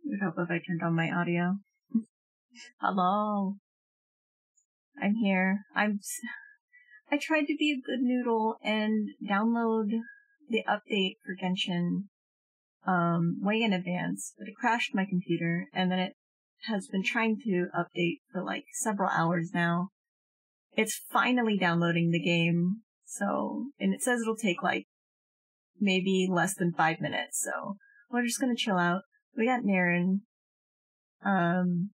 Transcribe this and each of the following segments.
It would help if I turned on my audio. Hello. I'm here. I tried to be a good noodle and download the update for Genshin way in advance, but it crashed my computer, and then it has been trying to update for like several hours now. It's finally downloading the game, and it says it'll take like maybe less than 5 minutes, so we're just gonna chill out. We got Naren on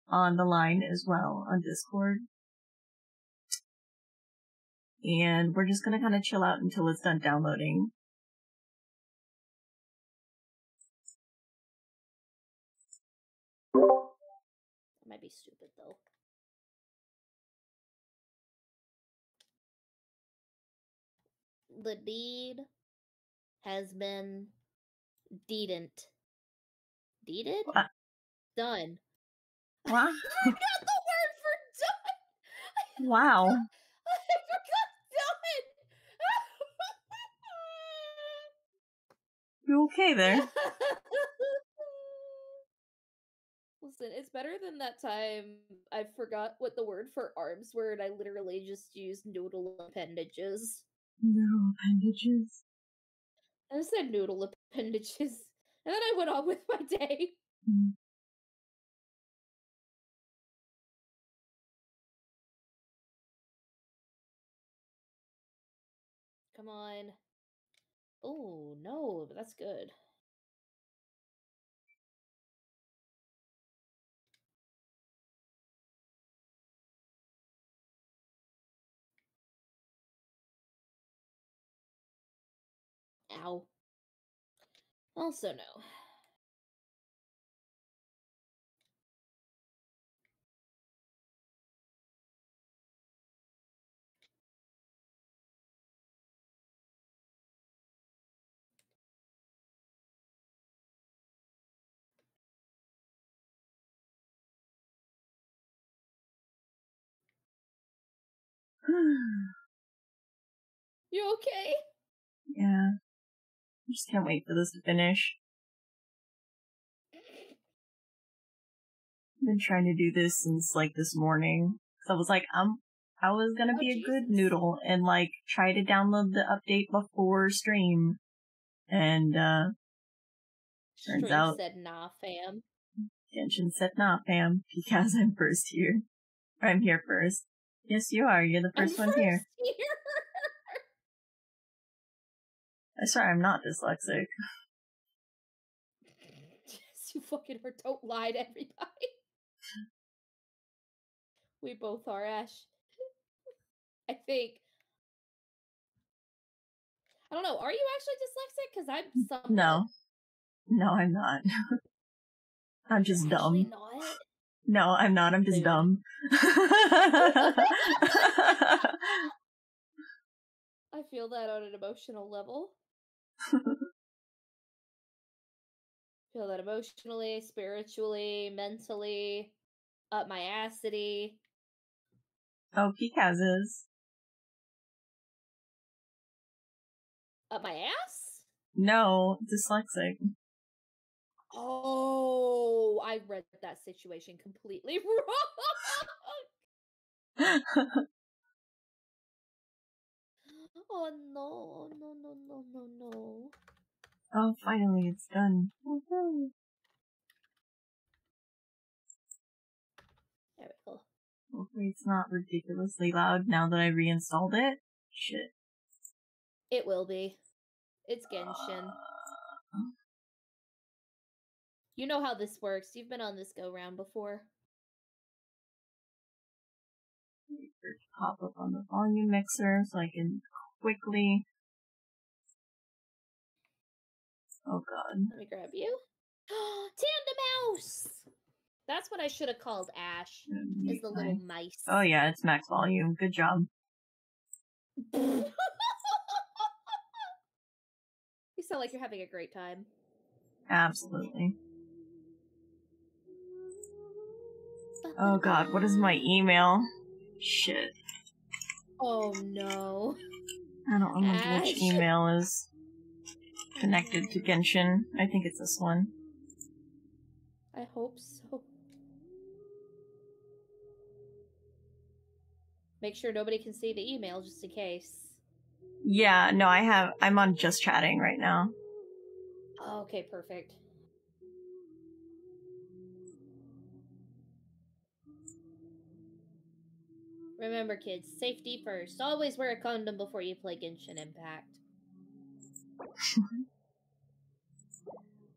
the line as well on Discord. And we're just gonna kind of chill out until it's done downloading. That might be stupid, though. The deed has been deeded. Deeded? What? Done. What? I forgot the word for done! Wow. I forgot done! You okay there? Listen, it's better than that time I forgot what the word for arms were and I literally just used noodle appendages. Noodle appendages? I said noodle appendages, and then I went on with my day. Come on. Oh, no, but that's good. Ow. Also, no. You okay? Yeah. I just can't wait for this to finish. I've been trying to do this since like this morning. So I was like, I was gonna be a good noodle and like try to download the update before stream. And turns out said nah, fam. Genshin said nah, fam, because I'm first here. Or I'm here first. Yes, you are. You're the first one here. I swear I'm not dyslexic. Yes, you fucking are. Don't lie to everybody. We both are, Ash. I think. I don't know. Are you actually dyslexic? Because I'm somewhat. No. No, I'm not. I'm just You're dumb. Not? No, I'm not. I'm just Dude. dumb. I feel that on an emotional level. Feel that emotionally, spiritually, mentally, up my assity. Oh, Pikazes. Up my ass? No, dyslexic. Oh, I read that situation completely wrong. Oh no, no, no, no, no, no. Oh, finally, it's done. Woohoo. There we go. Hopefully it's not ridiculously loud now that I reinstalled it. Shit. It will be. It's Genshin. You know how this works. You've been on this go-round before. Pop up on the volume mixer so I can quickly... Oh god. Let me grab you. Tandem Mouse! That's what I should have called Ash. Is the little mice. Oh yeah, it's max volume. Good job. You sound like you're having a great time. Absolutely. Oh god, what is my email? Shit. Oh no. I don't remember Ash. which email is connected to Genshin. I think it's this one. I hope so. Make sure nobody can see the email just in case. Yeah, no, I'm on just chatting right now. Oh, okay, perfect. Remember, kids, safety first. Always wear a condom before you play Genshin Impact.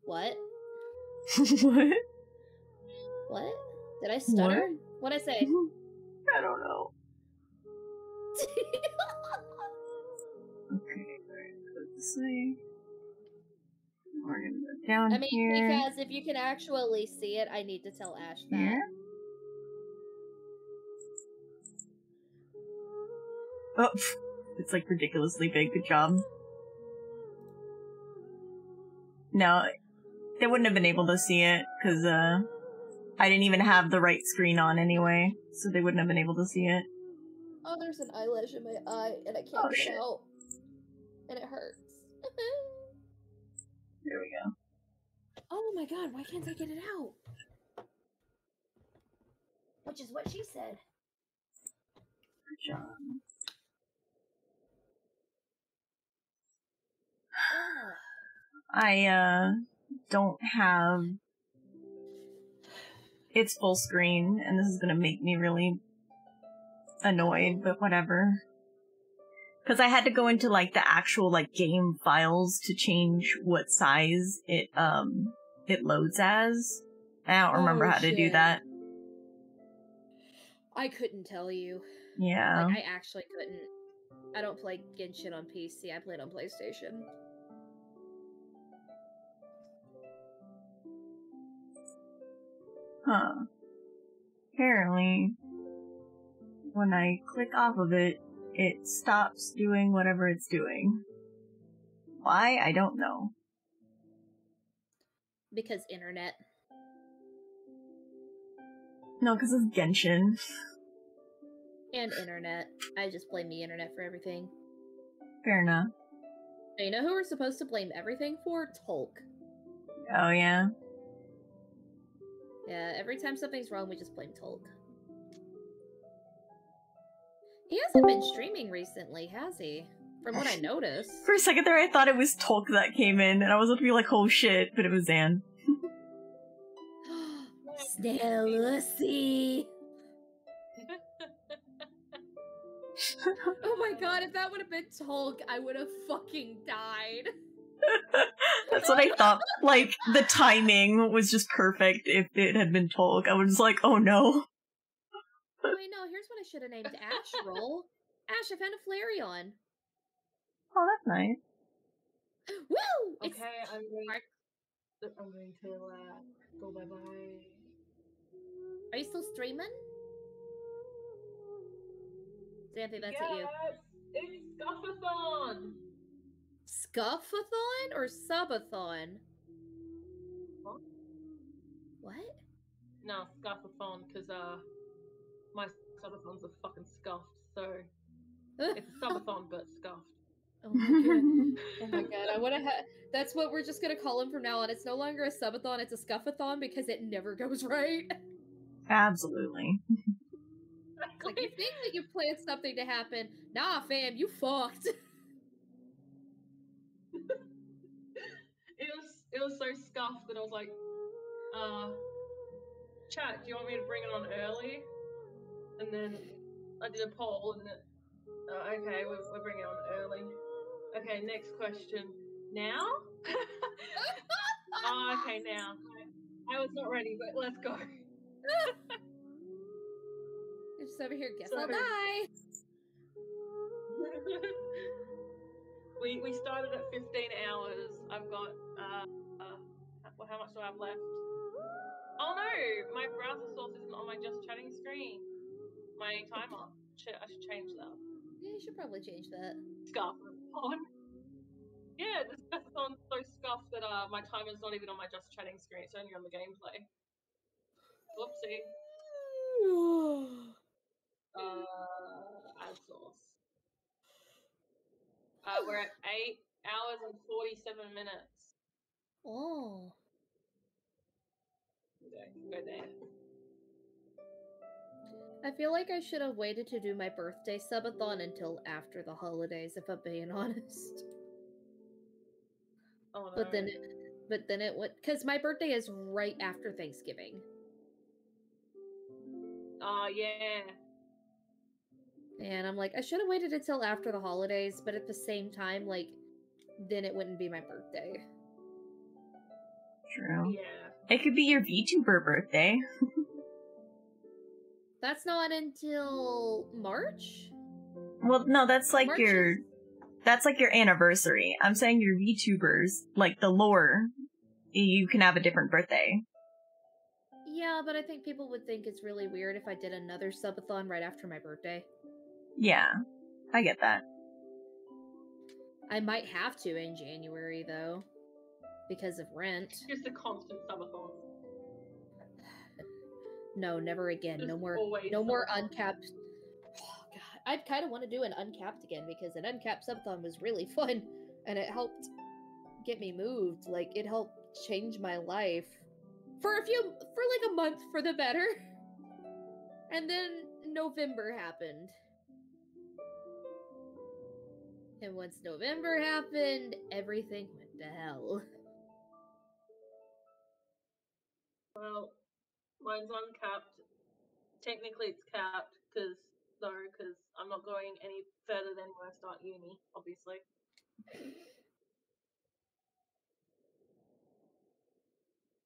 What? What? What? Did I stutter? What? What'd I say? I don't know. Okay, let's see. We're gonna go down here. Because if you can actually see it, I need to tell Ash that. Here? Oh, it's like ridiculously big. Good job. No, they wouldn't have been able to see it because I didn't even have the right screen on anyway, so they wouldn't have been able to see it. Oh, there's an eyelash in my eye, and I can't get it out. And it hurts. There we go. Oh my god, why can't I get it out? Which is what she said. Good job. I don't have its full screen, and this is gonna make me really annoyed, but whatever. Because I had to go into like the actual like game files to change what size it loads as. I don't remember how to do that. I couldn't tell you. Yeah. Like, I actually couldn't. I don't play Genshin on PC, I play it on PlayStation. Huh. Apparently, when I click off of it, it stops doing whatever it's doing. Why? I don't know. Because internet. No, because it's Genshin. And internet. I just blame the internet for everything. Fair enough. You know who we're supposed to blame everything for? Tolk. Oh, yeah? Yeah, every time something's wrong, we just blame Tolk. He hasn't been streaming recently, has he? From what I noticed. For a second there, I thought it was Tolk that came in, and I was about to be like, oh shit, but it was Zan. Snail Lucy! Oh my god, if that would have been Tolk, I would have fucking died. That's what I thought. Like, the timing was just perfect if it had been Tolk. I was like, oh no. Oh wait, no, here's what I should have named Ash Roll. Ash, I found a Flareon. Oh, that's nice. Woo! Okay, I'm going to go bye-bye. Are you still streaming? Xanthe, that's at you. It's Scuffathon! Scuffathon or Subathon? What? What? No, Scuffathon, because my subathons are fucking scuffed, so it's a subathon but scuffed. Oh my god. Oh my god, I wanna that's what we're just gonna call him from now on. It's no longer a subathon, it's a scuffathon because it never goes right. Absolutely. Like, you think that you planned something to happen. Nah, fam, you fucked. It was so scuffed that I was like, chat, do you want me to bring it on early? And then I did a poll and it, okay, we're bringing it on early. Okay, next question. Now? Oh, okay, now. I was not ready, but let's go. You're just over here, guess I'll die. We started at 15 hours. I've got, how much do I have left? Oh no, my browser source isn't on my just chatting screen. My timer. I should change that. Yeah, you should probably change that. Scuffathon. Yeah, this Scuffathon's so scuffed that my timer's not even on my just chatting screen. It's only on the gameplay. Whoopsie. Add source. We're at 8 hours and 47 minutes. Oh. go there. I feel like I should have waited to do my birthday subathon until after the holidays, if I'm being honest. Oh no. But then it would, because my birthday is right after Thanksgiving. Yeah. And I'm like, I should have waited until after the holidays, but at the same time, like, then it wouldn't be my birthday. True. Yeah. It could be your VTuber birthday. That's not until March? Well, no, that's like March your... is- That's like your anniversary. I'm saying your VTubers, like the lore, you can have a different birthday. Yeah, but I think people would think it's really weird if I did another subathon right after my birthday. Yeah, I get that. I might have to in January, though, because of rent. Just a constant subathon. No, never again. Just No more always subathon. uncapped. Oh, God. I'd kind of want to do an uncapped again, because an uncapped subathon was really fun, and it helped get me moved. Like, it helped change my life for like a month for the better. And then November happened. And once November happened, everything went to hell. Well, mine's uncapped. Technically, it's capped because I'm not going any further than when I start uni, obviously.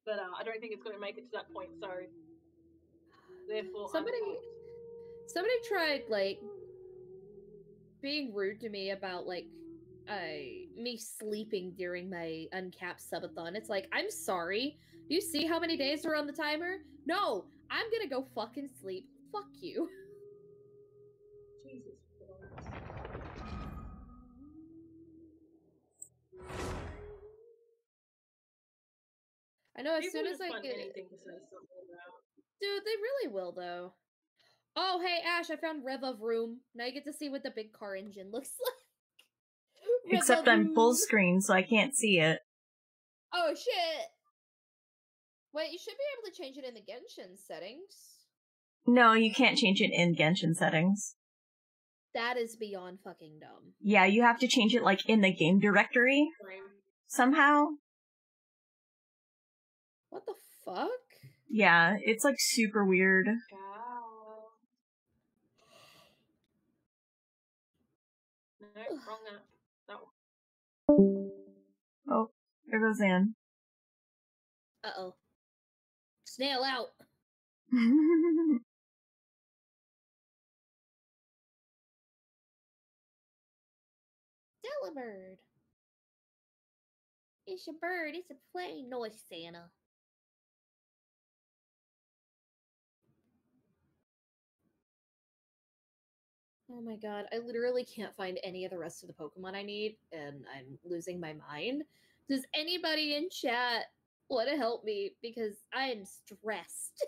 But I don't think it's going to make it to that point, so therefore Somebody tried, like, being rude to me about, like, me sleeping during my uncapped subathon. It's like, I'm sorry. Do you see how many days are on the timer? No, I'm gonna go fucking sleep. Fuck you. Jesus Christ. I know as People soon will as just I find get... anything to say something about. Dude, they really will, though. Oh, hey, Ash, I found Rev of Room. Now you get to see what the big car engine looks like. Except I'm full screen, so I can't see it. Oh, shit! Wait, you should be able to change it in the Genshin settings. No, you can't change it in Genshin settings. That is beyond fucking dumb. Yeah, you have to change it, like, in the game directory. Somehow. What the fuck? Yeah, it's, like, super weird. Wow. No, wrong app. That one. Oh, there goes Anne. Uh-oh. Snail out! Delibird! It's a bird, it's a plane noise, Santa. Oh my god, I literally can't find any of the rest of the Pokemon I need, and I'm losing my mind. Does anybody in chat want to help me? Because I'm stressed.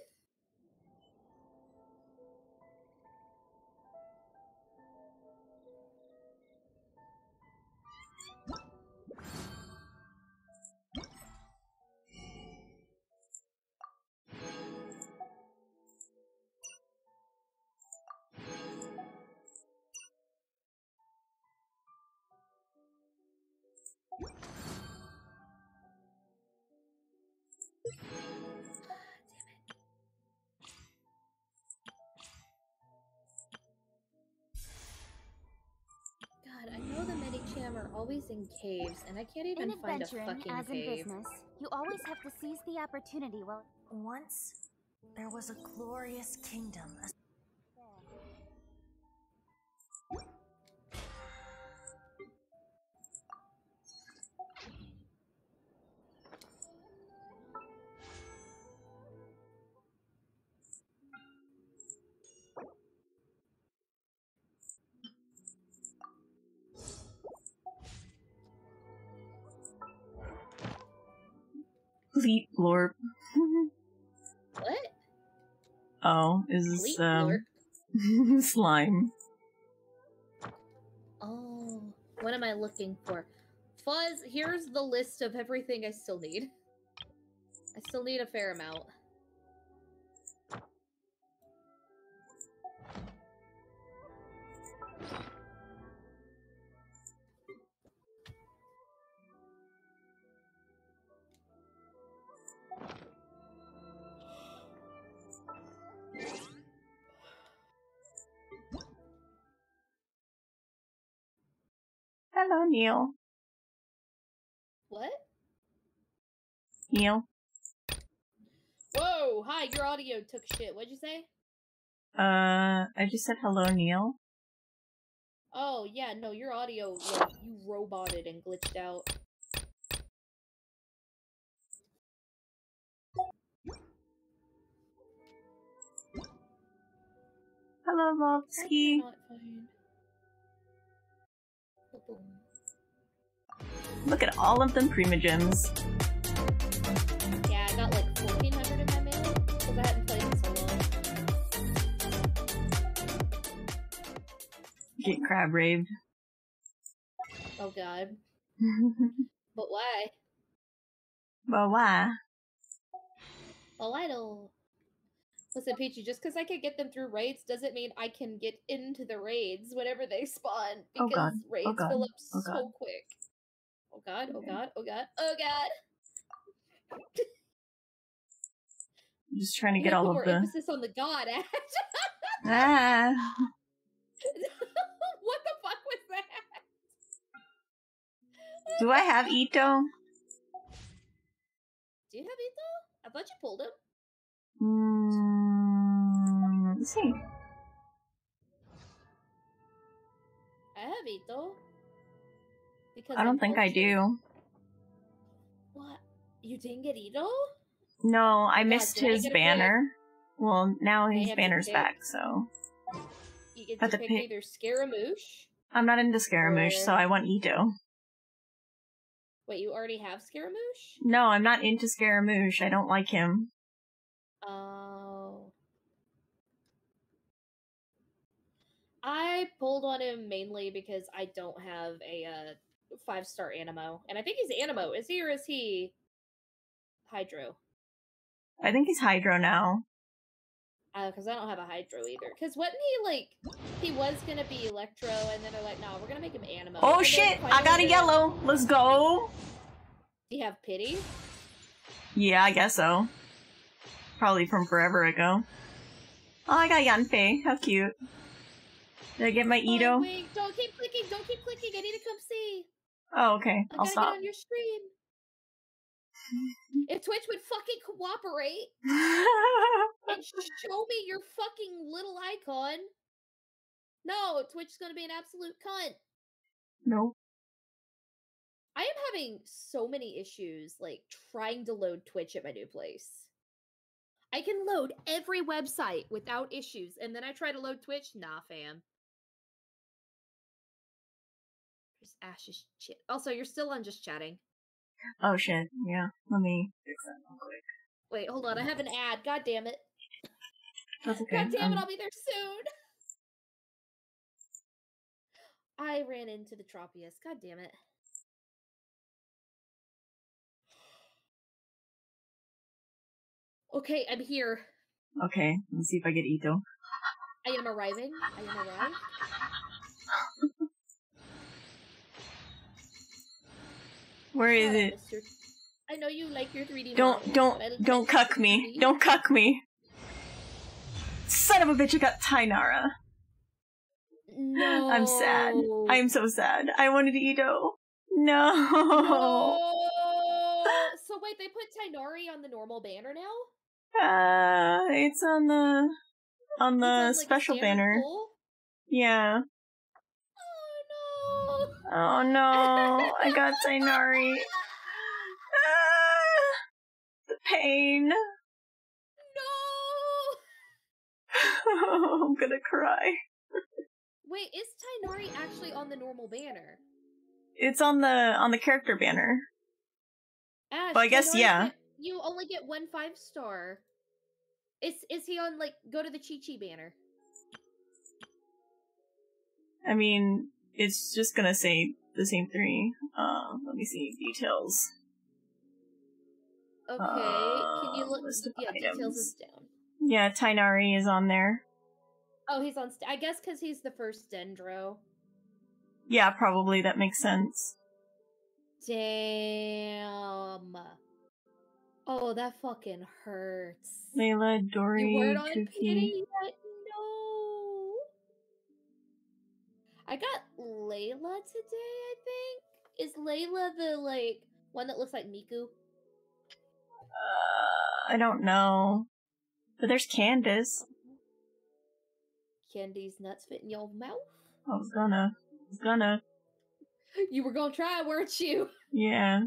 God, I know the Medicham are always in caves, and I can't even find a fucking as in cave. business, you always have to seize the opportunity while... Once, there was a glorious kingdom. Fleet Blorp. What? Oh, is this, Fleet Blorp? slime. Oh, what am I looking for? Fuzz, here's the list of everything I still need. I still need a fair amount. Hello, Neil. What? Neil. Whoa! Hi, your audio took shit. What'd you say? I just said hello, Neil. Oh, yeah, no, your audio, like, you roboted and glitched out. Hello, Why Volsky. can I not find... Boom. Look at all of them primogems. Yeah, I got like 1,400 in my mail, because I hadn't played in so long. Get crab raved. Oh god. But why? Well, why? Oh, I don't... Listen, Peachy, just because I can get them through raids doesn't mean I can get into the raids whenever they spawn, Oh because god. raids Oh god. fill up Oh so god. quick. Oh god, oh god, oh god, oh god! I'm just trying to You get gotta all put of more the... emphasis on the god, Ash! Ah! What the fuck was that? Do I have Ito? Do you have Ito? I thought you pulled him. Let's see. I have Ito. Because I don't think I told you. do. What? You didn't get Ito? No, I God, missed did I his get a banner. Well, now I his have to banner's pick. back, so... You get Had to to pick pick- either Scaramouche. I'm not into Scaramouche, Or- so I want Ito. Wait, you already have Scaramouche? No, I'm not into Scaramouche. I don't like him. Oh. I pulled on him mainly because I don't have a 5-star Animo. And I think he's Animo. Is he or is he Hydro? I think he's Hydro now. Because I don't have a Hydro either. Because wasn't he, like, he was going to be Electro, and then they're like, nah, we're going to make him Animo. Oh And then shit! I finally got a they're yellow! Let's go! like, do you have Pity? Yeah, I guess so. Probably from forever ago. Oh, I got Yanfei. How cute. Did I get my Ito? Oh, wait, don't keep clicking, don't keep clicking, I need to come see. Oh, okay. I I'll gotta stop. get on your stream. If Twitch would fucking cooperate and show me your fucking little icon. No, Twitch is gonna be an absolute cunt. Nope. I am having so many issues, like, trying to load Twitch at my new place. I can load every website without issues, and then I try to load Twitch. Nah, fam. There's Ash's shit. Also, you're still on just chatting. Oh shit. Yeah. Let me fix that real quick. Wait, hold on. I have an ad. God damn it. That's okay. God damn it, I'll be there soon. I ran into the Tropius. God damn it. Okay, I'm here. Okay. Let's see if I get Ito. I am arriving. I am arrived. Where is God, I it? miss your... I know you like your 3D models, but I Don't miss cuck your me. 3D. Don't cuck me. Son of a bitch, I got Tainara. No. I'm sad. I'm so sad. I wanted Ito. No. No. So wait, they put Tainari on the normal banner now? It's on the It's on, like, a special standard banner. pull? Yeah. Oh no. Oh no, I got Tainari. The pain. No. I'm gonna cry. Wait, is Tainari actually on the normal banner? It's on the character banner. Ash, Well, I guess, Tainari yeah. you only get 1 5-star. Is he on, like, go to the Chi-Chi banner? I mean, it's just gonna say the same 3. Let me see. Details. Okay, can you look? List of Yeah, items. details is down. Yeah, Tainari is on there. Oh, he's on. I guess because he's the first Dendro. Yeah, probably. That makes sense. Damn. Oh, that fucking hurts. Layla, Dory, You weren't on Cookie. Pity yet? No. I got Layla today, I think? Is Layla the, like, one that looks like Miku? I don't know. But there's Candace. Candy's nuts fit in your mouth? I was gonna. You were gonna try, weren't you? Yeah.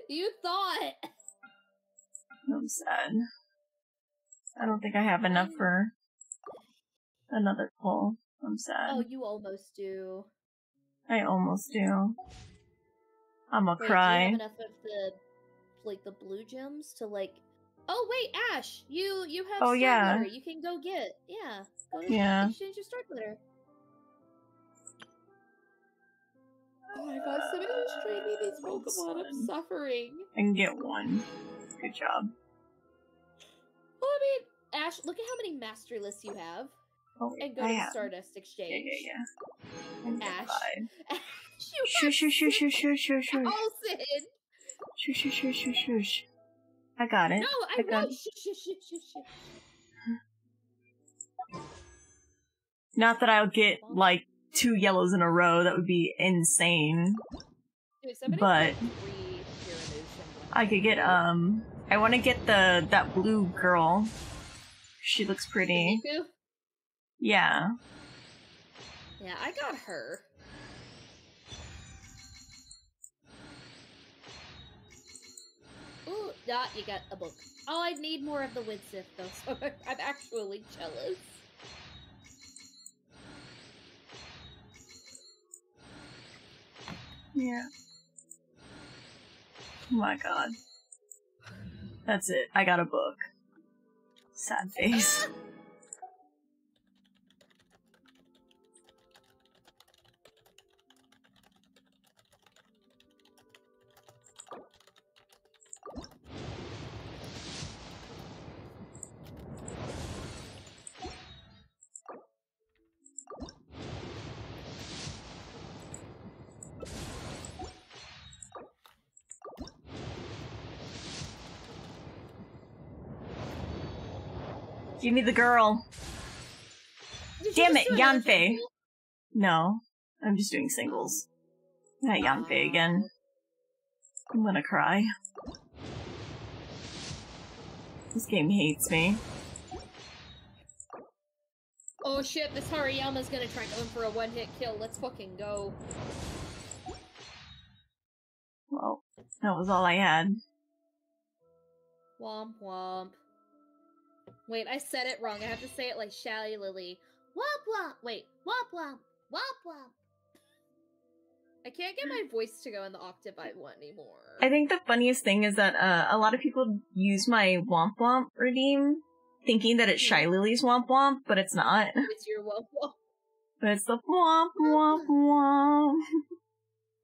You thought. I'm sad. I don't think I have enough for another pull. I'm sad. Oh, you almost do. I almost do. I'm gonna Wait, cry. do you have enough of the, like, the blue gems to, like... Oh, wait, Ash! You have Oh, start yeah. glitter. You can go get. Yeah. Go Yeah. exchange your start glitter. Oh my god, somebody just trade me these Pokemon. I'm suffering. I can get one. Good job. Well, I mean, Ash, look at how many mastery lists you have. Oh, wait, And go I to the have. Stardust Exchange. Yeah. I can get Ash. 5. Ash, Shush. Allison! Shush. I got it. No, I know! Shh. Not that I'll get, like, 2 yellows in a row. That would be insane. Dude, somebody But put 3 Gyarados. I could get, I want to get that blue girl. She looks pretty. Miku? Yeah. Yeah, I got her. Ooh, you got a book. Oh, I need more of the Widsith, though, so I'm actually jealous. Yeah. Oh my god. That's it. I got a book. Sad face. Give me the girl. Damn it, Yanfei. No, I'm just doing singles. Not Yanfei again. I'm gonna cry. This game hates me. Oh shit, this Hariyama's gonna try going for a one-hit kill. Let's fucking go. Well, that was all I had. Womp womp. Wait, I said it wrong. I have to say it like Shally Lily. Womp womp! Wait, womp womp! Womp womp! I can't get my voice to go in the octave I want anymore. I think the funniest thing is that a lot of people use my Womp Womp redeem thinking that it's Shy Lily's Womp Womp, but it's not. It's your womp womp. But it's the Womp Womp Womp.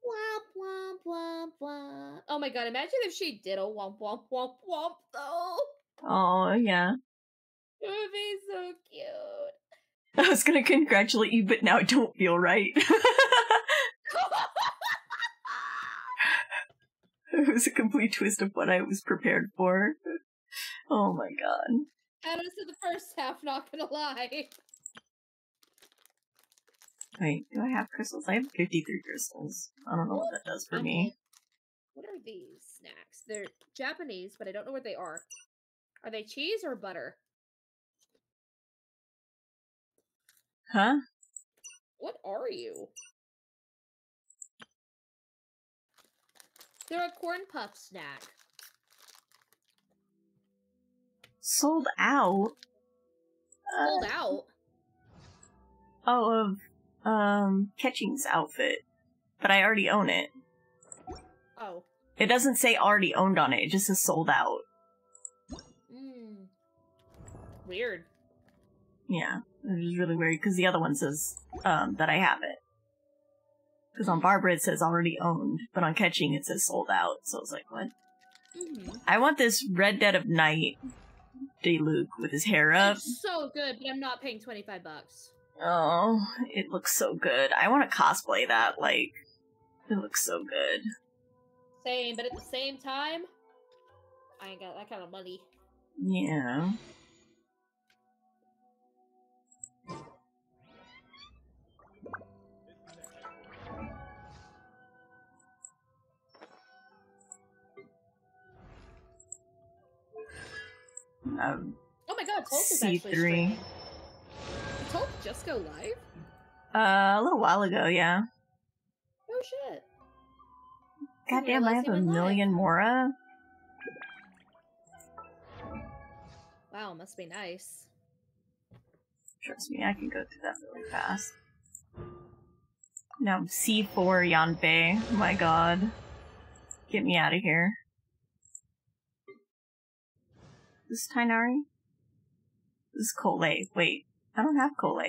Womp womp womp womp. Oh my god, imagine if she did a womp womp womp womp though. Oh, yeah. It would be so cute. I was gonna congratulate you, but now I don't feel right. It was a complete twist of what I was prepared for. Oh my god. I was in the first half, not gonna lie. Wait, do I have crystals? I have 53 crystals. I don't know what that does for me. What are these snacks? They're Japanese, but I don't know what they are. Are they cheese or butter? Huh? What are you? They're a corn puff snack. Sold out? Sold out? Oh, of, Ketching's outfit. But I already own it. Oh. It doesn't say already owned on it, it just says sold out. Weird. Yeah, it was really weird, because the other one says, that I have it. Because on Barbara it says already owned, but on Catching it says sold out, so I was like, what? I want this Red Dead of Night Diluc with his hair up. It's so good, but I'm not paying $25. Oh, it looks so good. I want to cosplay that, like, it looks so good. Same, but at the same time, I ain't got that kind of money. Yeah. Oh my god, Tulp is actually C3. streaming. Did Tulp just go live? A little while ago, yeah. Oh shit. Goddamn, I have a million Mora. Wow, must be nice. Trust me, I can go through that really fast. Now, C4 Yanbei. Oh my god. Get me out of here. This is Tainari? This is Cole. Wait, I don't have Cole.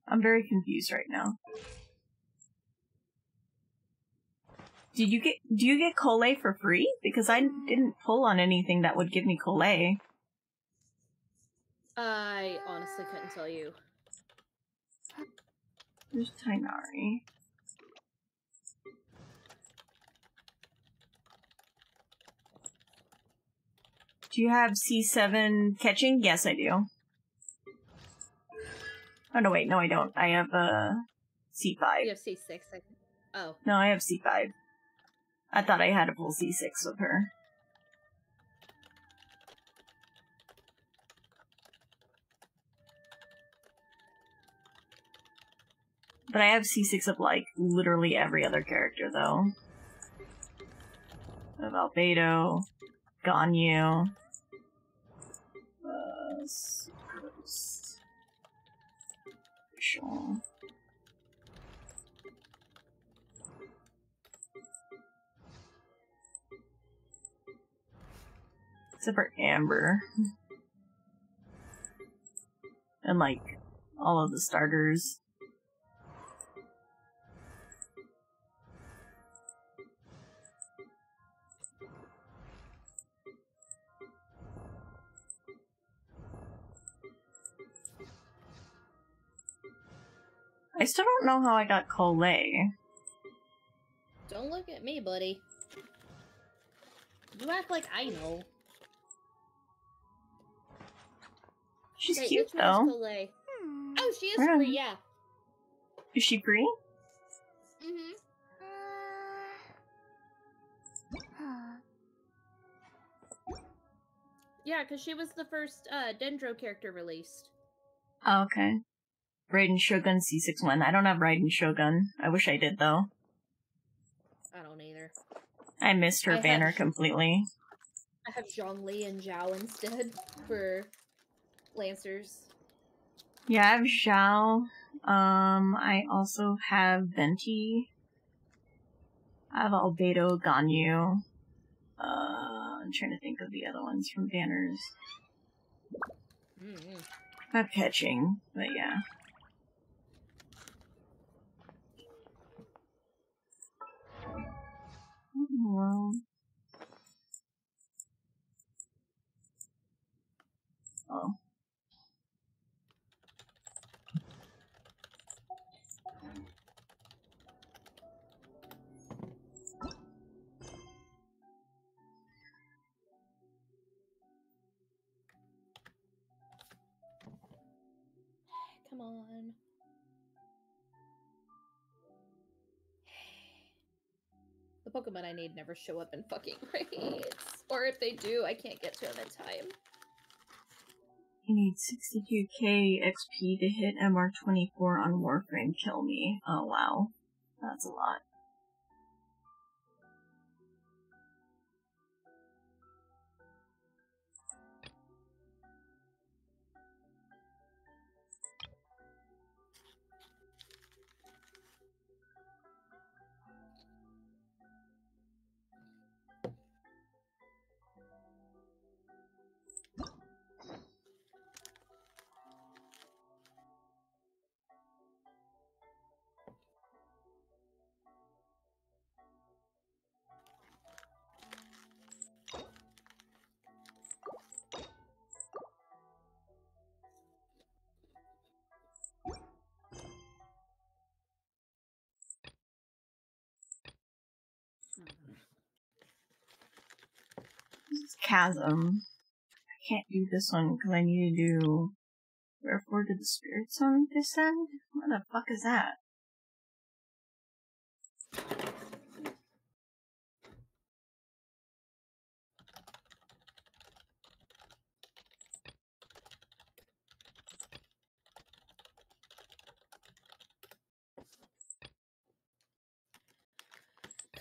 I'm very confused right now. Do you get Cole for free? Because I didn't pull on anything that would give me Cole. I honestly couldn't tell you. There's Tainari. Do you have C7 catching? Yes, I do. Oh, no, wait. No, I don't. I have, C5. You have C6, I think. Oh. No, I have C5. I thought I had a full C6 with her. But I have C6 of, like, literally every other character, though. I have Albedo, Ganyu, Sure. Except for Amber. And, like, all of the starters. I still don't know how I got Cole. Don't look at me, buddy. You act like I know. She's Wait, cute, which one is though. Colette? Oh, she is Yeah. free, yeah. Is she free? Mm-hmm. Yeah, because she was the first Dendro character released. Oh, okay. Raiden Shogun C61. I don't have Raiden Shogun. I wish I did, though. I don't either. I missed her banner completely. I have Zhongli and Zhao instead for Lancers. Yeah, I have Zhao. I also have Venti. I have Albedo, Ganyu. I'm trying to think of the other ones from banners. Mm-hmm. Not catching, but yeah. What in the world? Oh. Come on. The Pokemon I need never show up in fucking raids. Or if they do, I can't get to them in time. You need 62k XP to hit MR24 on Warframe. Kill me. Oh, wow. That's a lot. This is Chasm. I can't do this one because I need to do... Wherefore did the Spirit Zone descend? What the fuck is that?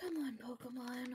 Come on, Pokemon.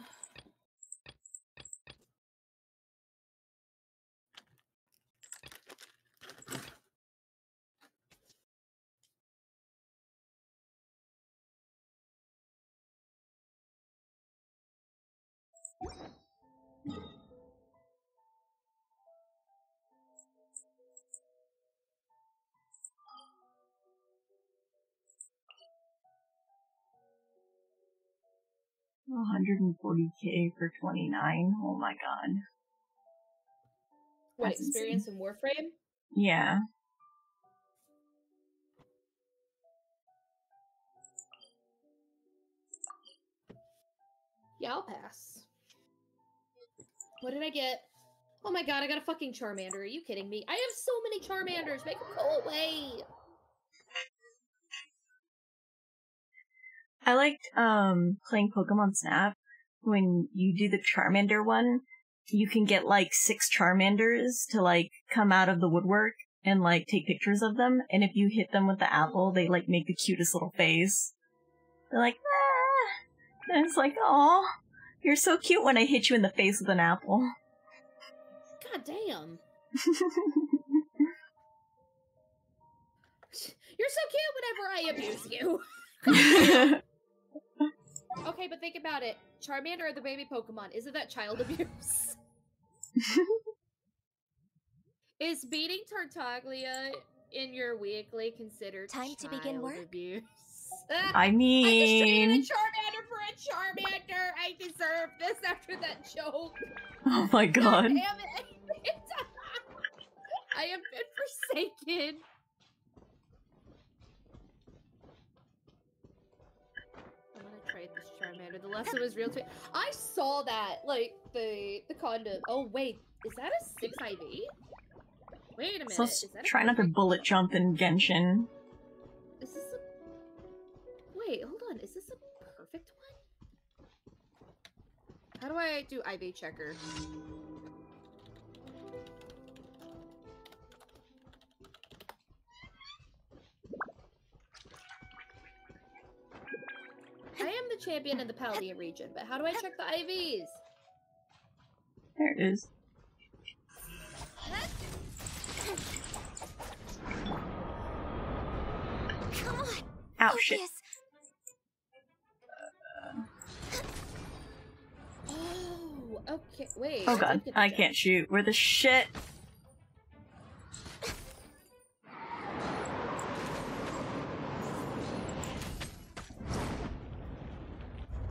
$140K for 29. Oh my god. What, That's experience insane. in Warframe? Yeah. Yeah, I'll pass. What did I get? Oh my god, I got a fucking Charmander. Are you kidding me? I have so many Charmanders. Make them go away. I liked playing Pokemon Snap. When you do the Charmander one, you can get like 6 Charmanders to like come out of the woodwork and like take pictures of them. And if you hit them with the apple, they like make the cutest little face. They're like, ah! And it's like, aw, you're so cute when I hit you in the face with an apple. God damn. You're so cute whenever I abuse you. Okay, but think about it. Charmander or the baby Pokemon, isn't that child abuse? Is beating Tartaglia in your weekly considered Time to begin work? abuse? I mean... I just traded a Charmander for a Charmander! I deserve this after that joke! Oh my god. God damn it! I have been forsaken! I'm gonna trade this Charmander. The lesson was real too. I saw that, like, the condom. Oh wait, is that a 6 IV? Wait a minute. So Is that a try not to perfect bullet one? jump in Genshin. Is this a... Wait, hold on. Is this a perfect one? How do I do IV checker? I am the champion in the Paldea region, but how do I check the IVs? There it is. Come on. Ow, shit. Focus. Oh, okay. Wait. Oh I god, did get the I jump. can't shoot. Where the shit?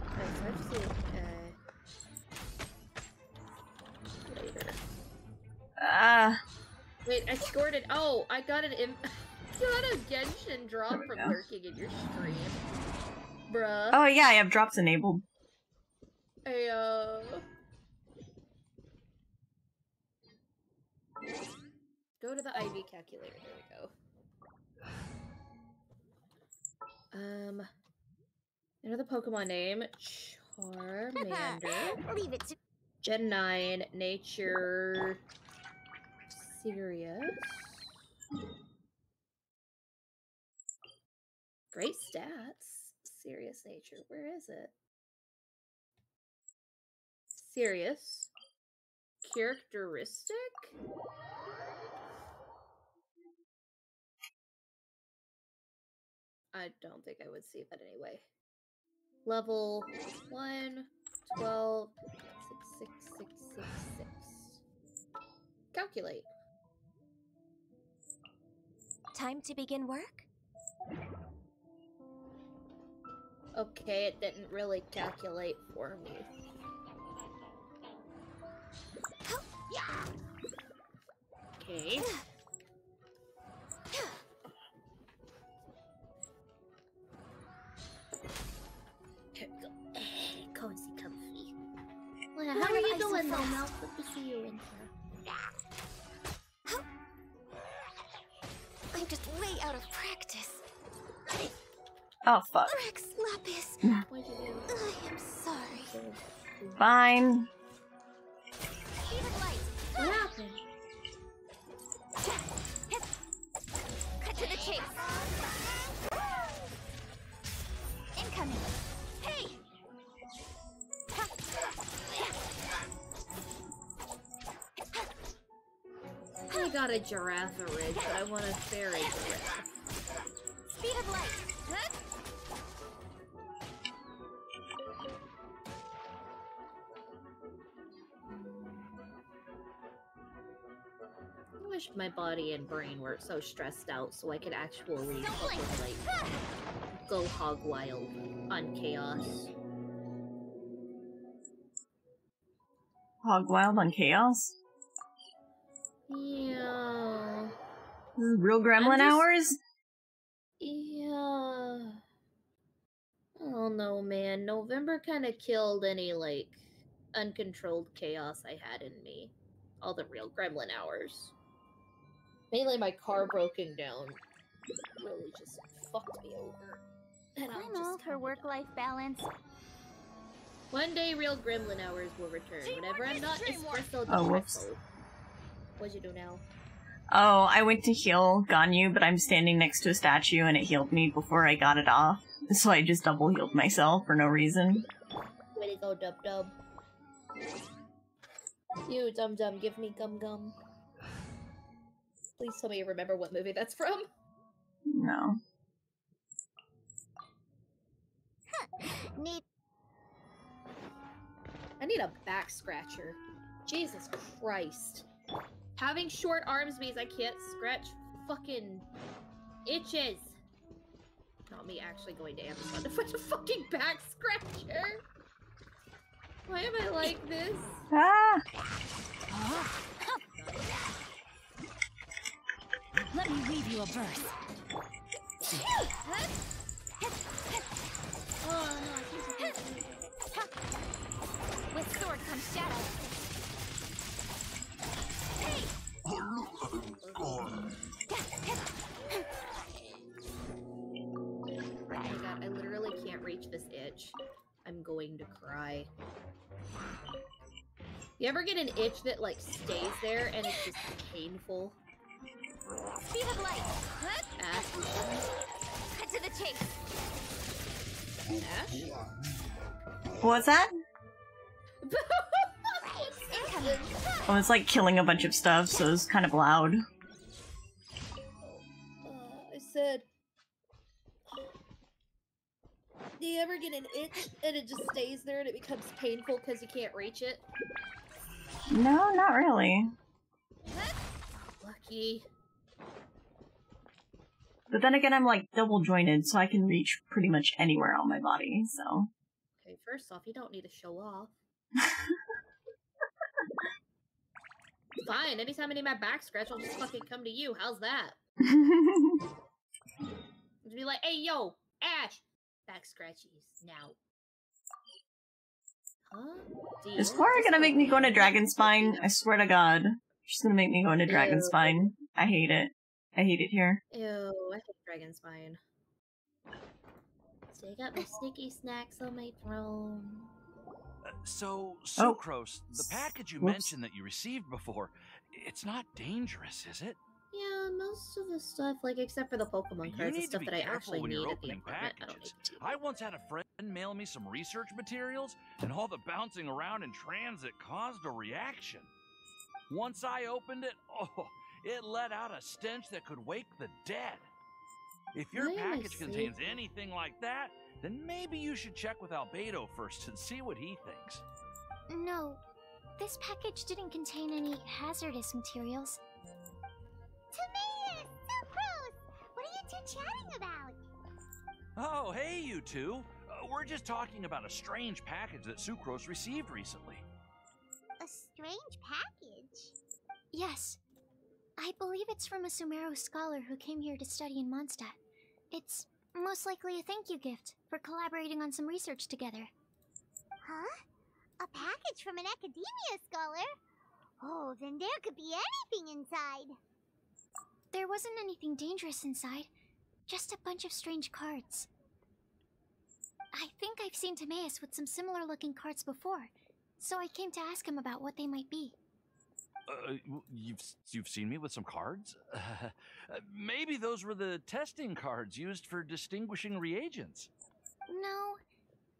Okay, so I have to see later. Wait, I scored it. Oh, I got an got a Genshin drop There we from go. lurking in your stream. Bruh. Oh yeah, I have drops enabled. Hey, go to the IV calculator. There we go. Enter the Pokemon name. Charmander. Leave it to Gen 9. Nature. Serious. Great stats. Serious nature. Where is it? Serious. Characteristic? I don't think I would see that anyway. Level 1, 12, 6, 6, 6, 6, 6. Calculate. time to begin work? Okay, it didn't really calculate for me. Okay. Cozy comfy. Well, how Why are am you I so doing, fast? Momo? Good to see you in here. I'm just way out of practice. Oh, fuck. Rex Lapis, What'd you do? I am sorry. Fine. Even light. What happened? Cut to the chase. Incoming. Hey! got a giraffe ridge, but I want a fairy giraffe. Speed of light. Huh? I wish my body and brain weren't so stressed out so I could actually fucking, like, go hog wild on chaos. Hog wild on chaos? Yeah. This is real gremlin hours? Yeah. I don't know, man. November kind of killed any, like, uncontrolled chaos I had in me. All the real gremlin hours. Mainly my car broken down really just fucked me over. And I'm all for work-life balance. One day real gremlin hours will return. Whenever I'm not espresso Oh, whoops. depresso. What'd you do now? Oh, I went to heal Ganyu, but I'm standing next to a statue and it healed me before I got it off. So I just double healed myself for no reason. Way to go, Dub Dub. You, Dum Dum, give me gum gum. Please tell me you remember what movie that's from. No. Neat. I need a back scratcher. Jesus Christ. Having short arms means I can't scratch fucking itches. Not me actually going to Amazon to find a fucking back scratcher. Why am I like this? Ah! Let me weave you a verse. Oh no, With sword comes shadow. Hey! Oh my god, I literally can't reach this itch. I'm going to cry. You ever get an itch that, like, stays there and it's just painful? Speed of light. Huh? Ash? Cut to the chase. Ash? What's that? Incoming. Oh, it's like killing a bunch of stuff, so it's kind of loud. I said... Do you ever get an itch and it just stays there and it becomes painful because you can't reach it? No, not really. Lucky. But then again, I'm like double jointed, so I can reach pretty much anywhere on my body, so. Okay, first off, you don't need to show off. Fine, anytime I need my back scratch, I'll just fucking come to you. How's that? Just be like, hey, yo, Ash! Back scratchies, now. Huh? Is Flora gonna make me go into Dragonspine? I swear to God. She's gonna make me go into Dragonspine. I hate it. I hate it here. Ew, I hate Dragonspine. So I got my sneaky snacks on my throne. So, Sucrose, the package you Whoops. mentioned that you received before, it's not dangerous, is it? Yeah, most of the stuff, like, except for the Pokemon You cards, the need to stuff be that I careful actually when need you're at the opening apartment, I don't packages. need to. I once had a friend mail me some research materials, and all the bouncing around in transit caused a reaction. Once I opened it, oh, it let out a stench that could wake the dead. If your Why am I package contains sleeping? anything like that, then maybe you should check with Albedo first and see what he thinks. No, this package didn't contain any hazardous materials. Timaeus! Sucrose! What are you two chatting about? Oh, hey, you two. We're just talking about a strange package that Sucrose received recently. A strange package? Yes. I believe it's from a Sumeru scholar who came here to study in Mondstadt. It's most likely a thank you gift for collaborating on some research together. Huh? A package from an academia scholar? Oh, then there could be anything inside. There wasn't anything dangerous inside, just a bunch of strange cards. I think I've seen Timaeus with some similar looking cards before, so I came to ask him about what they might be. You've seen me with some cards? Maybe those were the testing cards used for distinguishing reagents. No,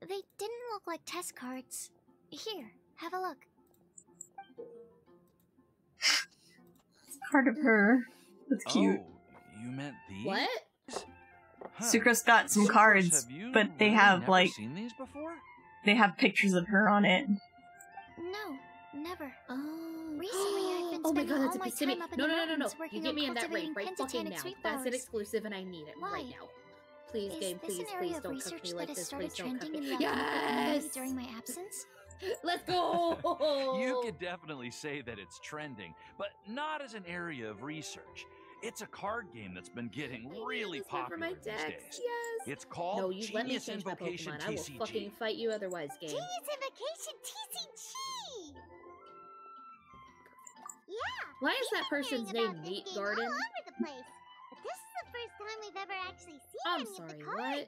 they didn't look like test cards. Here, have a look. card of her. That's cute. Oh, you meant these? What? Huh. Sucro's got some Sucrose, cards, have you but they really have, never like, seen these before? they have pictures of her on it. No, never. Oh. Recently, I've been Oh my spending god, that's all a my piece of me. time up in No, the no, no, no, no. mountains You working get on me in that rate cultivating right fucking pentatonic now. sweet That's an flowers. exclusive and I need it right Why? now. Please, Is game, this please, an area please of don't cook research me that like has this. started Please don't cook trending in me. the academic community Yes! during my absence? Let's go! You could definitely say that it's trending, but not as an area of research. It's a card game that's been getting really popular these days. Yes. It's called No, you let me Genius change my Invocation Pokemon. I will TCG. fucking fight you otherwise, game. Genius Invocation TCG! Yeah! Why is that we've been person's hearing name about this Meat game Garden? all over the place. But this is the first time we've ever actually seen I'm any of sorry, the what? cards.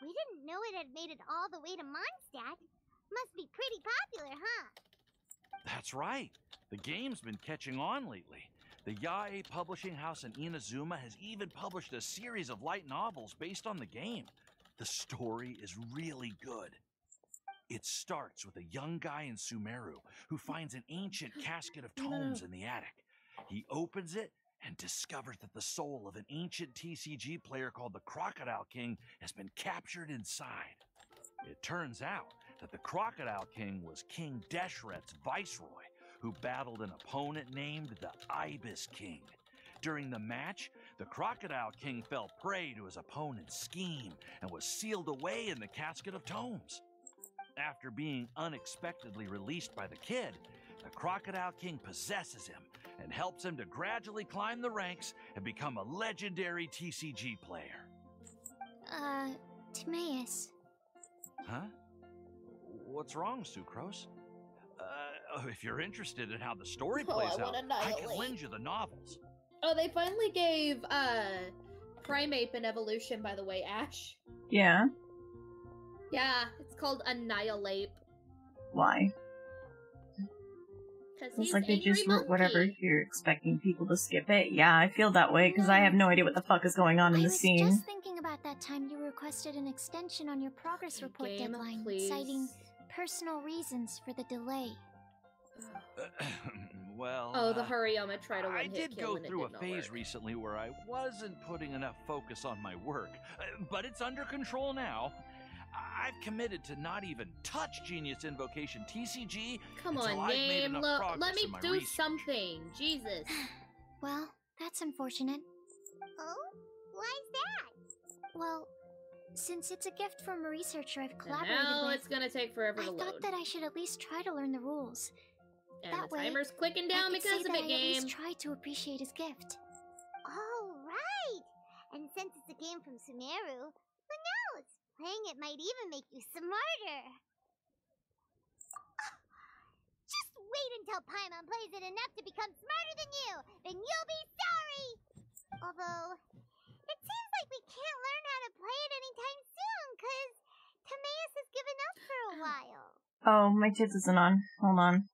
We didn't know it had made it all the way to Mondstadt. Must be pretty popular, huh? That's right. The game's been catching on lately. The Yae publishing house in Inazuma has even published a series of light novels based on the game. The story is really good. It starts with a young guy in Sumeru who finds an ancient casket of tomes in the attic. He opens it and discovers that the soul of an ancient TCG player called the Crocodile King has been captured inside. It turns out that the Crocodile King was King Deshret's viceroy, who battled an opponent named the Ibis King. During the match, the Crocodile King fell prey to his opponent's scheme and was sealed away in the casket of tomes. After being unexpectedly released by the kid, the Crocodile King possesses him and helps him to gradually climb the ranks and become a legendary TCG player. Timaeus. Huh? What's wrong, Sucrose? If you're interested in how the story plays out, I can lend you the novels. Oh, they finally gave Primeape an evolution, by the way, Ash. Yeah. Yeah, it's called Annihilate. Why? Because It's he's like they angry just wrote whatever monkey. if you're expecting people to skip it. Yeah, I feel that way because I have no idea what the fuck is going on in the scene. I was just thinking about that time you requested an extension on your progress report Game, deadline, please. citing personal reasons for the delay. Well, Oh, the Hariyama tried to I one-hit did kill go and it through a did not phase work. recently where I wasn't putting enough focus on my work, but it's under control now. I've committed to not even touch Genius Invocation TCG Come until on, I've made game. enough progress Let me in my do research. something. Jesus. Well, that's unfortunate. Oh? Why's that? Well, since it's a gift from a researcher I've And collaborated now with, it's gonna take forever I to load. thought that I should at least try to learn the rules. And that the way, timer's clicking I down could because say of that it, I at least game. tried to appreciate his gift. Oh, right! And since it's a game from Sumeru, who knows? Playing it might even make you smarter. Just wait until Paimon plays it enough to become smarter than you, then you'll be sorry! Although, it seems like we can't learn how to play it anytime soon, cause Timaeus has given up for a while. Oh, my tits isn't on. Hold on.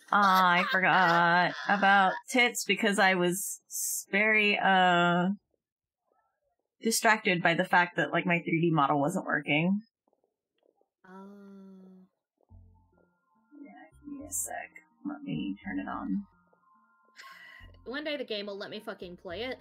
I forgot about tits because I was very, distracted by the fact that, like, my 3D model wasn't working. Yeah, give me a sec. Let me turn it on. One day the game will let me fucking play it.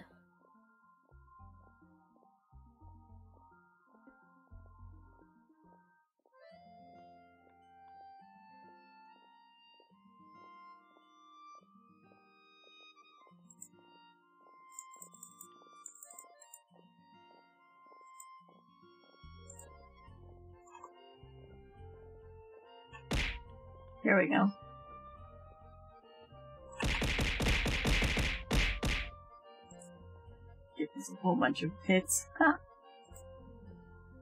Here we go. Give us a whole bunch of hits. Huh.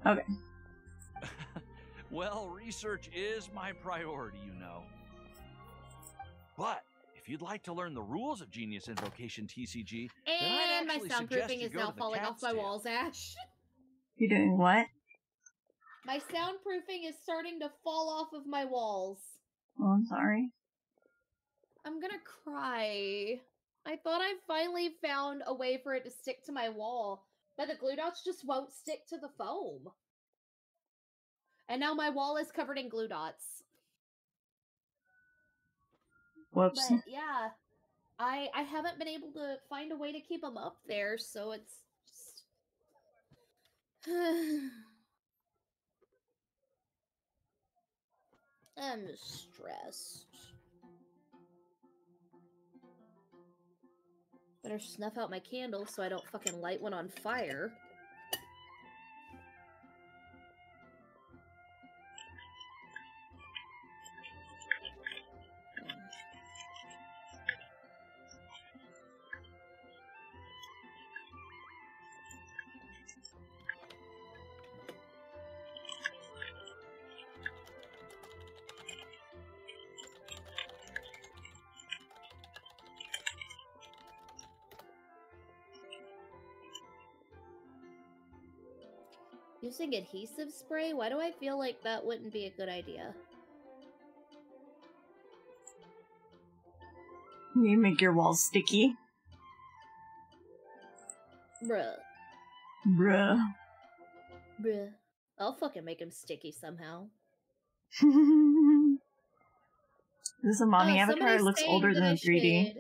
Okay. Well, research is my priority, you know. But if you'd like to learn the rules of Genius Invocation TCG, then I'd And my actually suggest soundproofing you is go now to the falling off Cat's my Tail. walls, Ash. You're doing what? My soundproofing is starting to fall off of my walls. Oh, I'm sorry. I'm gonna cry. I thought I finally found a way for it to stick to my wall, but the glue dots just won't stick to the foam. And now my wall is covered in glue dots. Whoops. But yeah, I haven't been able to find a way to keep them up there, so it's just... I'm just stressed. Better snuff out my candle so I don't fucking light one on fire. Using adhesive spray? Why do I feel like that wouldn't be a good idea? You make your walls sticky. Bruh. Bruh. Bruh. I'll fucking make him sticky somehow. This is a mommy avatar. It looks older than the 3D.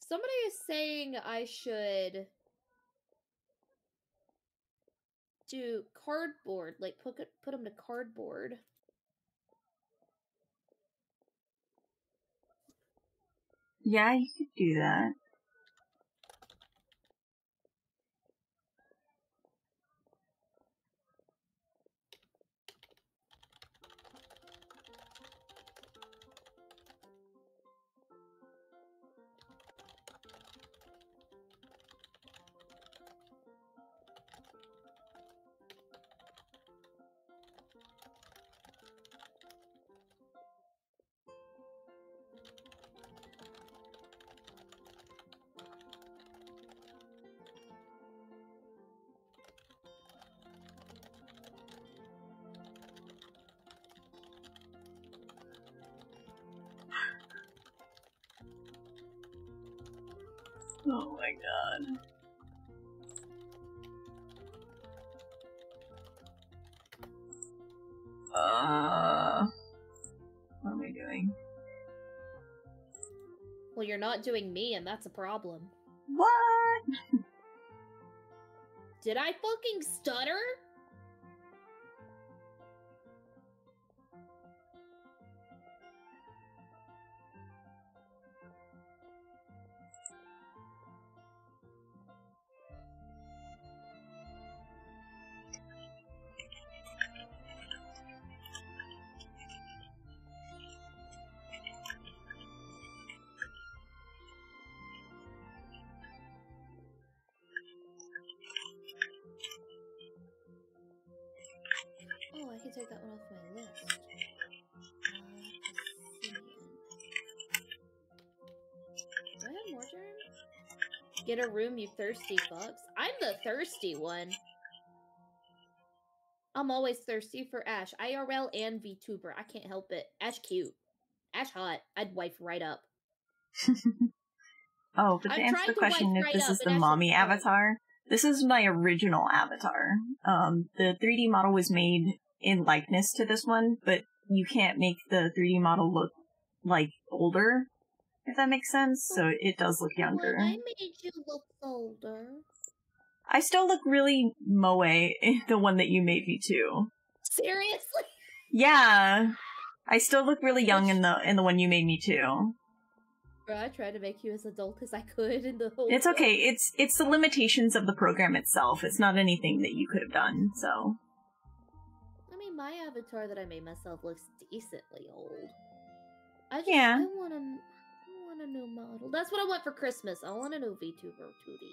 Somebody is saying I should do cardboard, like put them to cardboard. Yeah, you could do that. Oh my god. What am I doing? Well, you're not doing me, and that's a problem. What? Did I fucking stutter? Oh, I can take that one off my list. Do I have more germs? Get a room, you thirsty fucks. I'm the thirsty one. I'm always thirsty for Ash. IRL and VTuber. I can't help it. Ash cute. Ash hot. I'd wife right up. Oh, but to answer the question if this is the mommy avatar, this is my original avatar. The 3D model was made in likeness to this one, but you can't make the 3D model look, like, older, if that makes sense, so it does look younger. Well, I made you look older. I still look really moe in the one that you made me too. Seriously? Yeah. I still look really young in the one you made me too. Bro, I tried to make you as adult as I could in the whole It's okay. It's the limitations of the program itself. It's not anything that you could have done, so. I mean, my avatar that I made myself looks decently old. I want a new model. That's what I want for Christmas. I want a new VTuber 2D.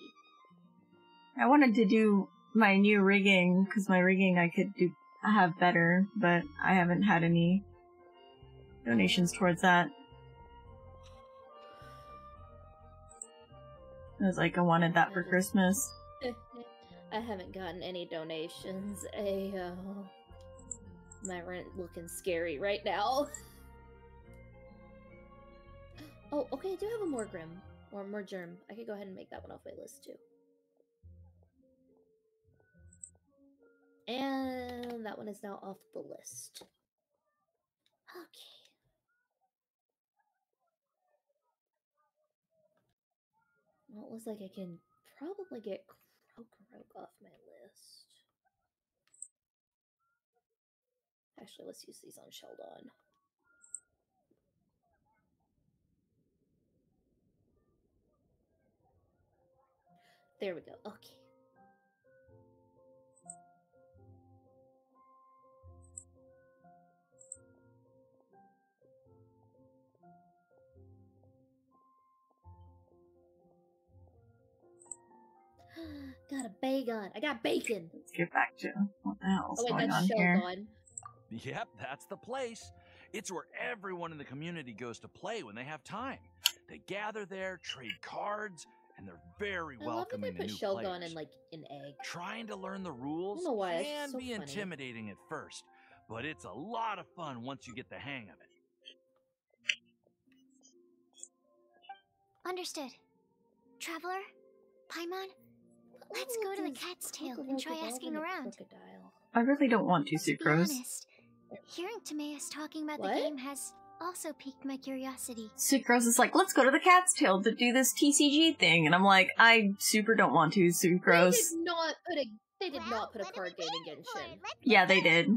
I wanted to do my new rigging, because my rigging I could have better, but I haven't had any donations towards that. I was like, I wanted that for Christmas. I haven't gotten any donations. Ayo. My rent looking scary right now. Oh, okay, I do have a more grim. Or more germ. I could go ahead and make that one off my list, too. And that one is now off the list. Okay. looks like I can probably get Krokorok off my list. Actually, let's use these on Sheldon. There we go. Okay. Got a bacon. I got bacon. Let's get back to what the hell's Oh wait, going that's on here. Sheldon. Yep, that's the place. It's where everyone in the community goes to play when they have time. They gather there, trade cards, and they're very I love that they welcoming to put new Sheldon players. in like an egg. Trying to learn the rules know why, it's can so be funny. intimidating at first, but it's a lot of fun once you get the hang of it. Understood. Traveler? Paimon? Let's go to the Cat's Tail and try asking around. I really don't want to, To be Sucrose. honest, hearing Timaeus talking about What? the game has also piqued my curiosity. Sucrose is like, let's go to the Cat's Tail to do this TCG thing, and I'm like, I super don't want to, Sucrose. They did not put a card game in Genshin. Yeah, they did.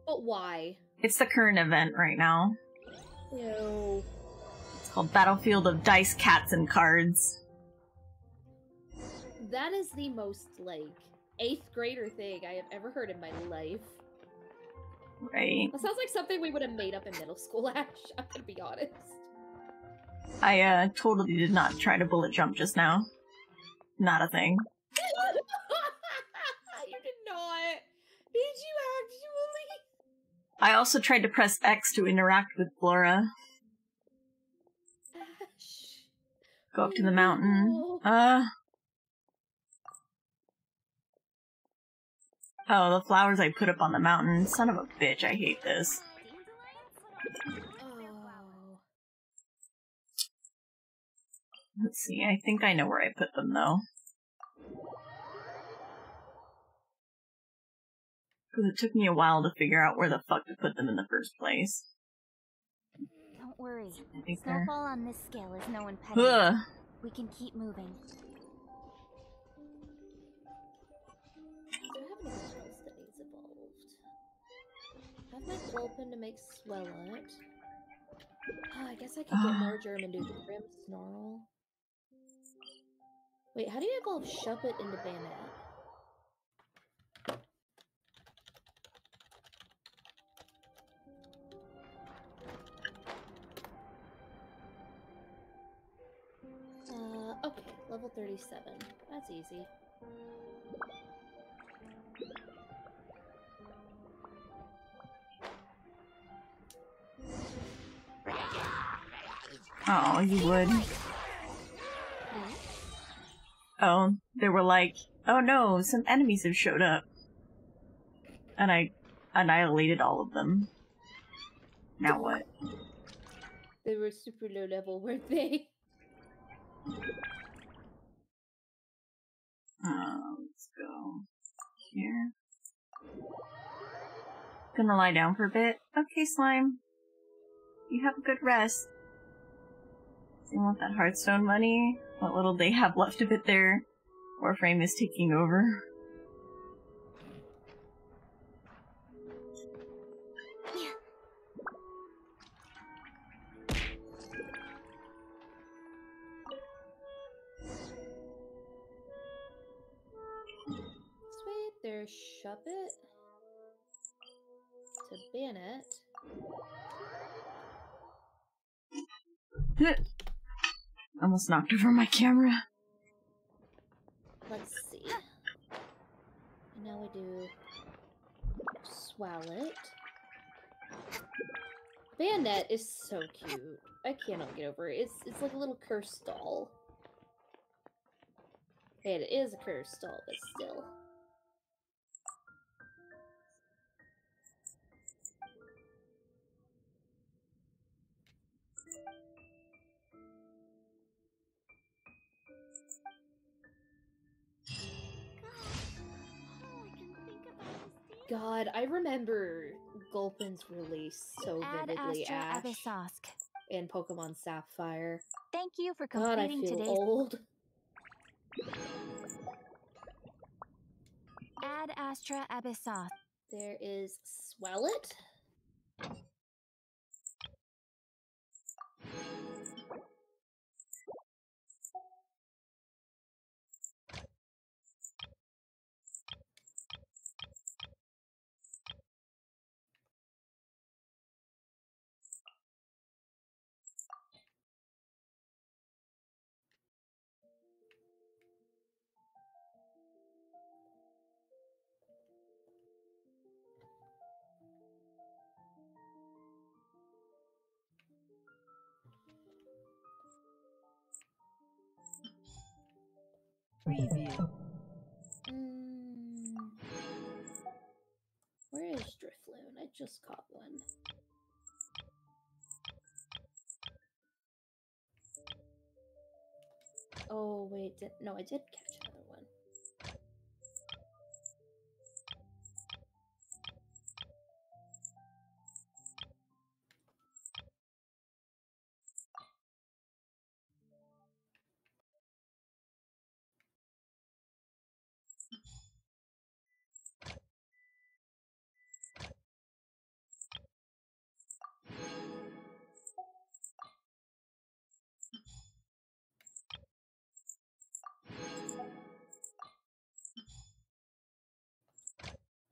But why? It's the current event right now. Ew. It's called Battlefield of Dice, Cats, and Cards. That is the most, like, 8th grader thing I have ever heard in my life. Right. That sounds like something we would have made up in middle school, Ash. I'm gonna be honest. I, totally did not try to bullet jump just now. Not a thing. You did not. Did you actually? I also tried to press X to interact with Flora. Ash. Go up to the mountain. Oh, the flowers I put up on the mountain. Son of a bitch, I hate this. Oh. Let's see, I think I know where I put them, though. Because it took me a while to figure out where the fuck to put them in the first place. Don't worry. I think they're... Snowfall on this scale is no impediment. Ugh. We can keep moving. Do I have anything else that needs evolved? I have my Gulpin to make Swellet. Oh, I guess I could get more German to Grim Snarl. Wait, how do you evolve Shuppet into Bayonet? Okay, level 37. That's easy. Oh, you would. Oh, they were like, oh no, some enemies have showed up. And I annihilated all of them. Now what? They were super low level, weren't they? Let's go here. Gonna lie down for a bit. Okay, Slime. You have a good rest. You want that Hearthstone money? What little they have left of it there. Warframe is taking over. Sweet, there's Shuppet. To Bayonet. Almost knocked over my camera. Let's see. And now we do Swallet. Bayonet is so cute. I cannot get over it. It's like a little cursed doll. And it is a cursed doll, but still. God, I remember Gulpin's release so vividly, Ash, Abyssosque. in Pokemon Sapphire. Thank you for God, I completing feel today's. old. Ad Astra Abyssoth. There is Swellet. Preview. Where is Drifloon? I just caught one. Oh, wait. No, I did catch another one.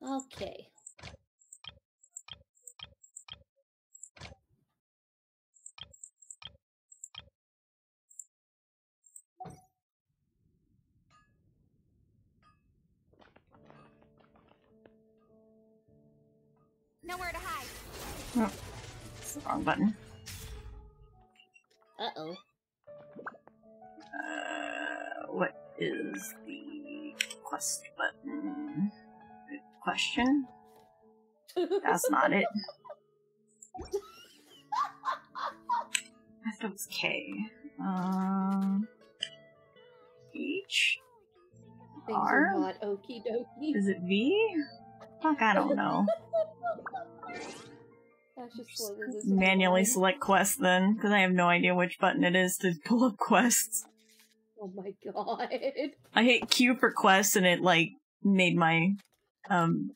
Okay. Nowhere to hide. Oh, it's the wrong button. Uh-oh. What is the quest button? Good question. That's not it. I thought it was K. H? Things R? are not okie dokie. Is it V? Fuck, I don't know. That's just slow as this Manually line. select quest then, because I have no idea which button it is to pull up quests. Oh my god. I hit Q for quests and it, like, made my,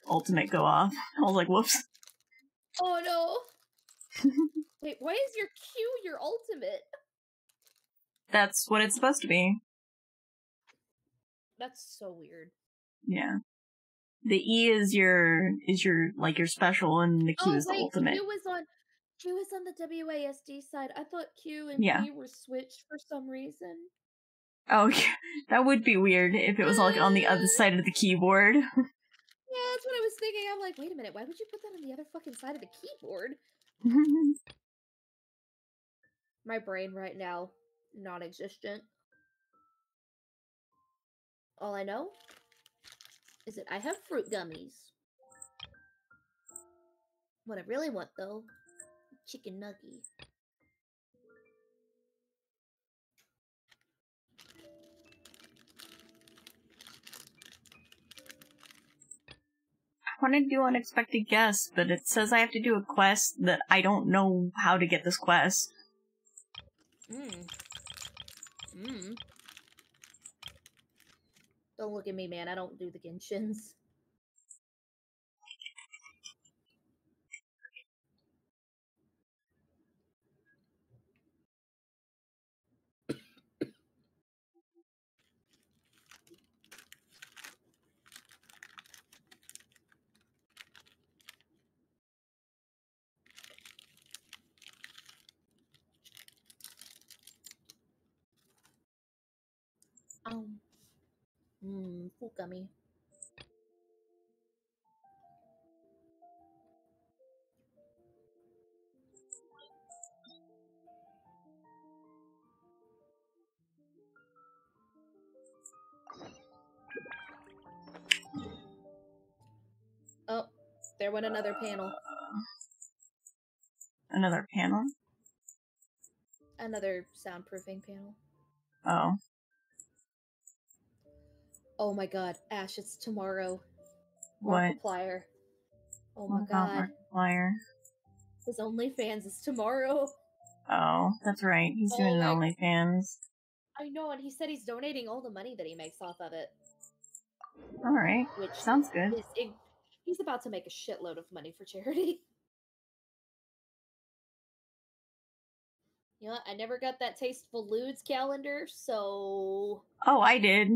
ultimate go off. I was like, whoops. Oh no. Wait, why is your Q your ultimate? That's what it's supposed to be. That's so weird. Yeah. The E is your, like, your special, and the Q is the ultimate. Q was on the WASD side. I thought Q and Yeah. P were switched for some reason. Oh, yeah. That would be weird if it was, like, on the other side of the keyboard. Yeah, that's what I was thinking. I'm like, wait a minute, why would you put that on the other fucking side of the keyboard? My brain right now, non-existent. All I know is that I have fruit gummies. What I really want, though, chicken nugget. I want to do unexpected guests, but it says I have to do a quest that I don't know how to get this quest. Don't look at me, man. I don't do the Genshins. Fruit gummy. Oh, there went another panel. Another panel? Another soundproofing panel. Oh. Oh my god, Ash, it's tomorrow. What? Markiplier. Oh my What about god. Markiplier? His OnlyFans is tomorrow. Oh, that's right. He's doing an Oh OnlyFans. I know, and he said he's donating all the money that he makes off of it. Alright. Which Sounds good. He's about to make a shitload of money for charity. You know what? I never got that Tasteful Lewds calendar, so... Oh, I did.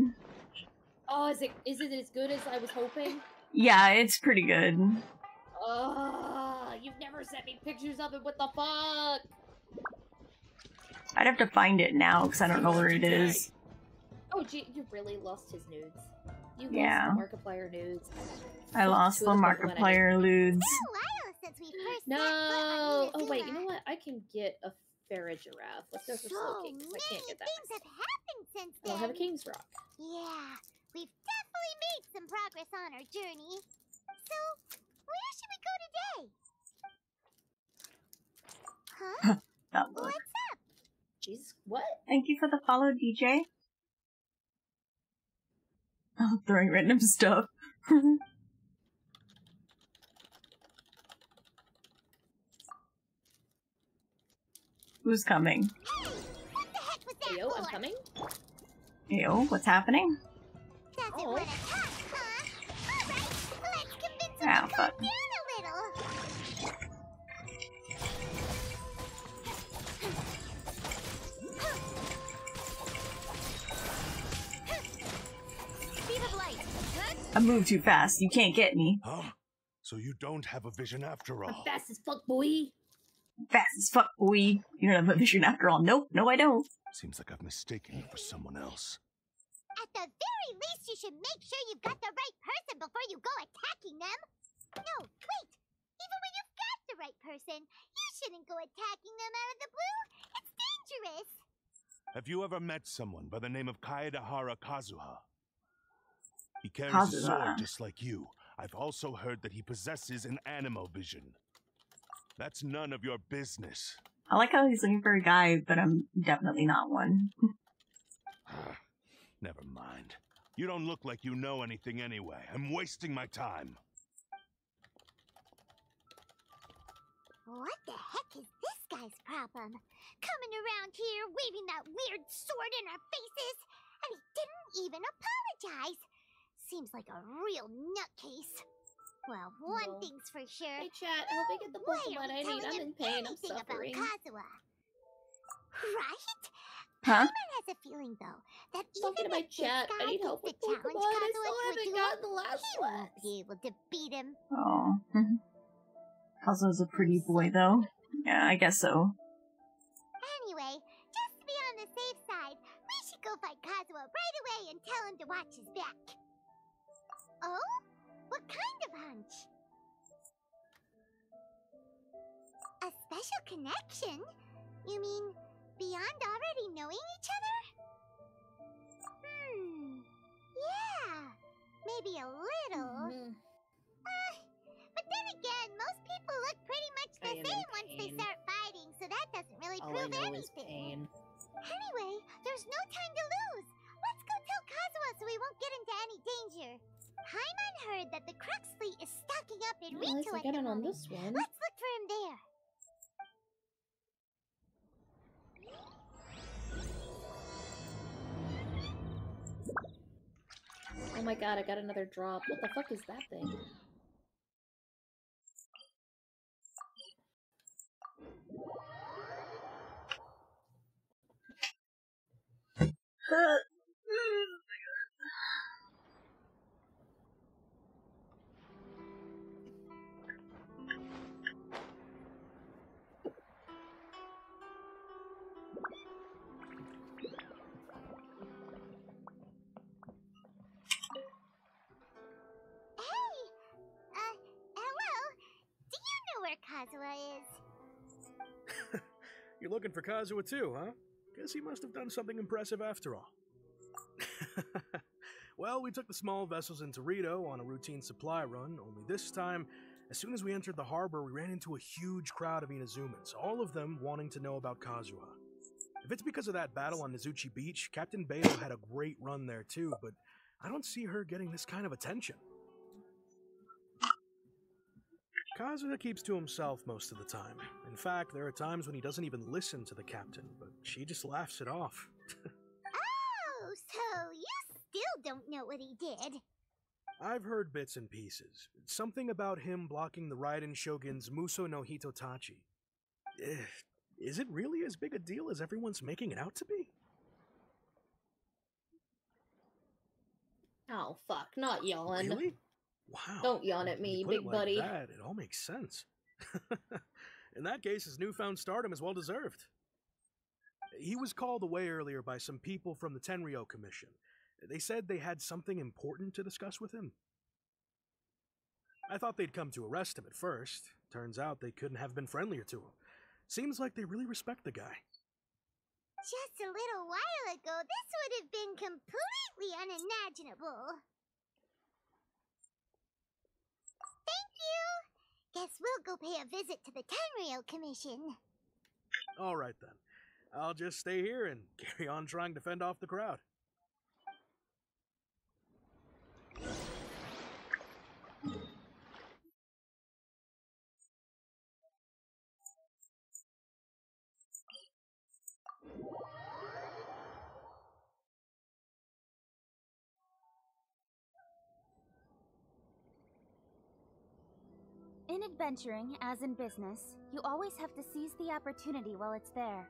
Oh, is it as good as I was hoping? Yeah, it's pretty good. You've never sent me pictures of it, what the fuck? I'd have to find it now, because I don't know where it is. Oh, gee, you really lost his nudes. You Yeah. lost the Markiplier nudes. I lost the Markiplier Ludes. No! Oh, wait, you know what? I can get a Farah giraffe. Let's go for Slow King, because I can't get that Things have myself. happened since I don't have a then. King's Rock. Yeah, we've definitely made some progress on our journey. So, where should we go today? Huh? That look. What's up? Jesus, what? Thank you for the follow, DJ. Oh, throwing random stuff. Who's coming? Hey, what the heck was that Hey, yo, for? I'm coming. Ew, what's happening? Doesn't Oh. want to talk, huh? Alright, let's convince him Ah, to calm fuck. down a little. Speed of light. Huh? I moved too fast. You can't get me. Huh? So you don't have a vision after I'm all? fast as fuck, boy. Fast as fuck, boy. You don't have a vision after all. Nope, no I don't. Seems like I've mistaken you for someone else. At the very least, you should make sure you've got the right person before you go attacking them. No, wait. Even when you've got the right person, you shouldn't go attacking them out of the blue. It's dangerous. Have you ever met someone by the name of Kaedahara Kazuha? He carries a Kazuha. sword just like you. I've also heard that he possesses an animal vision. That's none of your business. I like how he's looking for a guy, but I'm definitely not one. Never mind. You don't look like you know anything anyway. I'm wasting my time. What the heck is this guy's problem? Coming around here, waving that weird sword in our faces, and he didn't even apologize. Seems like a real nutcase. Well, one No. thing's for sure. Hey, chat, help me get the Why are Pokemon we I need. telling I'm him in pain. I'm anything suffering. about Kazuha? Right? Huh? Paimon has a feeling, though, that Talking even to my if this chat. guy I need thinks help to with challenge Pokemon. I Kazuha still to a haven't duel, gotten the last he one. won't be able to beat him. Oh. Kazuha's a pretty boy, though. Yeah, I guess so. Anyway, just to be on the safe side, we should go find Kazuha right away and tell him to watch his back. Oh? What kind of hunch? A special connection? You mean beyond already knowing each other? Yeah, maybe a little. But then again, most people look pretty much I the am in same once they pain. start fighting, so that doesn't really All I prove know is anything. pain. Anyway, there's no time to lose. Let's go tell Kazuha so we won't get into any danger. Paimon heard that the Crux fleet is stocking up in Well, at least Rito I at got the it on moment. this one. Let's look for him there. Oh my god, I got another drop. What the fuck is that thing? Hey! Hello? Do you know where Kazuha is? You're looking for Kazuha too, huh? Guess he must have done something impressive after all. Well, we took the small vessels into Rito on a routine supply run, only this time, as soon as we entered the harbor, we ran into a huge crowd of Inazumans, all of them wanting to know about Kazuha. If it's because of that battle on Nizuchi Beach, Captain Beto had a great run there too, but I don't see her getting this kind of attention. Kazuha keeps to himself most of the time. In fact, there are times when he doesn't even listen to the captain, but she just laughs it off. so you still don't know what he did. I've heard bits and pieces. Something about him blocking the Raiden Shogun's Muso no Hitotachi. Is it really as big a deal as everyone's making it out to be? Oh, fuck. Not yawn. Really? Wow. Don't yawn at me, Put it big like buddy. that, it all makes sense. In that case, his newfound stardom is well deserved. He was called away earlier by some people from the Tenryo Commission. They said they had something important to discuss with him. I thought they'd come to arrest him at first. Turns out they couldn't have been friendlier to him. Seems like they really respect the guy. Just a little while ago, this would have been completely unimaginable. Thank you! Guess we'll go pay a visit to the Tenryo Commission. Alright then. I'll just stay here and carry on trying to fend off the crowd. In adventuring, as in business, you always have to seize the opportunity while it's there.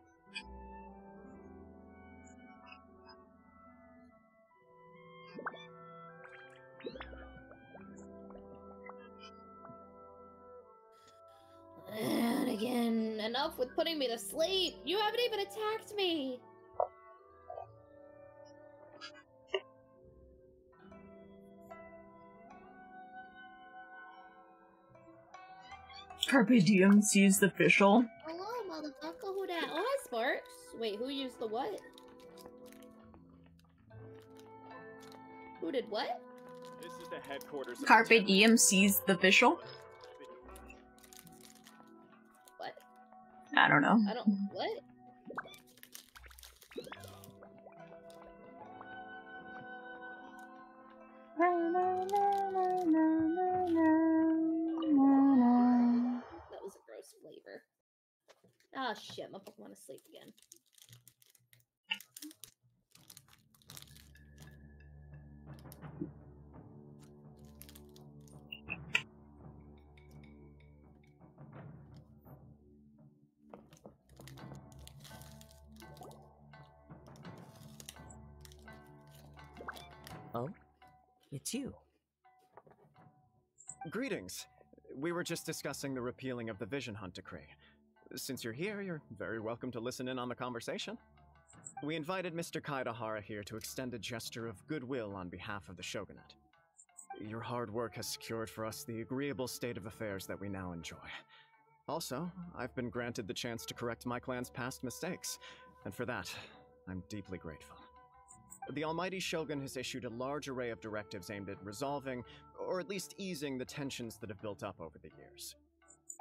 And again, enough with putting me to sleep. You haven't even attacked me. Carpe Diem sees the official. Hello, motherfucker. Who that? Oh, hi, Sparks. Wait, who used the what? Who did what? This is the headquarters of Carpe Diem sees the official. What? I don't know. I don't. What? That was a gross flavor. Ah, shit. My Pokemon is asleep again. Oh? It's you. Greetings. We were just discussing the repealing of the Vision Hunt Decree. Since you're here, you're very welcome to listen in on the conversation. We invited Mr. Kaidahara here to extend a gesture of goodwill on behalf of the Shogunate. Your hard work has secured for us the agreeable state of affairs that we now enjoy. Also, I've been granted the chance to correct my clan's past mistakes, and for that, I'm deeply grateful. The Almighty Shogun has issued a large array of directives aimed at resolving, or at least easing, the tensions that have built up over the years.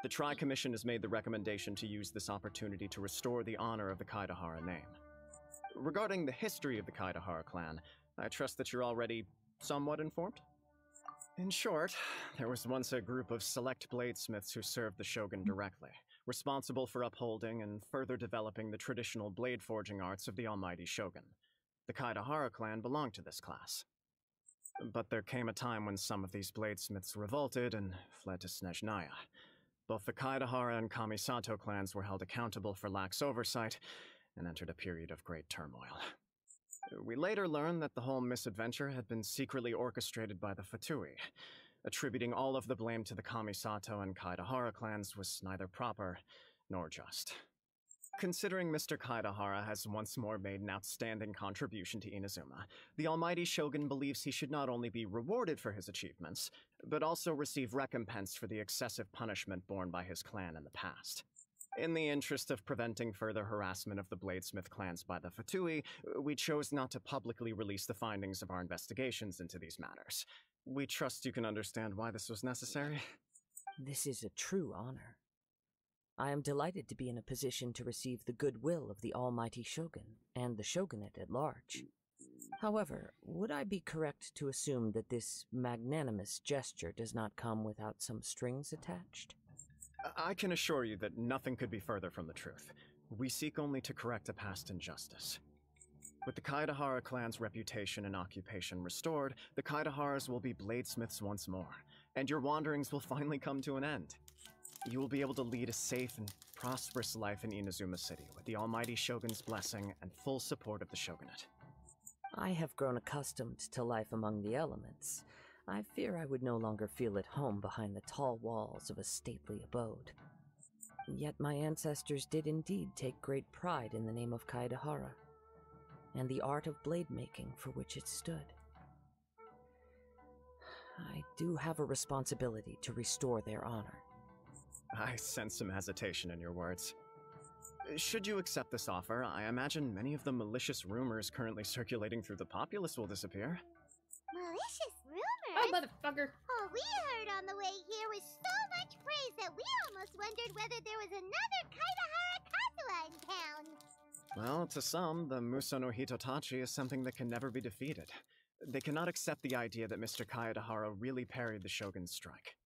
The Tri-Commission has made the recommendation to use this opportunity to restore the honor of the Kaidahara name. Regarding the history of the Kaidahara clan, I trust that you're already somewhat informed? In short, there was once a group of select bladesmiths who served the Shogun directly, responsible for upholding and further developing the traditional blade forging arts of the Almighty Shogun. The Kaidahara clan belonged to this class. But there came a time when some of these bladesmiths revolted and fled to Snezhnaya. Both the Kaidahara and Kamisato clans were held accountable for lax oversight and entered a period of great turmoil. We later learned that the whole misadventure had been secretly orchestrated by the Fatui. Attributing all of the blame to the Kamisato and Kaidahara clans was neither proper nor just. Considering Mr. Kaidahara has once more made an outstanding contribution to Inazuma, the Almighty Shogun believes he should not only be rewarded for his achievements, but also receive recompense for the excessive punishment borne by his clan in the past. In the interest of preventing further harassment of the Bladesmith clans by the Fatui, we chose not to publicly release the findings of our investigations into these matters. We trust you can understand why this was necessary. This is a true honor. I am delighted to be in a position to receive the goodwill of the Almighty Shogun and the Shogunate at large. However, would I be correct to assume that this magnanimous gesture does not come without some strings attached? I can assure you that nothing could be further from the truth. We seek only to correct a past injustice. With the Kaidahara clan's reputation and occupation restored, the Kaidaharas will be bladesmiths once more, and your wanderings will finally come to an end. You will be able to lead a safe and prosperous life in Inazuma City, with the almighty Shogun's blessing and full support of the Shogunate. I have grown accustomed to life among the elements. I fear I would no longer feel at home behind the tall walls of a stately abode. Yet my ancestors did indeed take great pride in the name of Kaidahara, and the art of blade making for which it stood. I do have a responsibility to restore their honor. I sense some hesitation in your words. Should you accept this offer, I imagine many of the malicious rumors currently circulating through the populace will disappear. Malicious rumors? Oh, motherfucker. All we heard on the way here was so much praise that we almost wondered whether there was another Kaidahara Kazuha in town. Well, to some, the Muso no Hitotachi is something that can never be defeated. They cannot accept the idea that Mr. Kaedahara really parried the Shogun's strike.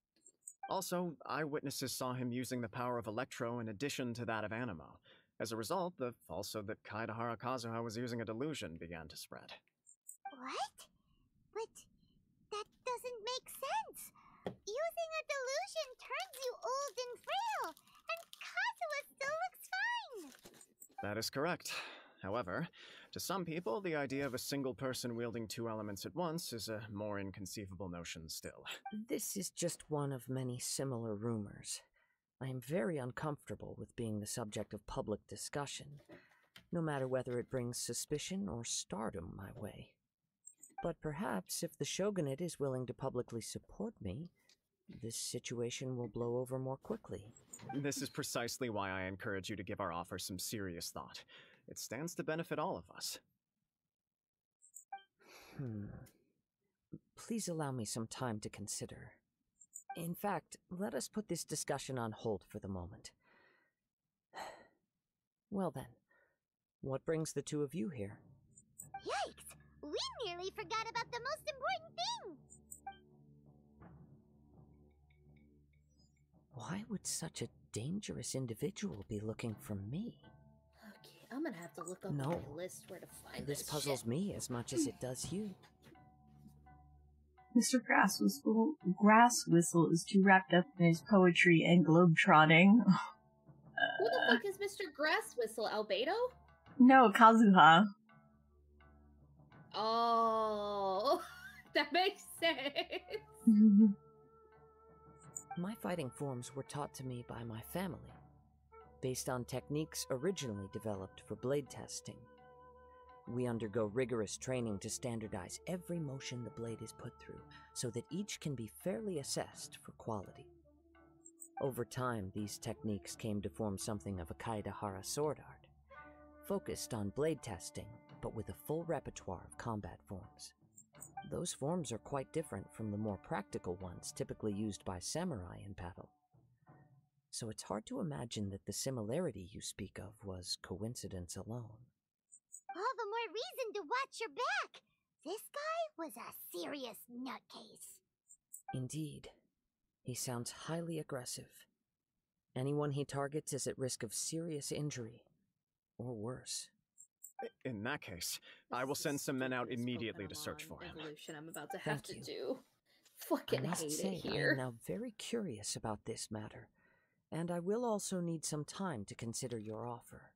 Also, eyewitnesses saw him using the power of Electro in addition to that of Animo. As a result, the falsehood that Kaedahara Kazuha was using a delusion began to spread. What? But that doesn't make sense. Using a delusion turns you old and frail, and Kazuha still looks fine. That is correct. However, to some people, the idea of a single person wielding two elements at once is a more inconceivable notion still. This is just one of many similar rumors. I am very uncomfortable with being the subject of public discussion, no matter whether it brings suspicion or stardom my way. But perhaps if the Shogunate is willing to publicly support me, this situation will blow over more quickly. This is precisely why I encourage you to give our offer some serious thought. It stands to benefit all of us. Please allow me some time to consider. In fact, let us put this discussion on hold for the moment. Well then, what brings the two of you here? Yikes! We nearly forgot about the most important thing! Why would such a dangerous individual be looking for me? Okay, I'm gonna have to look up on my list where to find This this puzzles shit. me as much as it does you. Mr. Grass Whistle is too wrapped up in his poetry and globetrotting. Who the fuck is Mr. Grass Whistle? Albedo? No, Kazuha. Oh, that makes sense. My fighting forms were taught to me by my family, based on techniques originally developed for blade testing. We undergo rigorous training to standardize every motion the blade is put through, so that each can be fairly assessed for quality. Over time, these techniques came to form something of a Kaedahara sword art, focused on blade testing, but with a full repertoire of combat forms. Those forms are quite different from the more practical ones typically used by samurai in battle. So it's hard to imagine that the similarity you speak of was coincidence alone. All the more reason to watch your back! This guy was a serious nutcase. Indeed. He sounds highly aggressive. Anyone he targets is at risk of serious injury, or worse. In that case, I will send some men out immediately to search for him. Evolution I'm about to have Thank to you. do. Fucking I must hate say, it I here. am now very curious about this matter, and I will also need some time to consider your offer.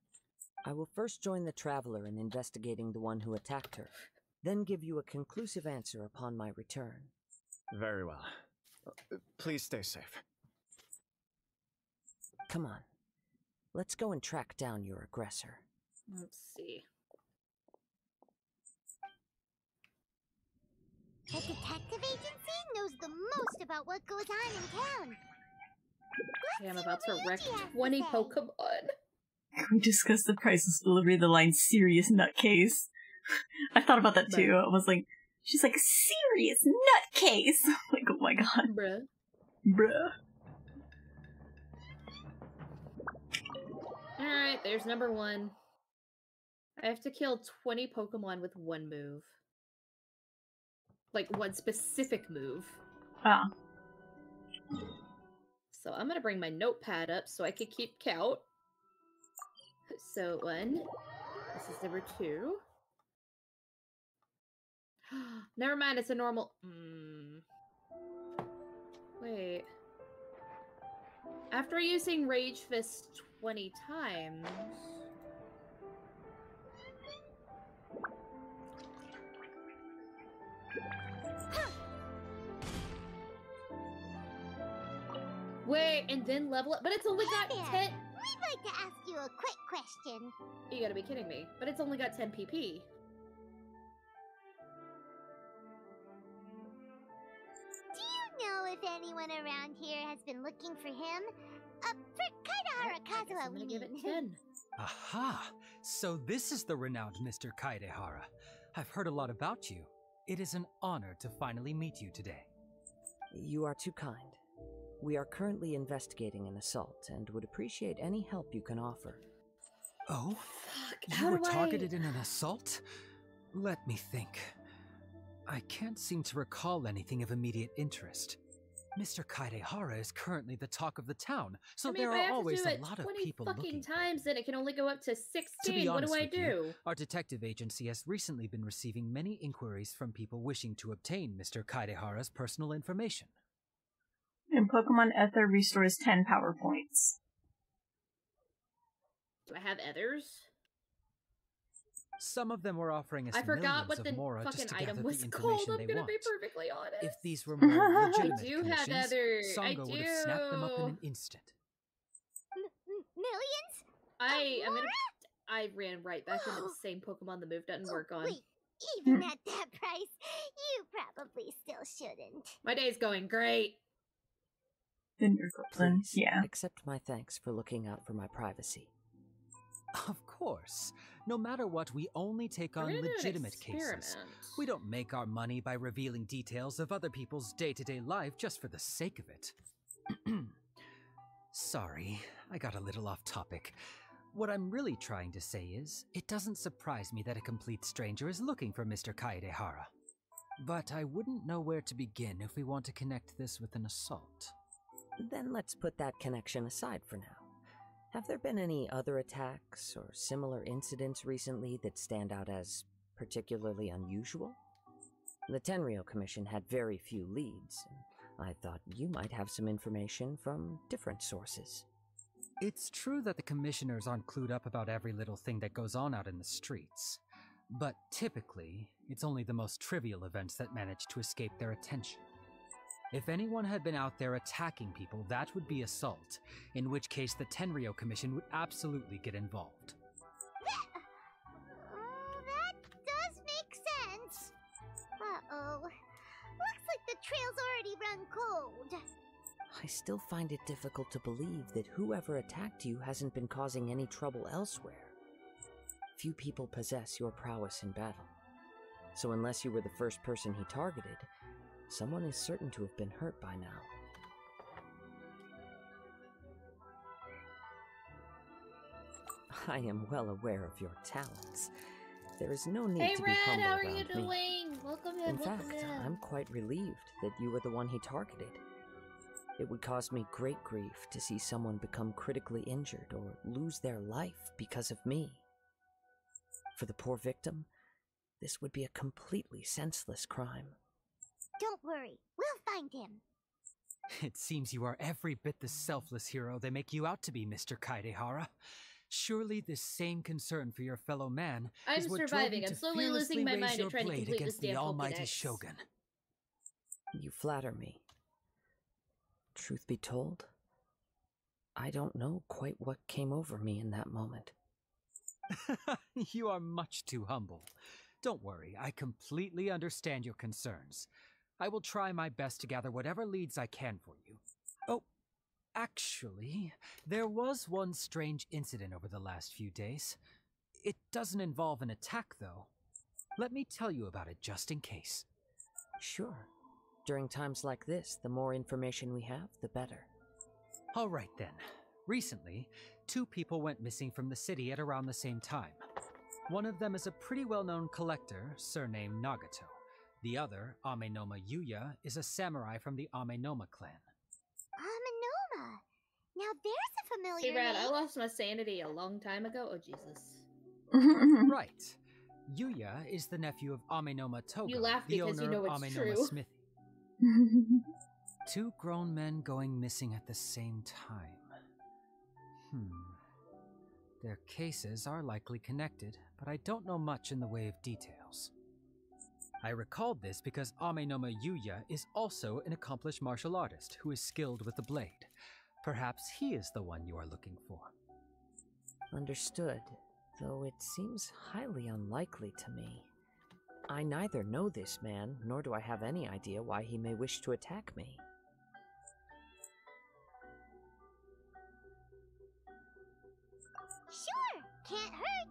I will first join the Traveler in investigating the one who attacked her, then give you a conclusive answer upon my return. Very well. Please stay safe. Come on. Let's go and track down your aggressor. Let's see. The detective agency knows the most about what goes on in town. Okay, I'm about to wreck Luigi has to 20 say. Pokemon. We discussed the priceless delivery of the line serious nutcase. I thought about that too. I was like, she's like, serious nutcase! Like, oh my god. Bruh. Bruh. Alright, there's number 1. I have to kill 20 Pokemon with one move. Like, one specific move. Ah. So I'm gonna bring my notepad up so I can keep count. So 1. This is number 2. Never mind, it's a normal... Wait. After using Rage Fist 20 times... Wait, and then level up? But it's only got 10... We'd like to ask you a quick question. You gotta be kidding me. But it's only got 10 PP. Do you know if anyone around here has been looking for him? For Kaidahara Kazuha, I'm gonna give it 10. Aha! So this is the renowned Mr. Kaidehara. I've heard a lot about you. It is an honor to finally meet you today. You are too kind. We are currently investigating an assault and would appreciate any help you can offer. Oh? Fuck, You were targeted in an assault? Let me think. I can't seem to recall anything of immediate interest. Mr. Kaidehara is currently the talk of the town, so there are always a lot of people looking. 20 fucking times, then it can only go up to 16. To be honest what do I with do? you, our detective agency has recently been receiving many inquiries from people wishing to obtain Mr. Kaidehara's personal information. And Pokemon Ether restores 10 power points. Do I have others? Some of them were offering us I forgot what the Mora fucking just to item gather was the called. information I'm they gonna want. be perfectly honest. If these were more legitimate I do have commissions, others. Sangha would have snapped them up in an instant. Millions? I ran right back into the same Pokemon the move doesn't work on. Wait, even at that price, you probably still shouldn't. My day's going great. Please, yeah. accept my thanks for looking out for my privacy. Of course. No matter what, we only take on legitimate cases. We don't make our money by revealing details of other people's day-to-day life just for the sake of it. Sorry, I got a little off topic. What I'm really trying to say is, it doesn't surprise me that a complete stranger is looking for Mr. Kaidehara. But I wouldn't know where to begin if we want to connect this with an assault. Then let's put that connection aside for now. Have there been any other attacks or similar incidents recently that stand out as particularly unusual? The Tenryou Commission had very few leads, and I thought you might have some information from different sources. It's true that the commissioners aren't clued up about every little thing that goes on out in the streets. But typically, it's only the most trivial events that manage to escape their attention. If anyone had been out there attacking people, that would be assault, in which case the Tenryou Commission would absolutely get involved. That does make sense. Uh-oh. Looks like the trail's already run cold. I still find it difficult to believe that whoever attacked you hasn't been causing any trouble elsewhere. Few people possess your prowess in battle. So unless you were the first person he targeted, someone is certain to have been hurt by now. I am well aware of your talents. There is no need to be humble how are around you me. doing? Welcome in, In fact, I'm quite relieved that you were the one he targeted. It would cause me great grief to see someone become critically injured or lose their life because of me. For the poor victim, this would be a completely senseless crime. Don't worry, we'll find him. It seems you are every bit the selfless hero they make you out to be, Mr. Kaidehara. Surely this same concern for your fellow man I'm is what surviving. drove you I'm to slowly fearlessly losing my raise mind at your trying to blade complete against this the damn almighty Pokédex. Shogun. You flatter me. Truth be told, I don't know quite what came over me in that moment. You are much too humble. Don't worry, I completely understand your concerns. I will try my best to gather whatever leads I can for you. Oh, actually, there was one strange incident over the last few days. It doesn't involve an attack, though. Let me tell you about it just in case. Sure. During times like this, the more information we have, the better. All right then. Recently, 2 people went missing from the city at around the same time. One of them is a pretty well-known collector, surnamed Nagato. The other, Amenoma Yuya, is a samurai from the Amenoma clan. Amenoma! Now there's a familiar Hey, Brad, name. I lost my sanity a long time ago. Oh, Jesus. Right. Yuya is the nephew of Amenoma Togo, You laugh the because owner you know of it's Amenoma true. Smithy. Two grown men going missing at the same time. Their cases are likely connected, but I don't know much in the way of details. I recalled this because Amenoma Yuya is also an accomplished martial artist who is skilled with the blade. Perhaps he is the one you are looking for. Understood, though it seems highly unlikely to me. I neither know this man, nor do I have any idea why he may wish to attack me. Sure, can't hurt.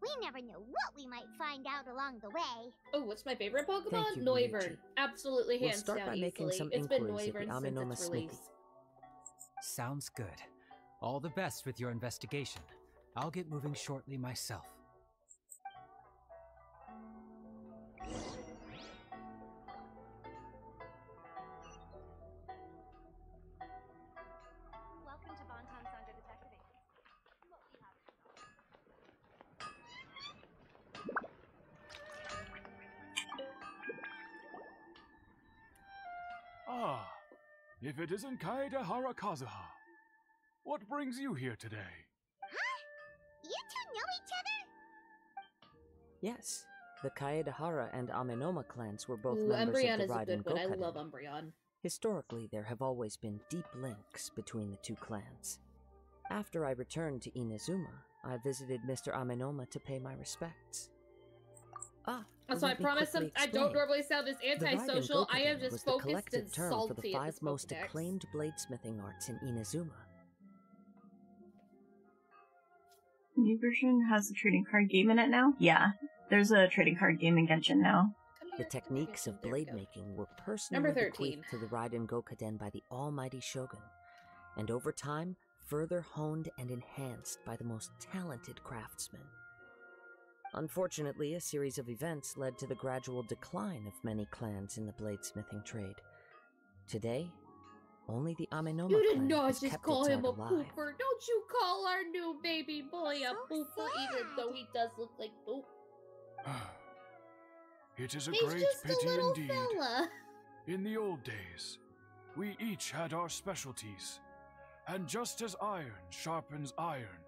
We never know what we might find out along the way. Oh, what's my favorite Pokemon? Thank you, Noivern. Ryuji. Absolutely We'll hands start down by making easily. some It's been inquiries at the Noivern since Amenoma its Smithy. release. Sounds good. All the best with your investigation. I'll get moving shortly myself. Welcome to Bonton Sangha Detective Agency. What we have. Ah, if it isn't Kaedehara Kazuha. What brings you here today? Huh? You two know each other? Yes, the Kaedehara and Amenoma clans were both Ooh, members Umbreon of the is a Raiden good one. I Gokaden. love Umbreon. Historically, there have always been deep links between the two clans. After I returned to Inazuma, I visited Mr. Amenoma to pay my respects. So I let me promise quickly I don't explain. normally sound this The Raiden antisocial. I am Gokaden just was the focused collective and term for the salty at 5 this most Pokedex. acclaimed bladesmithing arts in Inazuma. New version has a trading card game in it now? Yeah, there's a trading card game in Genshin now. The techniques of There we blade go. making were Number personally 13. bequeathed to the Raiden Gokaden by the almighty Shogun, and over time, further honed and enhanced by the most talented craftsmen. Unfortunately, a series of events led to the gradual decline of many clans in the bladesmithing trade. Today, only the Amenoma You did clan not has just kept call its him art a alive. pooper. Don't you call our new baby boy a So pooper, even sad. though he does look like poop. It is a He's great just pity a little indeed. fella. In the old days, we each had our specialties, and just as iron sharpens iron,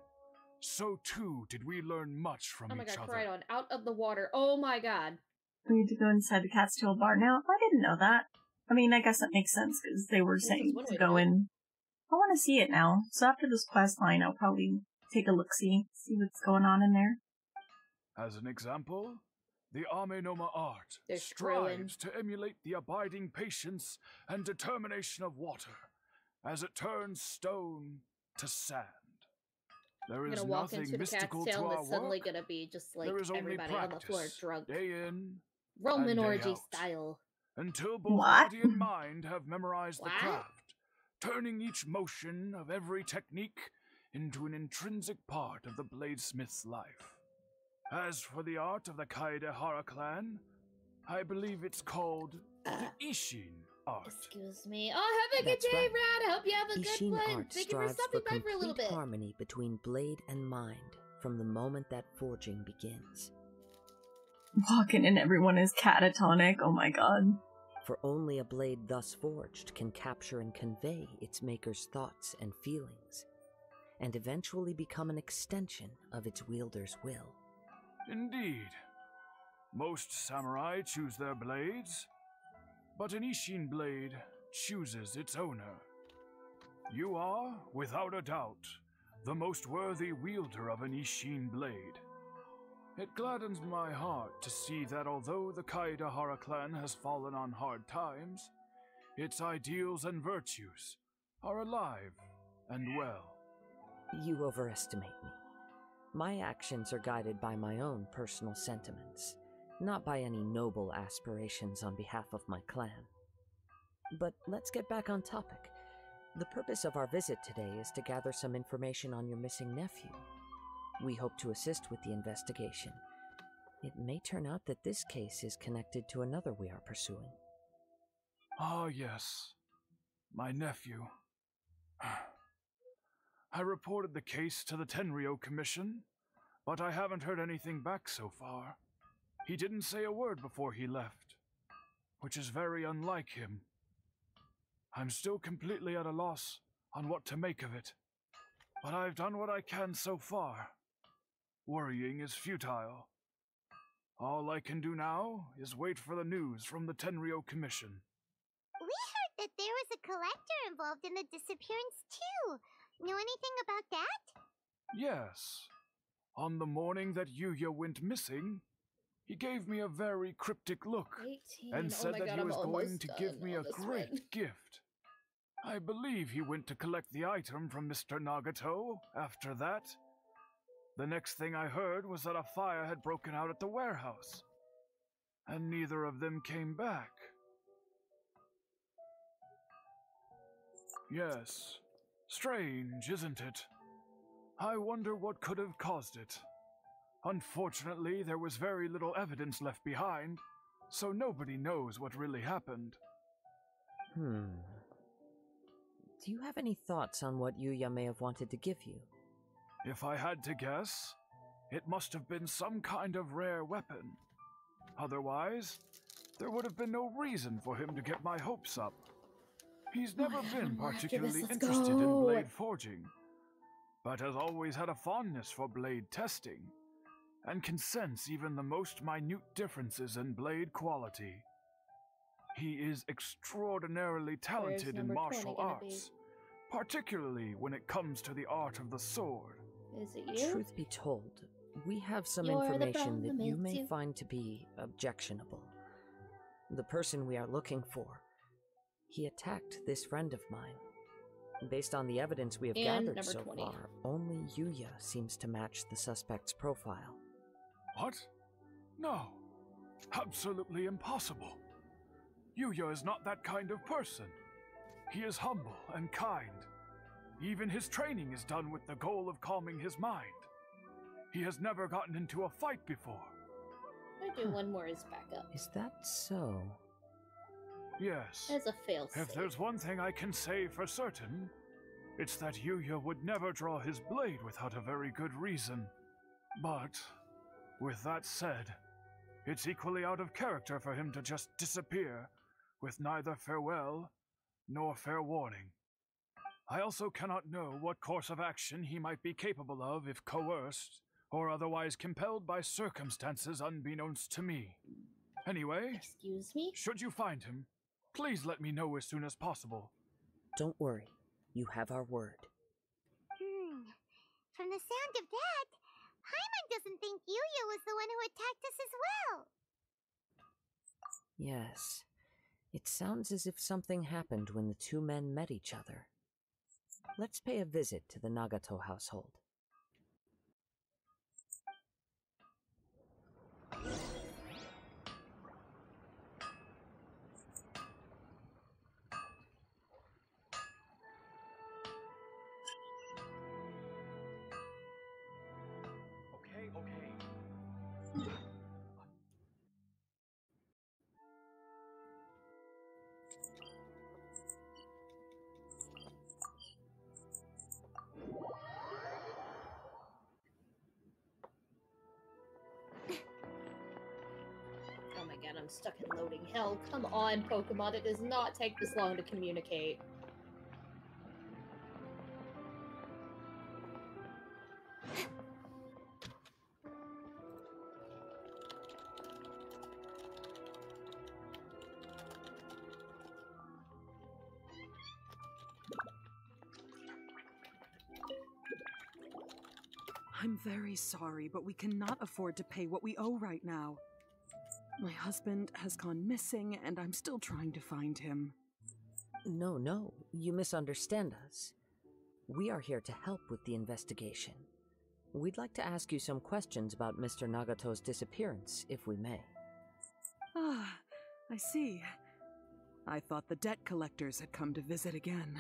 so too did we learn much from Oh my each god, other. Crydon, out of the water. Oh my god. We need to go inside the Catskill bar now. I didn't know that. I mean, I guess that makes sense because they were This is saying one to way go do it. in. I want to see it now. So after this quest line, I'll probably take a look-see, see what's going on in there. As an example, the Amenoma art There's strives to emulate the abiding patience and determination of water as it turns stone to sand. There I'm is gonna walk nothing into the mystical cat's to tail and our it's suddenly work. gonna be just like There is only everybody on the floor practice, drunk. day in Roman and day orgy out, style. until both What? body and mind have memorized the What? craft, turning each motion of every technique into an intrinsic part of the bladesmith's life. As for the art of the Kaedehara clan, I believe it's called the Ishin art. Excuse me. Oh, have a good That's day, right. Rad. I hope you have a good Ishin one. art Thank you for strives stopping for by for a little complete bit. harmony between blade and mind from the moment that forging begins. Walking and everyone is catatonic. Oh my god. For only a blade thus forged can capture and convey its maker's thoughts and feelings, and eventually become an extension of its wielder's will. Indeed. Most samurai choose their blades, but an Ishin blade chooses its owner. You are, without a doubt, the most worthy wielder of an Ishin blade. It gladdens my heart to see that although the Kaedehara clan has fallen on hard times, its ideals and virtues are alive and well. You overestimate me. My actions are guided by my own personal sentiments, not by any noble aspirations on behalf of my clan. But let's get back on topic. The purpose of our visit today is to gather some information on your missing nephew. We hope to assist with the investigation. It may turn out that this case is connected to another we are pursuing. Ah, yes. My nephew. I reported the case to the Tenryo Commission, but I haven't heard anything back so far. He didn't say a word before he left, which is very unlike him. I'm still completely at a loss on what to make of it, but I've done what I can so far. Worrying is futile. All I can do now is wait for the news from the Tenryo Commission. We heard that there was a collector involved in the disappearance too. Know anything about that? Yes. On the morning that Yuya went missing, he gave me a very cryptic look 18. and said that he was going to give me a this great one. gift. I believe he went to collect the item from Mr. Nagato after that. The next thing I heard was that a fire had broken out at the warehouse, and neither of them came back. Yes, strange, isn't it? I wonder what could have caused it. Unfortunately, there was very little evidence left behind, so nobody knows what really happened. Do you have any thoughts on what Yuya may have wanted to give you? If I had to guess, it must have been some kind of rare weapon. Otherwise, there would have been no reason for him to get my hopes up. He's never been particularly interested in blade forging, but has always had a fondness for blade testing, and can sense even the most minute differences in blade quality. He is extraordinarily talented in martial arts, particularly when it comes to the art of the sword. Is it you? Truth be told, we have some You're the information that you problem, may it's you. find to be objectionable. The person we are looking for, he attacked this friend of mine. Based on the evidence we have And gathered number so 20. far, only Yuya seems to match the suspect's profile. What? No. Absolutely impossible. Yuya is not that kind of person. He is humble and kind. Even his training is done with the goal of calming his mind. He has never gotten into a fight before. I do one more as backup. Is that so? Yes. As a failsafe. If there's one thing I can say for certain, it's that Yuya would never draw his blade without a very good reason. But, with that said, it's equally out of character for him to just disappear with neither farewell nor fair warning. I also cannot know what course of action he might be capable of if coerced or otherwise compelled by circumstances unbeknownst to me. Anyway, excuse me? Should you find him, please let me know as soon as possible. Don't worry, you have our word. From the sound of that, Paimon doesn't think Yuya was the one who attacked us as well. Yes, it sounds as if something happened when the two men met each other. Let's pay a visit to the Nagato household. Oh my god, I'm stuck in loading hell. Come on, Pokemon. It does not take this long to communicate. I'm very sorry, but we cannot afford to pay what we owe right now. My husband has gone missing, and I'm still trying to find him. No, you misunderstand us. We are here to help with the investigation. We'd like to ask you some questions about Mr. Nagato's disappearance, if we may. Ah, I see. I thought the debt collectors had come to visit again.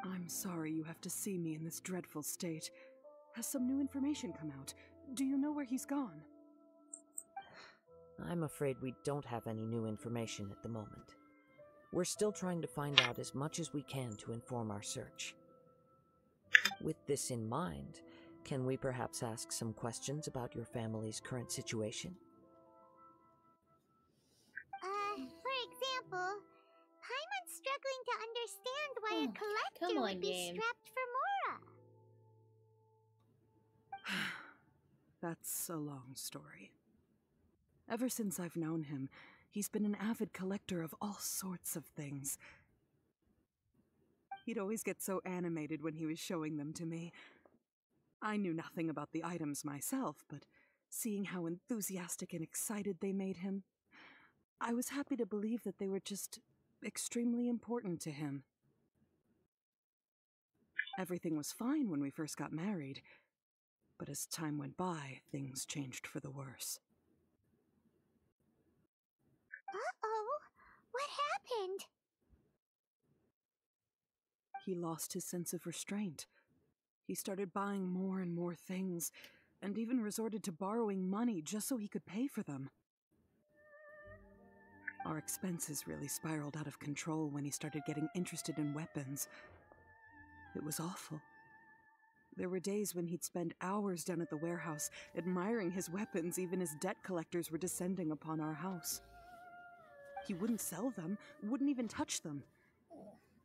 I'm sorry you have to see me in this dreadful state. Has some new information come out? Do you know where he's gone? I'm afraid we don't have any new information at the moment. We're still trying to find out as much as we can to inform our search. With this in mind, can we perhaps ask some questions about your family's current situation? trouble. Paimon's struggling to understand why a collector come on, would be game. strapped for Mora. That's a long story. Ever since I've known him, he's been an avid collector of all sorts of things. He'd always get so animated when he was showing them to me. I knew nothing about the items myself, but seeing how enthusiastic and excited they made him, I was happy to believe that they were just extremely important to him. Everything was fine when we first got married, but as time went by, things changed for the worse. Uh-oh. What happened? He lost his sense of restraint. He started buying more and more things, and even resorted to borrowing money just so he could pay for them. Our expenses really spiraled out of control when he started getting interested in weapons. It was awful. There were days when he'd spend hours down at the warehouse, admiring his weapons even as debt collectors were descending upon our house. He wouldn't sell them, wouldn't even touch them.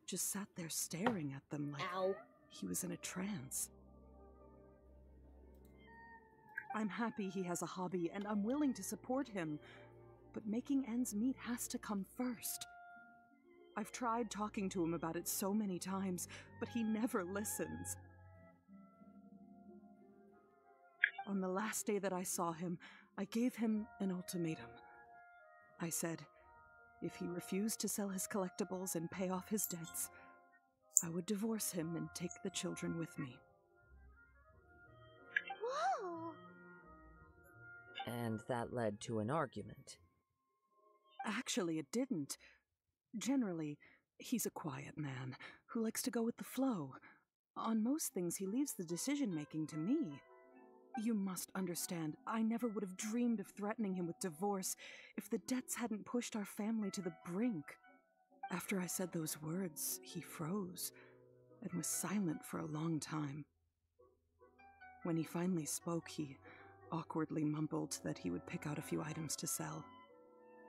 Just sat there staring at them like he was in a trance. I'm happy he has a hobby, and I'm willing to support him, but making ends meet has to come first. I've tried talking to him about it so many times, but he never listens. On the last day that I saw him, I gave him an ultimatum. I said, if he refused to sell his collectibles and pay off his debts, I would divorce him and take the children with me. Whoa! And that led to an argument. Actually, it didn't. Generally, he's a quiet man who likes to go with the flow. On most things, he leaves the decision-making to me. You must understand, I never would have dreamed of threatening him with divorce if the debts hadn't pushed our family to the brink. After I said those words, he froze and was silent for a long time. When he finally spoke, he awkwardly mumbled that he would pick out a few items to sell.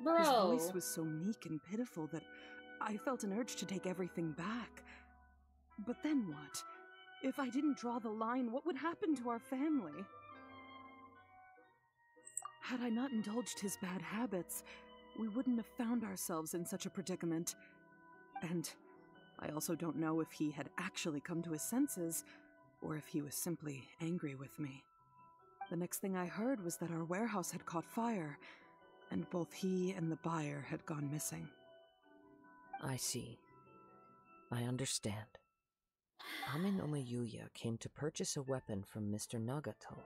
Bro. His voice was so meek and pitiful that I felt an urge to take everything back. But then what? If I didn't draw the line, what would happen to our family? Had I not indulged his bad habits, we wouldn't have found ourselves in such a predicament. And I also don't know if he had actually come to his senses, or if he was simply angry with me. The next thing I heard was that our warehouse had caught fire, and both he and the buyer had gone missing. I see. I understand. Ame no Mayuya came to purchase a weapon from Mr. Nagato.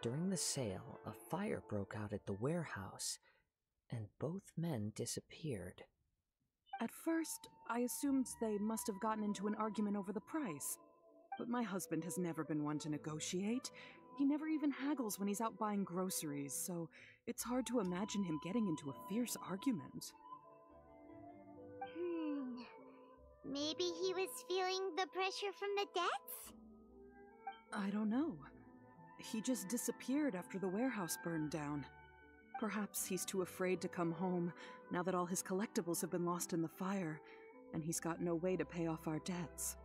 During the sale, a fire broke out at the warehouse, and both men disappeared. At first, I assumed they must have gotten into an argument over the price. But my husband has never been one to negotiate. He never even haggles when he's out buying groceries, so it's hard to imagine him getting into a fierce argument. Maybe he was feeling the pressure from the debts? I don't know. He just disappeared after the warehouse burned down. Perhaps he's too afraid to come home now that all his collectibles have been lost in the fire, and he's got no way to pay off our debts.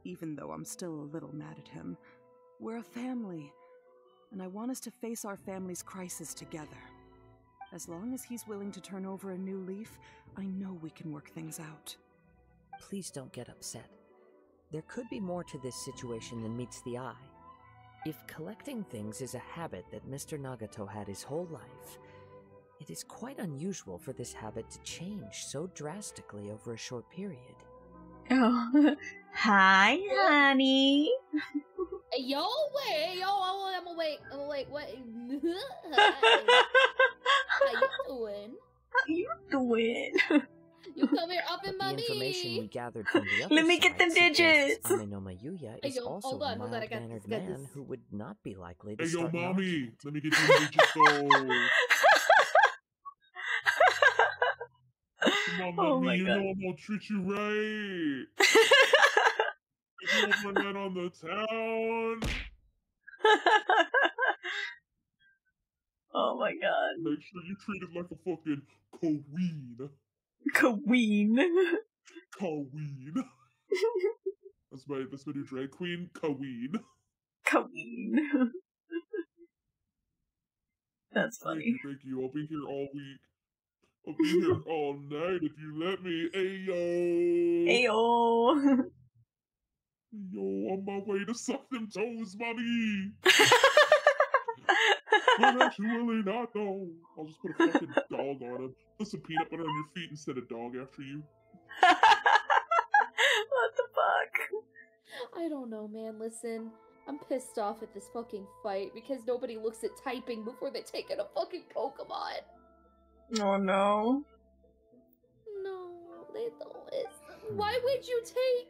Even though I'm still a little mad at him, we're a family, and I want us to face our family's crisis together. As long as he's willing to turn over a new leaf, I know we can work things out. Please don't get upset. There could be more to this situation than meets the eye. If collecting things is a habit that Mr. Nagato had his whole life, it is quite unusual for this habit to change so drastically over a short period. Oh, hi, honey. Yo, wait, I'm gonna wait, what? How you doing? How you doing? You come here up in my The information we gathered from the other Let me get the digits. Ame no Mayuya is also a mild-mannered man who would not be likely to start an argument. Let me get the digits though. Come on, Mommy, you know I'm gonna treat you right. You open that on the town. Oh my god. Make sure you treat it like a fucking queen. Queen. Queen. That's my new drag queen, queen. Queen. That's funny. Thank you. I'll be here all week. I'll be here all night if you let me. Ayo. Ayo. Yo, on my way to suck them toes, mommy. But actually not, though. I'll just put a fucking dog on him. Put some peanut butter on your feet and set a dog after you. What the fuck? I don't know, man. Listen, I'm pissed off at this fucking fight because nobody looks at typing before they take in a fucking Pokemon. Oh no. No, they don't. Why would you take?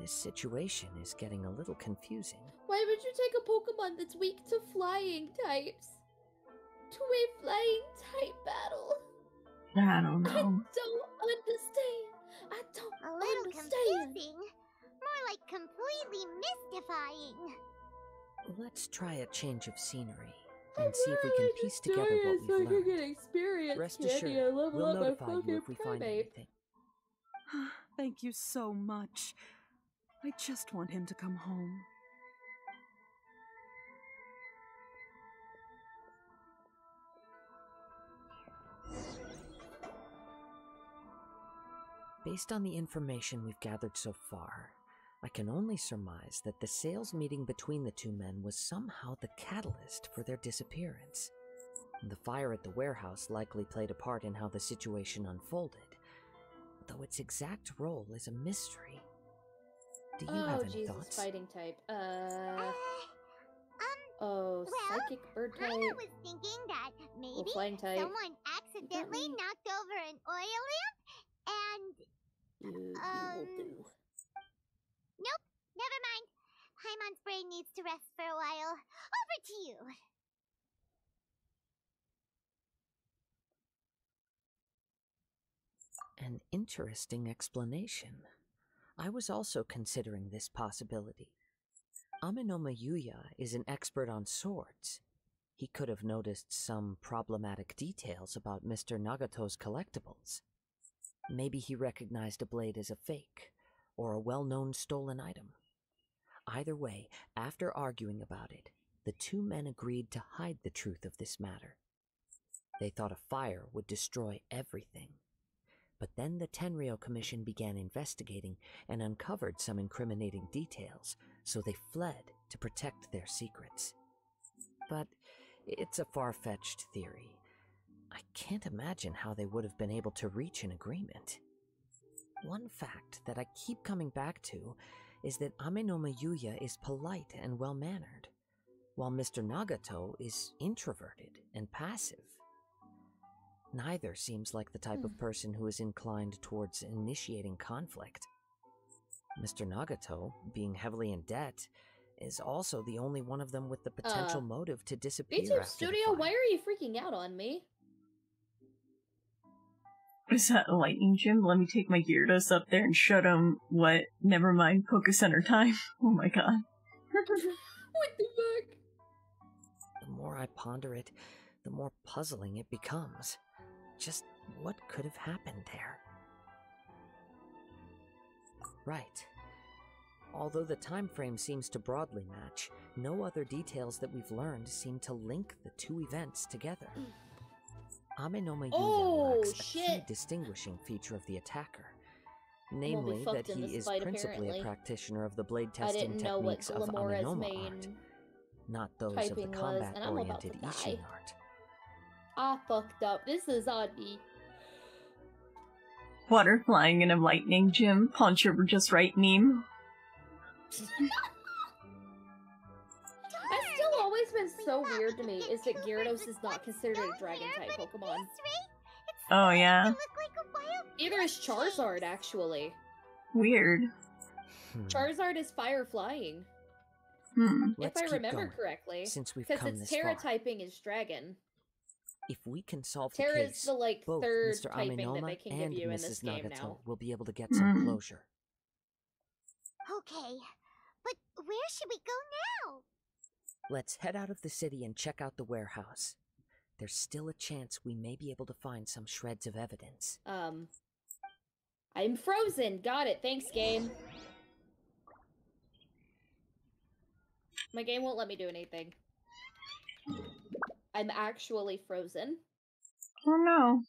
This situation is getting a little confusing. Why would you take a Pokemon that's weak to flying types to a flying type battle? I don't know. I don't understand. I don't A little understand. confusing. More like completely mystifying. Let's try a change of scenery and see if we can piece together what we've learned. Get experience, Rest Candy. assured, I level we'll up my notify you fucking if we find primate. anything. Thank you so much. I just want him to come home. Based on the information we've gathered so far, I can only surmise that the sales meeting between the two men was somehow the catalyst for their disappearance. The fire at the warehouse likely played a part in how the situation unfolded, though its exact role is a mystery. Do you have any Jesus, thoughts? fighting type. Well, Psychic bird type. I was thinking that maybe flying type. someone accidentally knocked over an oil lamp and... You will do. Nope, never mind. Paimon's brain needs to rest for a while. Over to you. An interesting explanation. I was also considering this possibility. Amenoma Yuya is an expert on swords. He could have noticed some problematic details about Mr. Nagato's collectibles. Maybe he recognized a blade as a fake, or a well-known stolen item. Either way, after arguing about it, the two men agreed to hide the truth of this matter. They thought a fire would destroy everything. But then the Tenryou Commission began investigating and uncovered some incriminating details, so they fled to protect their secrets. But it's a far-fetched theory. I can't imagine how they would have been able to reach an agreement. One fact that I keep coming back to is that Amenoma Yuya is polite and well-mannered, while Mr. Nagato is introverted and passive. Neither seems like the type of person who is inclined towards initiating conflict. Mr. Nagato, being heavily in debt, is also the only one of them with the potential motive to disappear YouTube after Studio, the fire. why are you freaking out on me? Is that a lightning gym? Let me take my Gyarados up there and show them what. Never mind, Poké Center time. Oh my god. What the fuck? The more I ponder it, the more puzzling it becomes. Just what could have happened there? Right. Although the time frame seems to broadly match, no other details that we've learned seem to link the two events together. Amenoma Yuya lacks a key distinguishing feature of the attacker, namely that he is principally a practitioner of the blade testing techniques of Amenoma art, not those of the combat-oriented Ishin art. I fucked up. This is on me. Water flying in a lightning gym. Poncho were just right meme. That's still always been so weird to me, is that Gyarados is not considered a dragon-type Pokemon. Oh yeah. Either is Charizard, actually. Weird. Charizard is fire-flying. If I remember correctly. Since we've because come its this Terra far. typing is dragon. If we can solve Terra the is case, the, like, both third Mr. typing that Amenoma they can give and you in Mrs. this game Nagato now. will be able to get some closure. Okay, but where should we go now? Let's head out of the city and check out the warehouse. there's still a chance we may be able to find some shreds of evidence. I'm frozen. Got it. Thanks, game. My game won't let me do anything. I'm actually frozen. Oh no.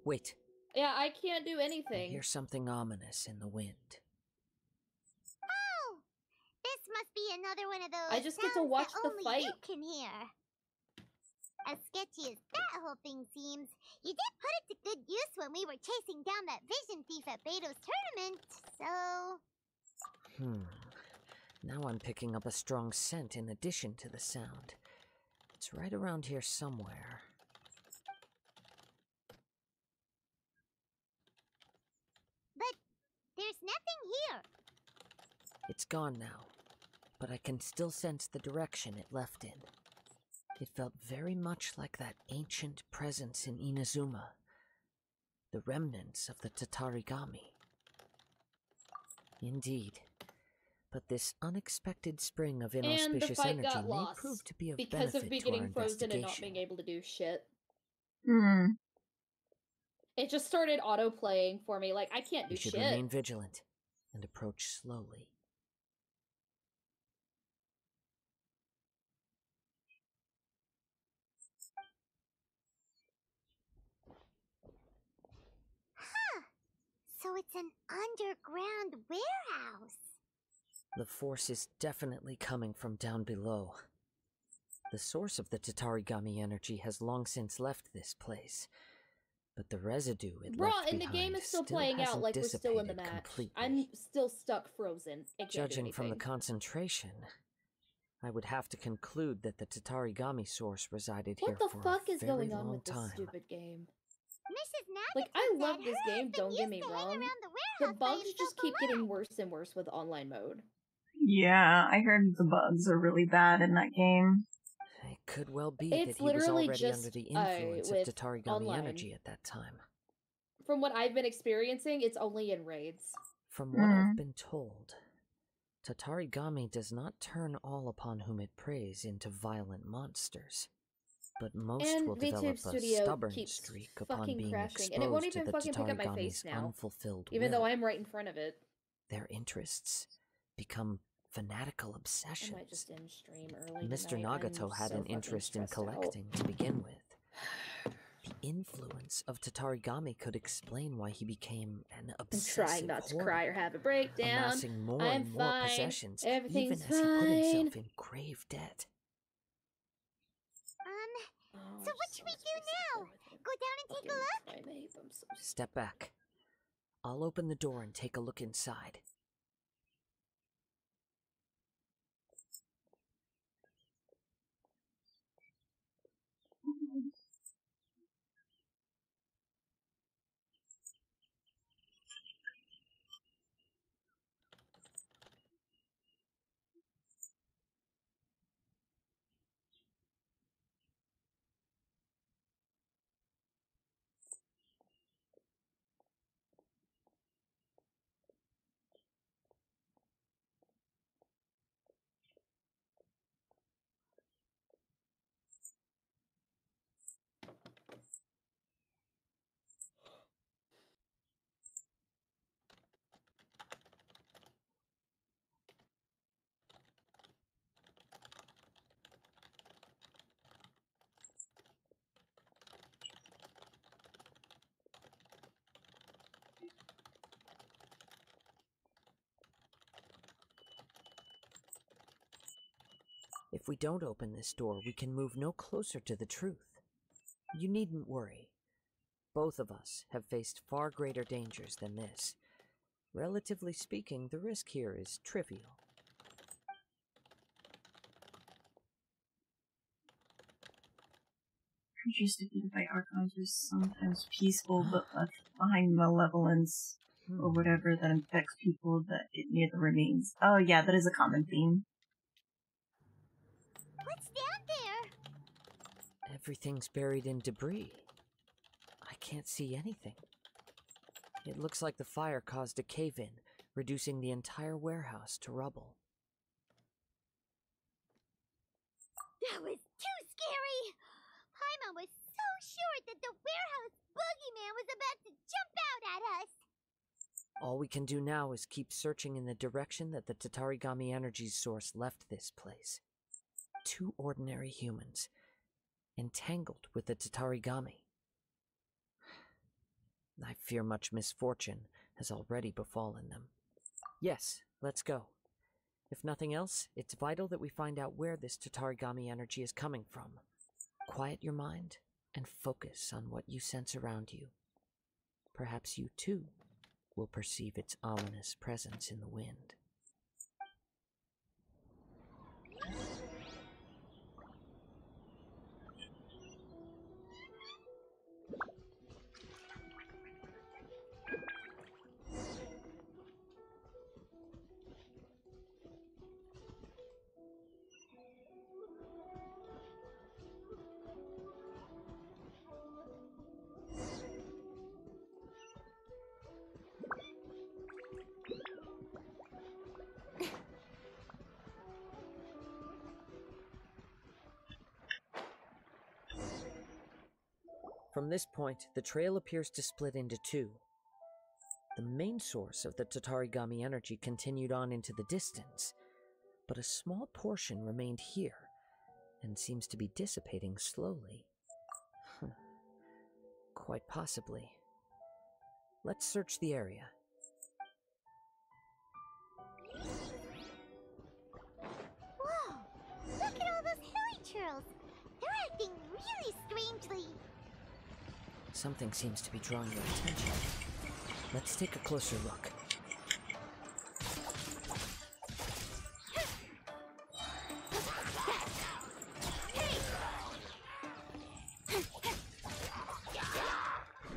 Wait. Yeah, I can't do I anything. hear something ominous in the wind. Oh! This must be another one of those I just get to sounds watch that the only fight. you can hear. As sketchy as that whole thing seems, you did put it to good use when we were chasing down that vision thief at Beto's tournament, so... Now I'm picking up a strong scent in addition to the sound. It's right around here somewhere. But there's nothing here. It's gone now, but I can still sense the direction it left in. It felt very much like that ancient presence in Inazuma. The remnants of the Tatarigami. Indeed. But this unexpected spring of inauspicious fight energy got may lost prove to be of because benefit of me to our getting frozen and not investigation. being able to do shit. Hmm. It just started auto-playing for me. Like, I can't do We should shit. remain vigilant and approach slowly. Huh. So it's an underground warehouse. The force is definitely coming from down below. The source of the Tatarigami energy has long since left this place, but the residue it left and the behind game is still still playing out hasn't like we're still in the dissipated match. completely. I'm still stuck frozen. I can't do Judging anything. from the concentration, I would have to conclude that the Tatarigami source resided here What the for fuck a is very going on long with this time. stupid game? Mrs. Like, I love this game, don't get me wrong. The bugs by just keep getting worse and worse with online mode. Yeah, I heard the bugs are really bad in that game. It could well be It's that he was literally already just, under the influence of with Tatarigami online. energy at that time. From what I've been experiencing, it's only in raids. From what I've been told, Tatarigami does not turn all upon whom it preys into violent monsters, but most And will develop VTube a Studio stubborn keeps streak upon fucking being crashing, and it won't exposed to even the fucking pick up my face Tatarigami's now, unfulfilled even will. though I'm right in front of it. Their interests become fanatical I obsessions. might just end stream early Mr. tonight. Nagato I'm had so an fucking interest in stressed out. collecting to begin with. The influence of Tatarigami could explain why he became an I'm obsessive trying not to hoarder, cry or have a breakdown. amassing more I'm and more fine. possessions, Everything's even as he put himself fine. in grave debt. So what should we do now? Go down and take a look? Primate, I'm so Step back. I'll open the door and take a look inside. If we don't open this door, we can move no closer to the truth. You needn't worry. Both of us have faced far greater dangers than this. Relatively speaking, the risk here is trivial. Creatures defeated by archons are sometimes peaceful, but left behind malevolence or whatever that infects people that get near the remains. Oh yeah, that is a common theme. What's down there? Everything's buried in debris. I can't see anything. It looks like the fire caused a cave-in, reducing the entire warehouse to rubble. That was too scary! Paimon was so sure that the warehouse boogeyman was about to jump out at us! All we can do now is keep searching in the direction that the Tatarigami energy source left this place. 2 ordinary humans, entangled with the Tatarigami. I fear much misfortune has already befallen them. Yes, let's go. If nothing else, it's vital that we find out where this Tatarigami energy is coming from. Quiet your mind and focus on what you sense around you. Perhaps you too will perceive its ominous presence in the wind. From this point, the trail appears to split into 2. The main source of the Tatarigami energy continued on into the distance, but a small portion remained here, and seems to be dissipating slowly. Quite possibly. Let's search the area. Whoa! Look at all those hilly churls! They're acting really strangely! Something seems to be drawing your attention. Let's take a closer look.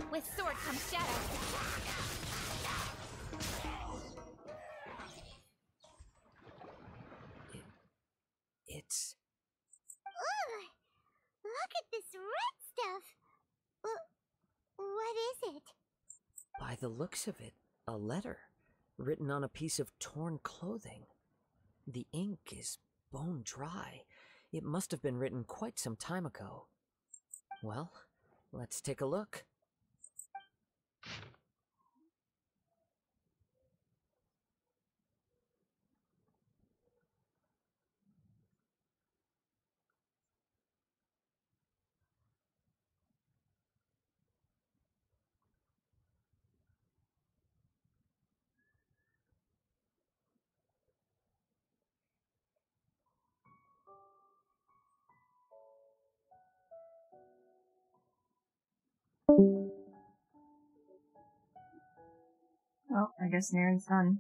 With sword comes shadow. It's... Ugh! Look at this red stuff! What is it? By the looks of it, a letter, written on a piece of torn clothing. The ink is bone dry. It must have been written quite some time ago. Well, let's take a look. Oh, I guess Naren's done.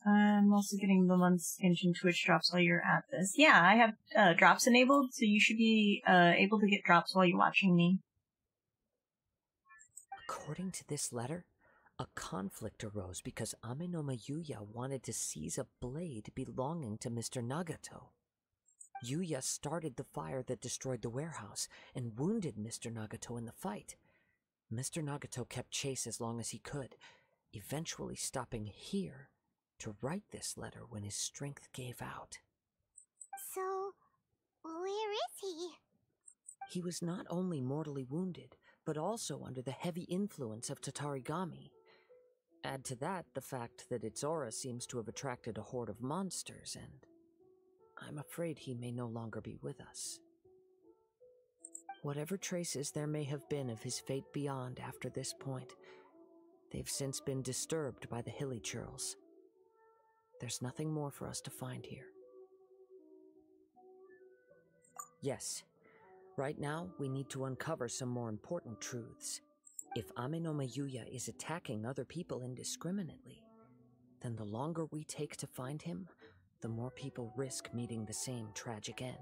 I'm also getting the month's Genshin Twitch drops while you're at this. Yeah, I have drops enabled, so you should be able to get drops while you're watching me. According to this letter, a conflict arose because Amenoma Yuya wanted to seize a blade belonging to Mr. Nagato. Yuya started the fire that destroyed the warehouse and wounded Mr. Nagato in the fight. Mr. Nagato kept chase as long as he could, eventually stopping here to write this letter when his strength gave out. So, where is he? He was not only mortally wounded, but also under the heavy influence of Tatarigami. Add to that the fact that its aura seems to have attracted a horde of monsters, and I'm afraid he may no longer be with us. Whatever traces there may have been of his fate beyond after this point, they've since been disturbed by the hilly churls. There's nothing more for us to find here. Yes, right now we need to uncover some more important truths. If Amenoma Yuya is attacking other people indiscriminately, then the longer we take to find him, the more people risk meeting the same tragic end.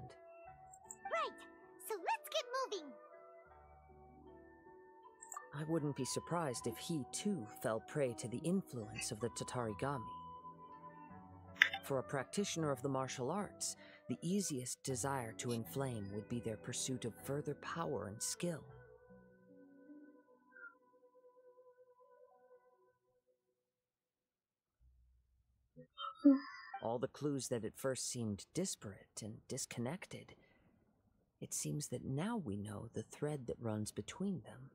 Right, so let's get moving. I wouldn't be surprised if he too fell prey to the influence of the Tatarigami. For a practitioner of the martial arts, the easiest desire to inflame would be their pursuit of further power and skill. All the clues that at first seemed disparate and disconnected, it seems that now we know the thread that runs between them.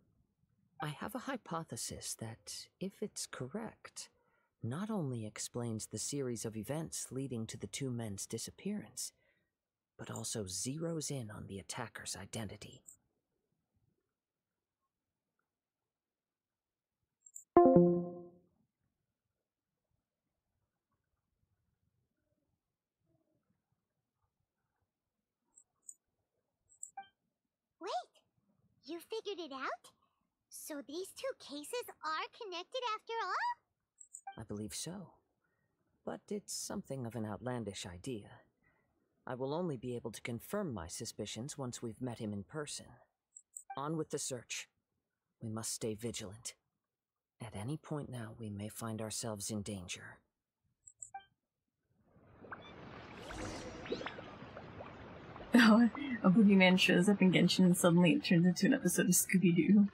I have a hypothesis that, if it's correct, not only explains the series of events leading to the two men's disappearance, but also zeroes in on the attacker's identity. Wait, you figured it out? So these two cases are connected after all? I believe so. But it's something of an outlandish idea. I will only be able to confirm my suspicions once we've met him in person. On with the search. We must stay vigilant. At any point now, we may find ourselves in danger. Oh, a boogeyman shows up in Genshin and suddenly it turns into an episode of Scooby-Doo.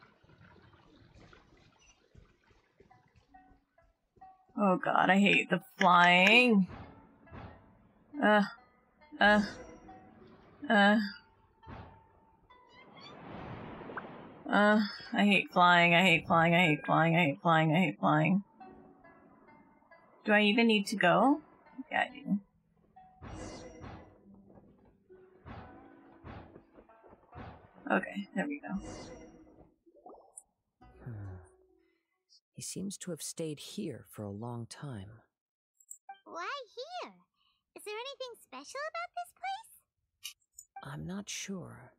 Oh god, I hate the flying. I hate flying, I hate flying, I hate flying, I hate flying, I hate flying. Do I even need to go? Yeah, I do. Okay, there we go. He seems to have stayed here for a long time. Why here? Is there anything special about this place? I'm not sure.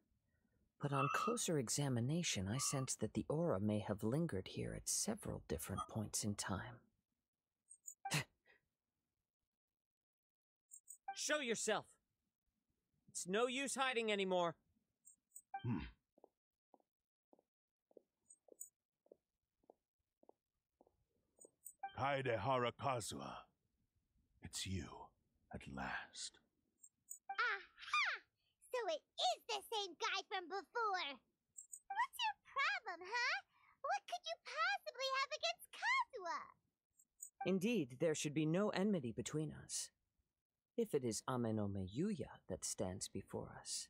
But on closer examination, I sense that the aura may have lingered here at several different points in time. Show yourself! It's no use hiding anymore. Kaedehara Kazuha. It's you, at last. Aha! So it is the same guy from before! What's your problem, huh? What could you possibly have against Kazuha? Indeed, there should be no enmity between us. If it is Amenoma Yuya that stands before us.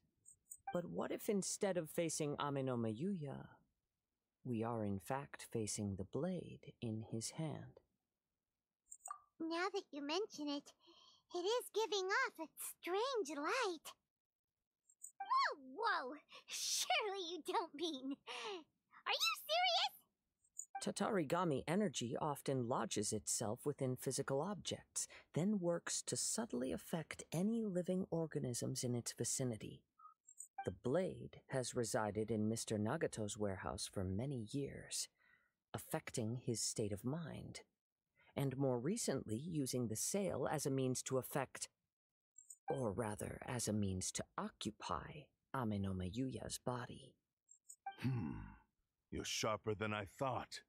But what if instead of facing Amenoma Yuya, we are in fact facing the blade in his hand? Now that you mention it, it is giving off a strange light. Whoa! Surely you don't mean... Are you serious? Tatarigami energy often lodges itself within physical objects, then works to subtly affect any living organisms in its vicinity. The blade has resided in Mr. Nagato's warehouse for many years. affecting his state of mind, and more recently using the sail as a means to affect, or rather, as a means to occupy Amenoma Yuya's body. You're sharper than I thought.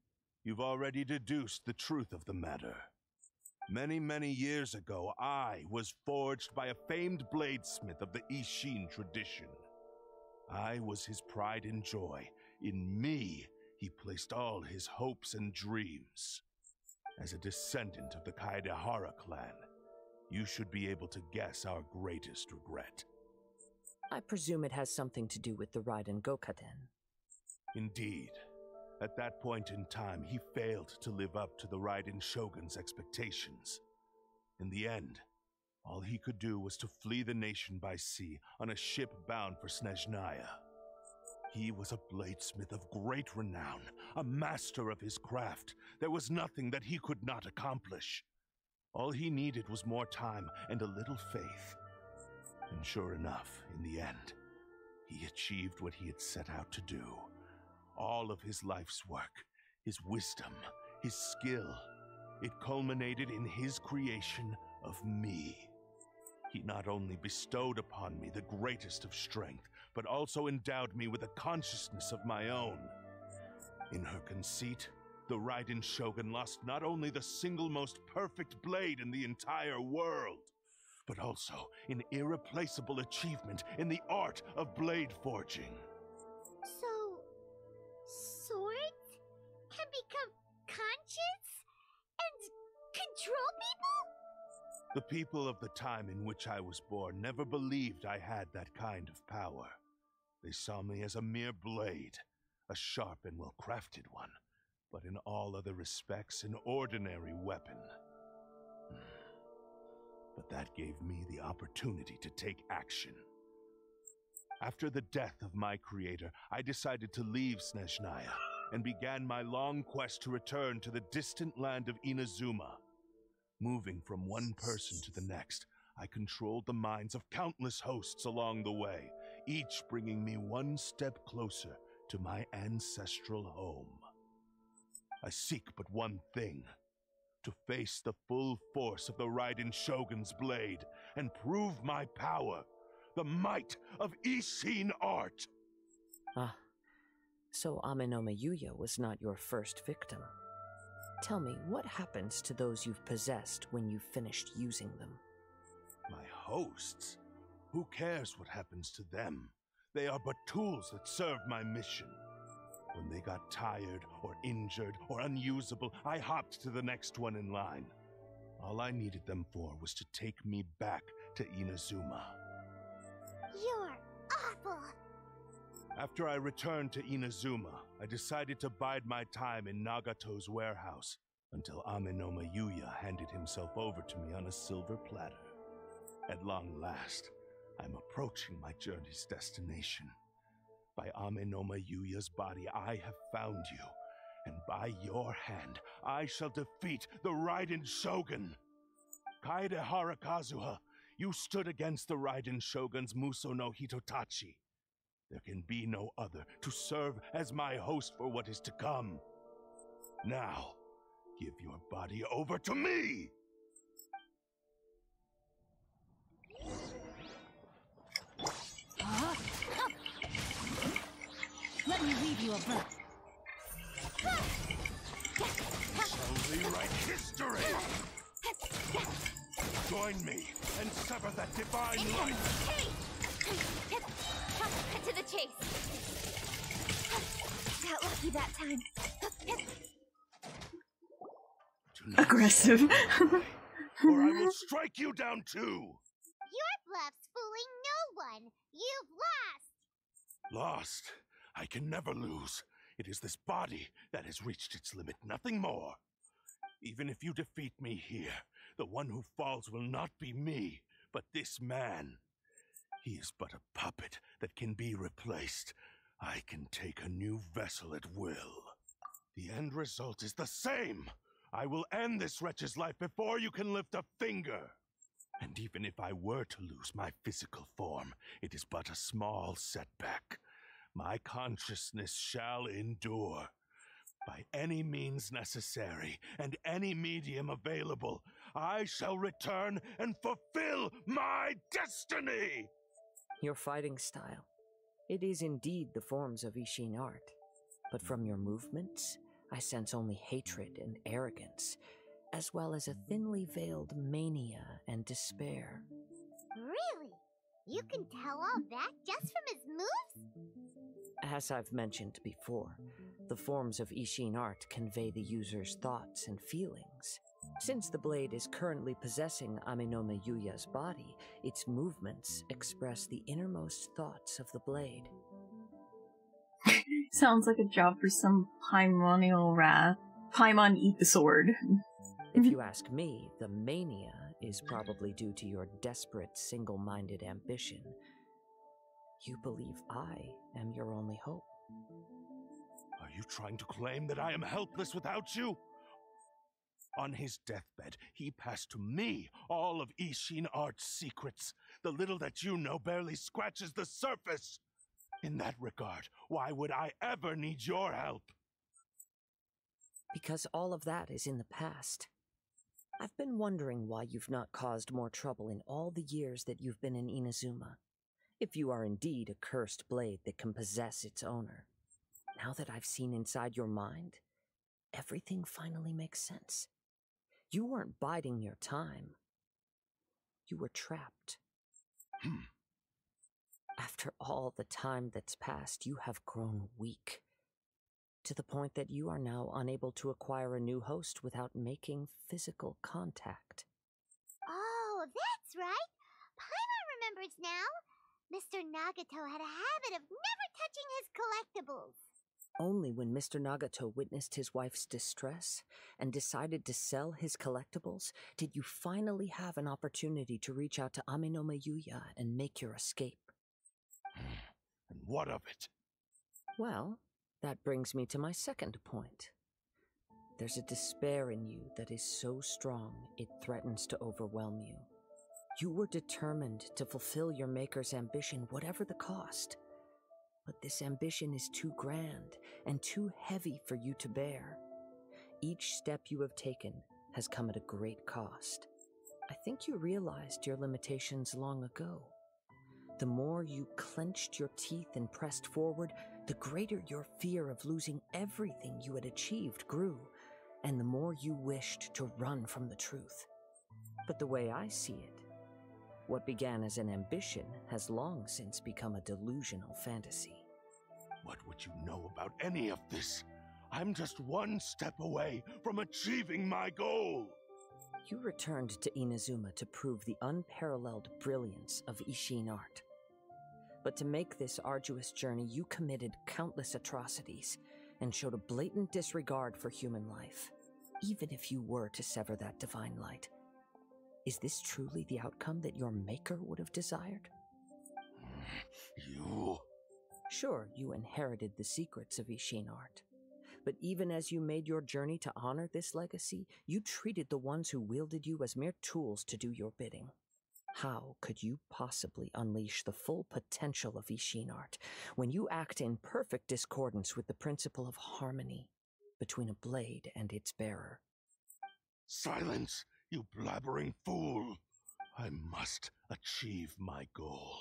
You've already deduced the truth of the matter. Many, many years ago, I was forged by a famed bladesmith of the Ishin tradition. I was his pride and joy. In me, he placed all his hopes and dreams. As a descendant of the Kaidahara clan, you should be able to guess our greatest regret. I presume it has something to do with the Raiden Gokaden. Indeed. At that point in time, he failed to live up to the Raiden Shogun's expectations. In the end, all he could do was to flee the nation by sea on a ship bound for Snezhnaya. He was a bladesmith of great renown, a master of his craft. There was nothing that he could not accomplish. All he needed was more time and a little faith. And sure enough, in the end, he achieved what he had set out to do. All of his life's work, his wisdom, his skill, it culminated in his creation of me. He not only bestowed upon me the greatest of strength, but also endowed me with a consciousness of my own. In her conceit, the Raiden Shogun lost not only the single most perfect blade in the entire world, but also an irreplaceable achievement in the art of blade forging. So, swords can become conscious and control people? The people of the time in which I was born never believed I had that kind of power. They saw me as a mere blade, a sharp and well-crafted one, but in all other respects an ordinary weapon. But that gave me the opportunity to take action. After the death of my creator, I decided to leave Snezhnaya and began my long quest to return to the distant land of Inazuma. Moving from one person to the next, I controlled the minds of countless hosts along the way, each bringing me one step closer to my ancestral home. I seek but one thing: to face the full force of the Raiden Shogun's blade and prove my power, the might of Ishin art. Ah, so Amenoma Yuya was not your first victim. Tell me, what happens to those you've possessed when you've finished using them? My hosts? Who cares what happens to them? They are but tools that serve my mission. When they got tired, or injured, or unusable, I hopped to the next one in line. All I needed them for was to take me back to Inazuma. You're awful! After I returned to Inazuma, I decided to bide my time in Nagato's warehouse until Amenoma Yuya handed himself over to me on a silver platter. At long last, I'm approaching my journey's destination. By Amenoma Yuya's body, I have found you, and by your hand, I shall defeat the Raiden Shogun. Kaidahara Kazuha, you stood against the Raiden Shogun's Muso no Hitotachi. There can be no other to serve as my host for what is to come. Now, give your body over to me! Let me leave you a breath. We shall rewrite history! Join me and sever that divine light! Cut to the chase. Got lucky that time. Aggressive. Or I will strike you down too! Your bluff's fooling no one. You've lost. Lost? I can never lose. It is this body that has reached its limit, nothing more. Even if you defeat me here, the one who falls will not be me, but this man. He is but a puppet that can be replaced. I can take a new vessel at will. The end result is the same. I will end this wretch's life before you can lift a finger. And even if I were to lose my physical form, it is but a small setback. My consciousness shall endure. By any means necessary and any medium available, I shall return and fulfill my destiny! Your fighting style. It is indeed the forms of Ishin art. But from your movements, I sense only hatred and arrogance, as well as a thinly veiled mania and despair. Really? You can tell all that just from his moves? As I've mentioned before, the forms of Ishin art convey the user's thoughts and feelings. Since the blade is currently possessing Aminome Yuya's body, its movements express the innermost thoughts of the blade. Sounds like a job for some Paimonial wrath. Paimon eat the sword. If you ask me, the mania is probably due to your desperate, single-minded ambition. You believe I am your only hope. Are you trying to claim that I am helpless without you? On his deathbed, he passed to me all of Ishin art's secrets. The little that you know barely scratches the surface. In that regard, why would I ever need your help? Because all of that is in the past. I've been wondering why you've not caused more trouble in all the years that you've been in Inazuma. If you are indeed a cursed blade that can possess its owner. Now that I've seen inside your mind, everything finally makes sense. You weren't biding your time. You were trapped. After all the time that's passed, you have grown weak. To the point that you are now unable to acquire a new host without making physical contact. Oh, that's right. Paimon remembers now. Mr. Nagato had a habit of never touching his collectibles. Only when Mr. Nagato witnessed his wife's distress and decided to sell his collectibles did you finally have an opportunity to reach out to Aminome Yuya and make your escape. And what of it? Well, that brings me to my second point. There's a despair in you that is so strong it threatens to overwhelm you. You were determined to fulfill your maker's ambition, whatever the cost. But this ambition is too grand and too heavy for you to bear. Each step you have taken has come at a great cost. I think you realized your limitations long ago. The more you clenched your teeth and pressed forward, the greater your fear of losing everything you had achieved grew, and the more you wished to run from the truth. But the way I see it, what began as an ambition has long since become a delusional fantasy. What would you know about any of this? I'm just one step away from achieving my goal! You returned to Inazuma to prove the unparalleled brilliance of Ishin art. But to make this arduous journey, you committed countless atrocities and showed a blatant disregard for human life, even if you were to sever that divine light. Is this truly the outcome that your maker would have desired? You... Sure, you inherited the secrets of Ishin art. But even as you made your journey to honor this legacy, you treated the ones who wielded you as mere tools to do your bidding. How could you possibly unleash the full potential of Ishin art when you act in perfect discordance with the principle of harmony between a blade and its bearer? Silence, you blabbering fool! I must achieve my goal.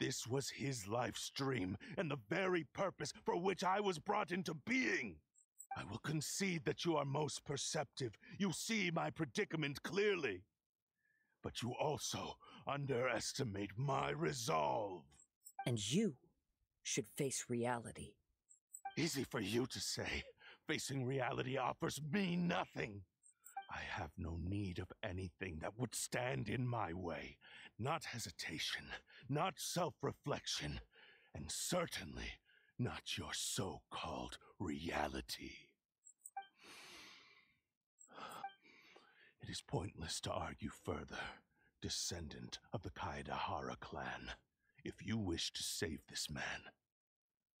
This was his life's dream and the very purpose for which I was brought into being. I will concede that you are most perceptive. You see my predicament clearly. But you also underestimate my resolve. And you should face reality. Easy for you to say. Facing reality offers me nothing. I have no need of anything that would stand in my way. Not hesitation, not self-reflection, and certainly not your so-called reality. It is pointless to argue further, descendant of the Kaedahara clan. If you wish to save this man,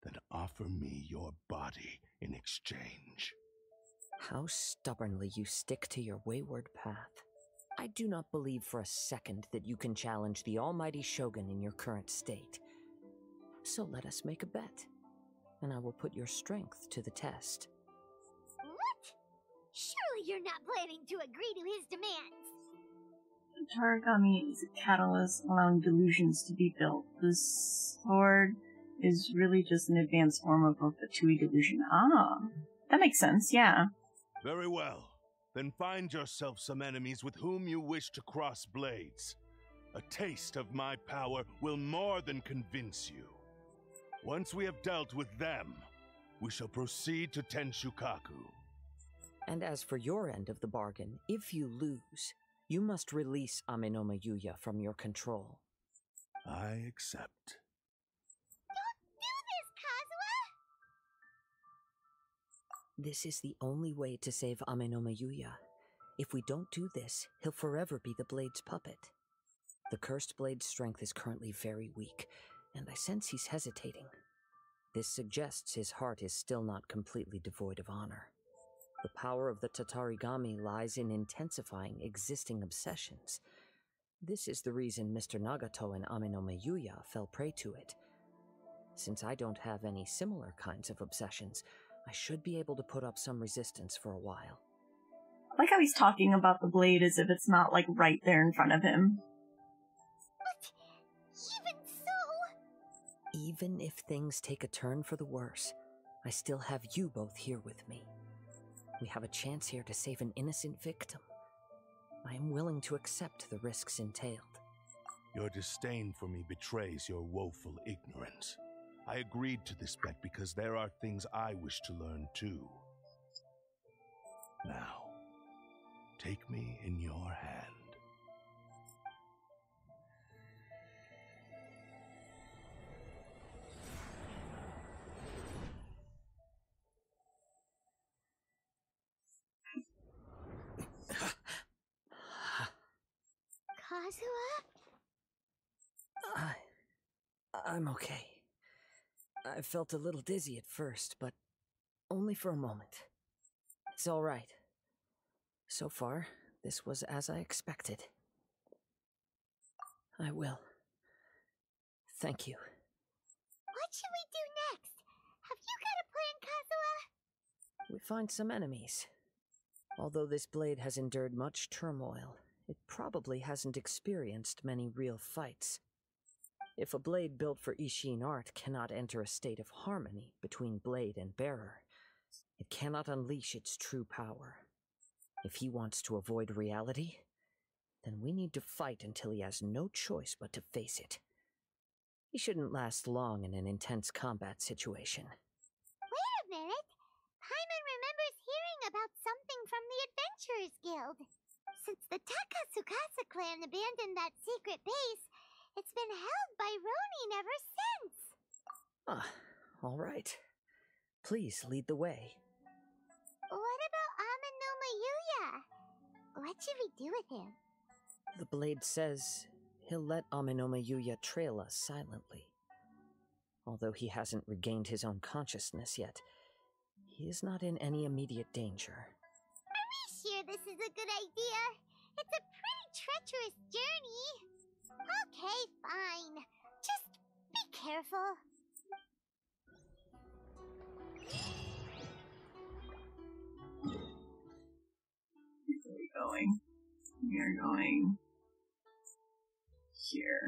then offer me your body in exchange. How stubbornly you stick to your wayward path. I do not believe for a second that you can challenge the almighty Shogun in your current state. So let us make a bet, and I will put your strength to the test. Surely you're not planning to agree to his demands. Tarigami is a catalyst allowing delusions to be built. This sword is really just an advanced form of both the Tui delusion. Ah, that makes sense, yeah. Very well. Then find yourself some enemies with whom you wish to cross blades. A taste of my power will more than convince you. Once we have dealt with them, we shall proceed to Tenshukaku. And as for your end of the bargain, if you lose, you must release Amenoma Yuya from your control. I accept. Don't do this, Kazuha! This is the only way to save Amenoma Yuya. If we don't do this, he'll forever be the Blade's puppet. The Cursed Blade's strength is currently very weak, and I sense he's hesitating. This suggests his heart is still not completely devoid of honor. The power of the Tatarigami lies in intensifying existing obsessions. This is the reason Mr. Nagato and Amenoma Yuya fell prey to it. Since I don't have any similar kinds of obsessions, I should be able to put up some resistance for a while. I like how he's talking about the blade as if it's not, like, right there in front of him. But even so... Even if things take a turn for the worse, I still have you both here with me. We have a chance here to save an innocent victim. I am willing to accept the risks entailed. Your disdain for me betrays your woeful ignorance. I agreed to this bet because there are things I wish to learn too. Now, take me in your hand. Kazuha? I'm okay. I felt a little dizzy at first, but only for a moment. It's all right. So far, this was as I expected. I will. Thank you. What should we do next? Have you got a plan, Kazuha? We find some enemies. Although this blade has endured much turmoil, it probably hasn't experienced many real fights. If a blade built for Ishin art cannot enter a state of harmony between blade and bearer, it cannot unleash its true power. If he wants to avoid reality, then we need to fight until he has no choice but to face it. He shouldn't last long in an intense combat situation. Wait a minute! Paimon remembers hearing about something from the Adventurers Guild. Since the Takasukasa clan abandoned that secret base, it's been held by Ronin ever since. Ah, all right. Please lead the way. What about Amenoma Yuya? What should we do with him? The blade says he'll let Amenoma Yuya trail us silently. Although he hasn't regained his own consciousness yet, he is not in any immediate danger. Are we sure this is a good idea? It's a pretty treacherous journey. Okay, fine. Just be careful. Where are we going? We are going here.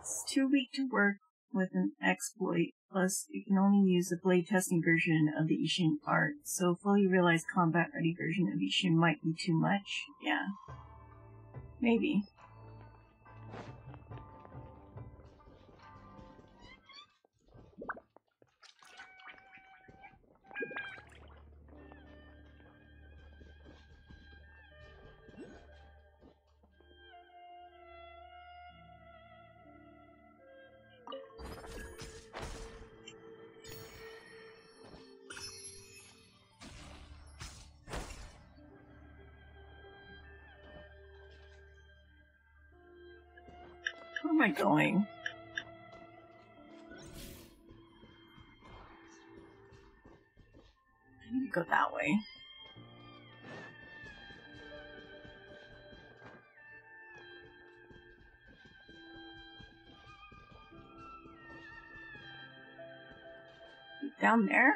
It's too weak to work with an exploit, plus you can only use the blade testing version of the Ishin art, so a fully realized combat-ready version of Ishin might be too much. Yeah. Maybe. Where am I going? I need to go that way. Down there?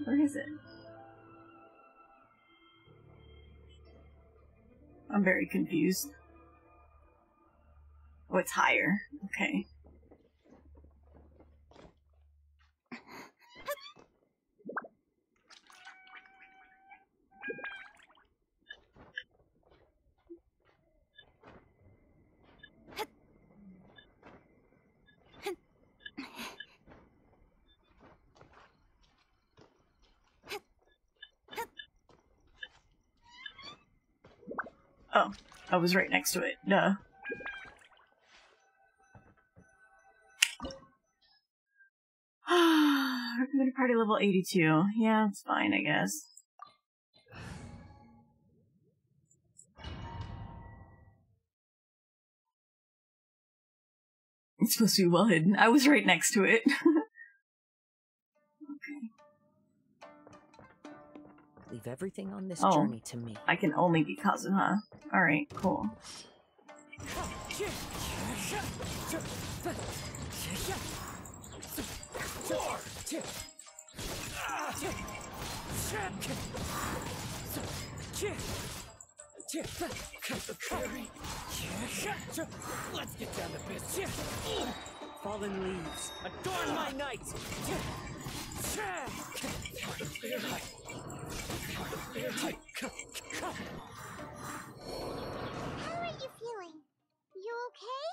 Where is it? I'm very confused. Oh, it's higher. Okay. Oh, I was right next to it. Duh. Recommended party level 82. Yeah, it's fine, I guess. It's supposed to be well hidden. I was right next to it. Okay. Leave everything on this journey to me. I can only be Kazuha. Alright, cool. Let's get down to business. Fallen leaves, adorn my night. How are you feeling? You okay?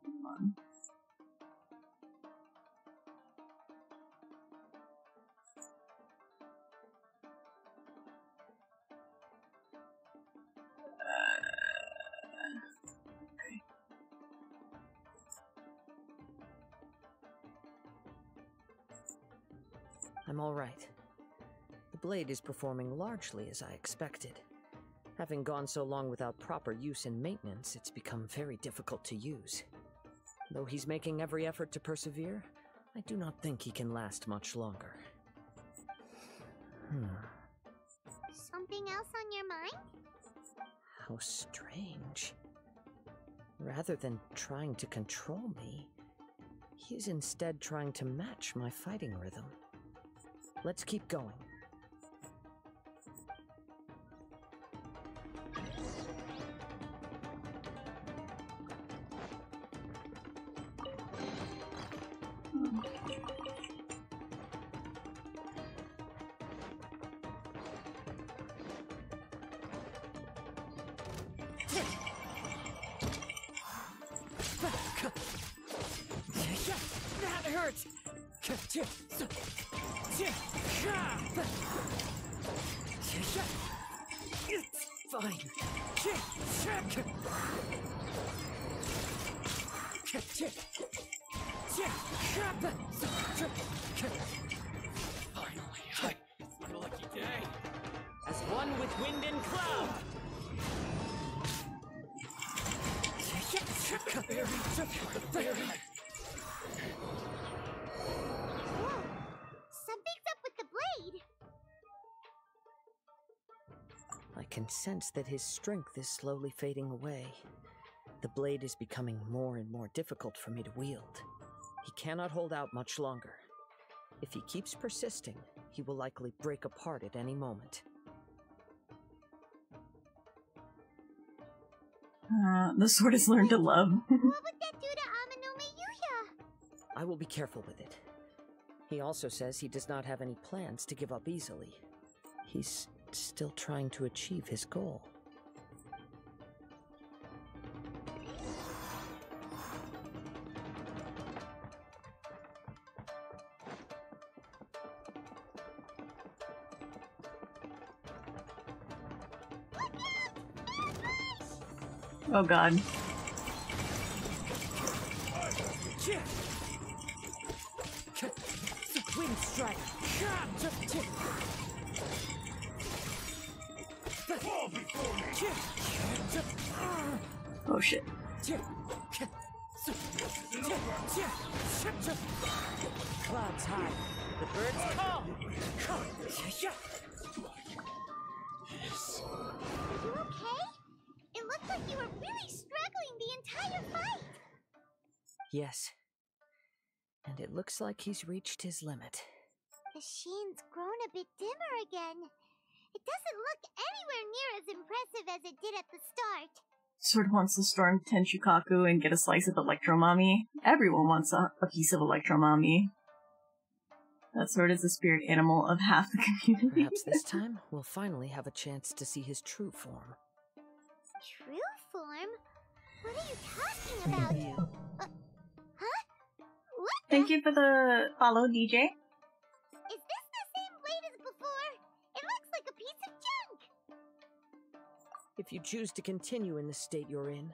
Come on. Okay. I'm all right. The blade is performing largely as I expected. Having gone so long without proper use and maintenance, it's become very difficult to use. Though he's making every effort to persevere, I do not think he can last much longer. Something else on your mind? How strange. Rather than trying to control me, he's instead trying to match my fighting rhythm. Let's keep going. That hurts! It's fine. Finally, it's been a lucky day. As one with wind and cloud. Whoa! Something's up with the blade! I can sense that his strength is slowly fading away. The blade is becoming more and more difficult for me to wield. He cannot hold out much longer. If he keeps persisting, he will likely break apart at any moment. The sword has learned to love. What would that do to Amanome Yuya? I will be careful with it. He also says he does not have any plans to give up easily. He's still trying to achieve his goal. Oh god. Wind strike. Oh shit. Clouds high, the birds call. Are you okay? It looked like you were really struggling the entire fight. Yes, and it looks like he's reached his limit. The sheen's grown a bit dimmer again. It doesn't look anywhere near as impressive as it did at the start. Sword wants to storm Tenshukaku and get a slice of Electromami. Everyone wants a piece of Electromami. That sword is the spirit animal of half the community. Perhaps this time, we'll finally have a chance to see his true form. True form? What are you talking about? Huh? What? Thank you for the follow, DJ. Is this the same blade as before? It looks like a piece of junk. If you choose to continue in the state you're in,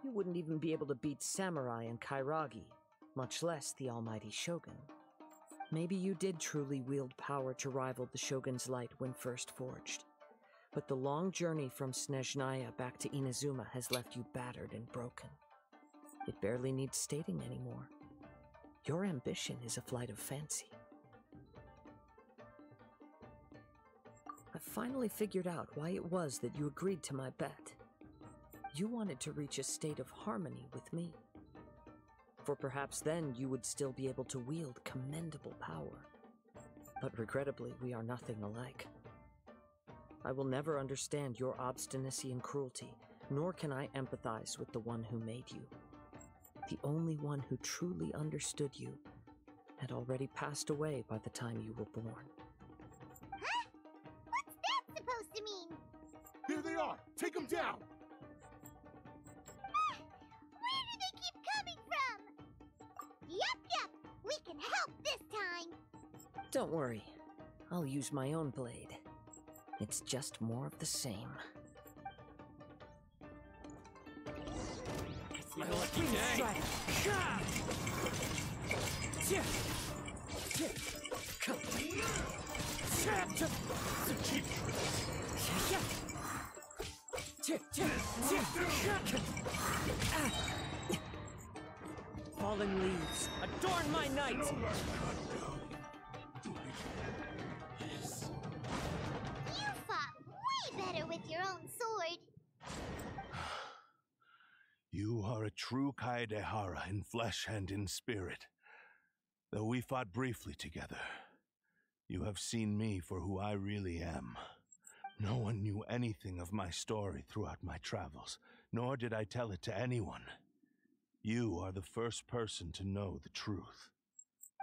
you wouldn't even be able to beat Samurai and Kairagi, much less the almighty Shogun. Maybe you did truly wield power to rival the Shogun's light when first forged. But the long journey from Snezhnaya back to Inazuma has left you battered and broken. It barely needs stating anymore. Your ambition is a flight of fancy. I finally figured out why it was that you agreed to my bet. You wanted to reach a state of harmony with me. For perhaps then you would still be able to wield commendable power. But regrettably, we are nothing alike. I will never understand your obstinacy and cruelty, nor can I empathize with the one who made you. The only one who truly understood you had already passed away by the time you were born. Huh? What's that supposed to mean? Here they are! Take them down! Where do they keep coming from? Yup, we can help this time. Don't worry, I'll use my own blade. It's just more of the same. It's my lucky day. Fallen leaves, adorn my night! You fought way better with your own sword. You are a true Kaedehara in flesh and in spirit. Though we fought briefly together, you have seen me for who I really am. No one knew anything of my story throughout my travels, nor did I tell it to anyone. You are the first person to know the truth.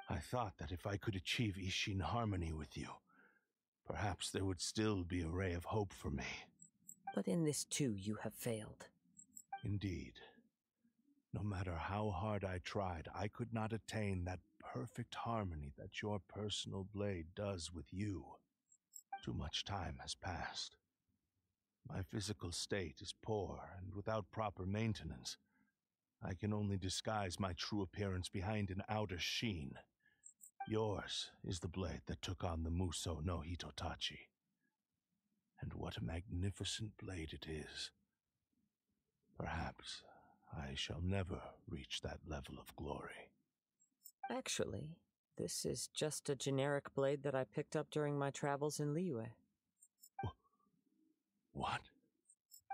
I thought that if I could achieve Ishin harmony with you, perhaps there would still be a ray of hope for me. But in this too, you have failed. Indeed. No matter how hard I tried, I could not attain that perfect harmony that your personal blade does with you. Too much time has passed. My physical state is poor, and without proper maintenance, I can only disguise my true appearance behind an outer sheen. Yours is the blade that took on the Muso no Hitotachi. And what a magnificent blade it is. Perhaps I shall never reach that level of glory. Actually, this is just a generic blade that I picked up during my travels in Liyue. What?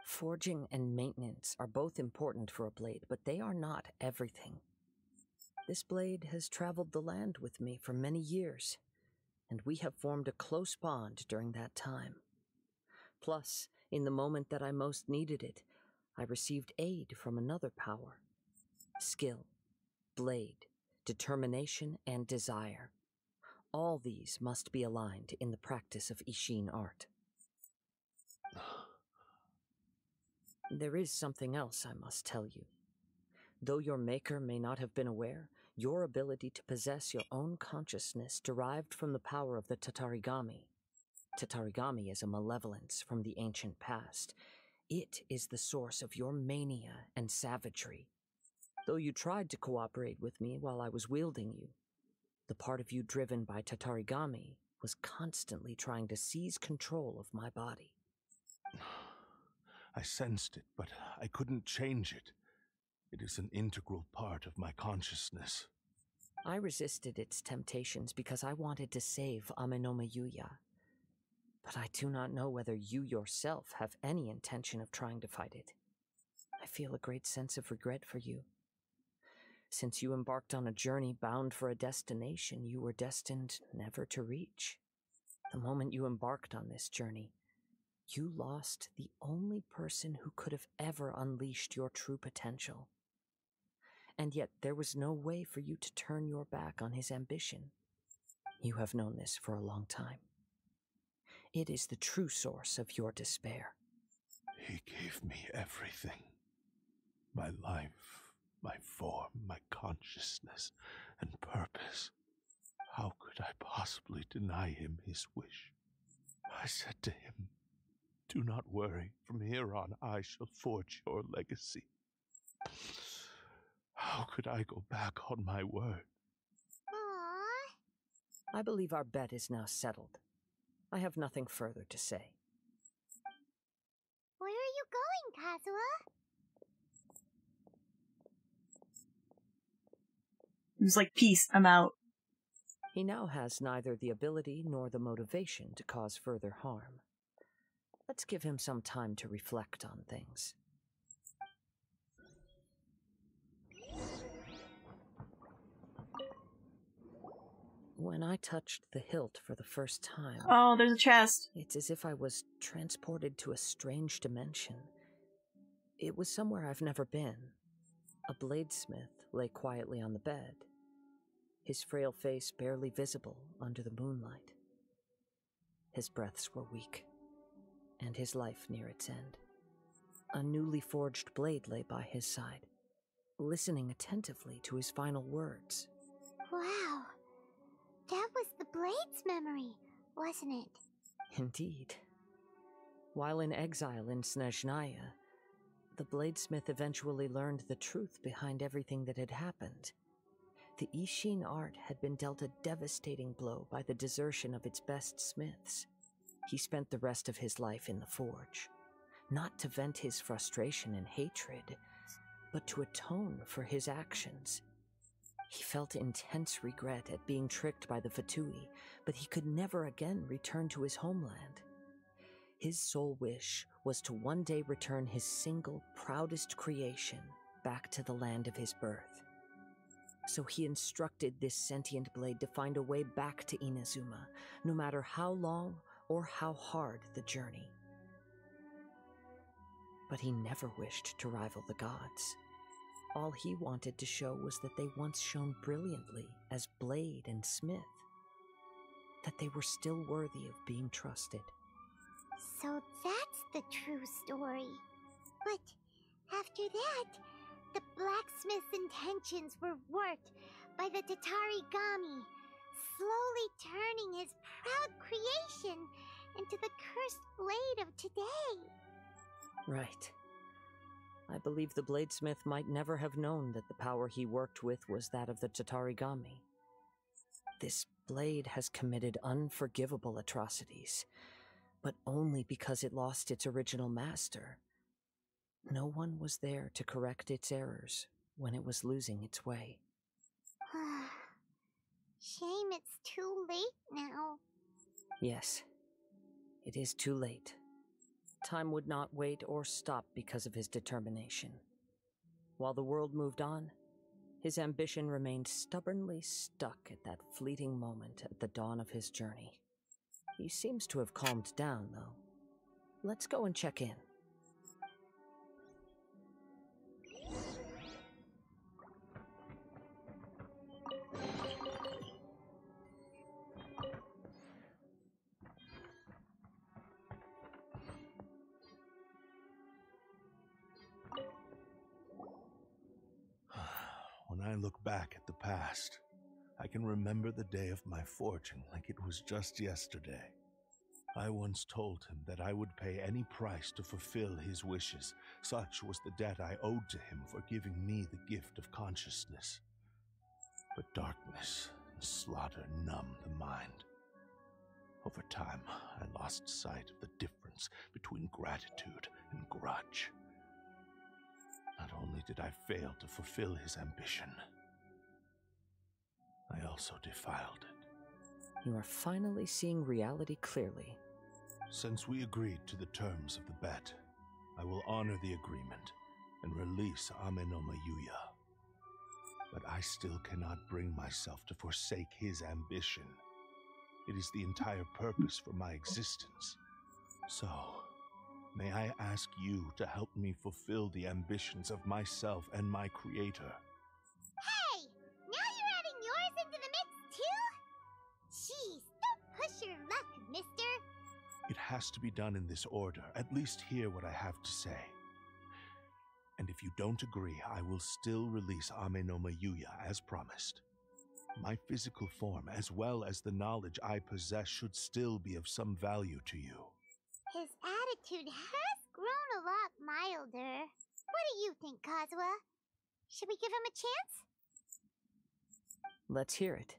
Forging and maintenance are both important for a blade, but they are not everything. This blade has traveled the land with me for many years, and we have formed a close bond during that time. Plus, in the moment that I most needed it, I received aid from another power. Skill, blade, determination, and desire. All these must be aligned in the practice of Ishin art. There is something else I must tell you. Though your maker may not have been aware, your ability to possess your own consciousness derived from the power of the Tatarigami. Tatarigami is a malevolence from the ancient past. It is the source of your mania and savagery. Though you tried to cooperate with me while I was wielding you, the part of you driven by Tatarigami was constantly trying to seize control of my body. I sensed it, but I couldn't change it. It is an integral part of my consciousness. I resisted its temptations because I wanted to save Amenoma Yuya. But I do not know whether you yourself have any intention of trying to fight it. I feel a great sense of regret for you. Since you embarked on a journey bound for a destination you were destined never to reach. The moment you embarked on this journey, you lost the only person who could have ever unleashed your true potential. And yet there was no way for you to turn your back on his ambition. You have known this for a long time. It is the true source of your despair. He gave me everything. My life, my form, my consciousness, and purpose. How could I possibly deny him his wish? I said to him, "Do not worry, from here on I shall forge your legacy." How could I go back on my word? Aww. I believe our bet is now settled. I have nothing further to say. Where are you going, Kazuha? He was like, peace, I'm out. He now has neither the ability nor the motivation to cause further harm. Let's give him some time to reflect on things. When I touched the hilt for the first time... Oh, there's a chest. It's as if I was transported to a strange dimension. It was somewhere I've never been. A bladesmith lay quietly on the bed, his frail face barely visible under the moonlight. His breaths were weak, and his life near its end. A newly forged blade lay by his side, listening attentively to his final words. Wow. That was the Blade's memory, wasn't it? Indeed. While in exile in Snezhnaya, the bladesmith eventually learned the truth behind everything that had happened. The Ishin art had been dealt a devastating blow by the desertion of its best smiths. He spent the rest of his life in the forge, not to vent his frustration and hatred, but to atone for his actions. He felt intense regret at being tricked by the Fatui, but he could never again return to his homeland. His sole wish was to one day return his single, proudest creation back to the land of his birth. So he instructed this sentient blade to find a way back to Inazuma, no matter how long or how hard the journey. But he never wished to rival the gods. All he wanted to show was that they once shone brilliantly as blade and smith, that they were still worthy of being trusted. So that's the true story. But after that, the blacksmith's intentions were worked by the Tatarigami, slowly turning his proud creation into the cursed blade of today. Right. I believe the bladesmith might never have known that the power he worked with was that of the Tatarigami. This blade has committed unforgivable atrocities, but only because it lost its original master. No one was there to correct its errors when it was losing its way. Shame it's too late now. Yes, it is too late. Time would not wait or stop because of his determination. While the world moved on, his ambition remained stubbornly stuck at that fleeting moment at the dawn of his journey. He seems to have calmed down, though. Let's go and check in. When I look back at the past, I can remember the day of my forging like it was just yesterday. I once told him that I would pay any price to fulfill his wishes. Such was the debt I owed to him for giving me the gift of consciousness. But darkness and slaughter numbed the mind. Over time, I lost sight of the difference between gratitude and grudge. Not only did I fail to fulfill his ambition, I also defiled it. You are finally seeing reality clearly. Since we agreed to the terms of the bet, I will honor the agreement and release Amenoma Yuya. But I still cannot bring myself to forsake his ambition. It is the entire purpose for my existence. So, may I ask you to help me fulfill the ambitions of myself and my creator? Hey! Now you're adding yours into the mix too? Jeez, don't push your luck, mister. It has to be done in this order. At least hear what I have to say. And if you don't agree, I will still release Amenoma Yuya as promised. My physical form, as well as the knowledge I possess, should still be of some value to you. His attitude has grown a lot milder. What do you think, Kazuha? Should we give him a chance? Let's hear it.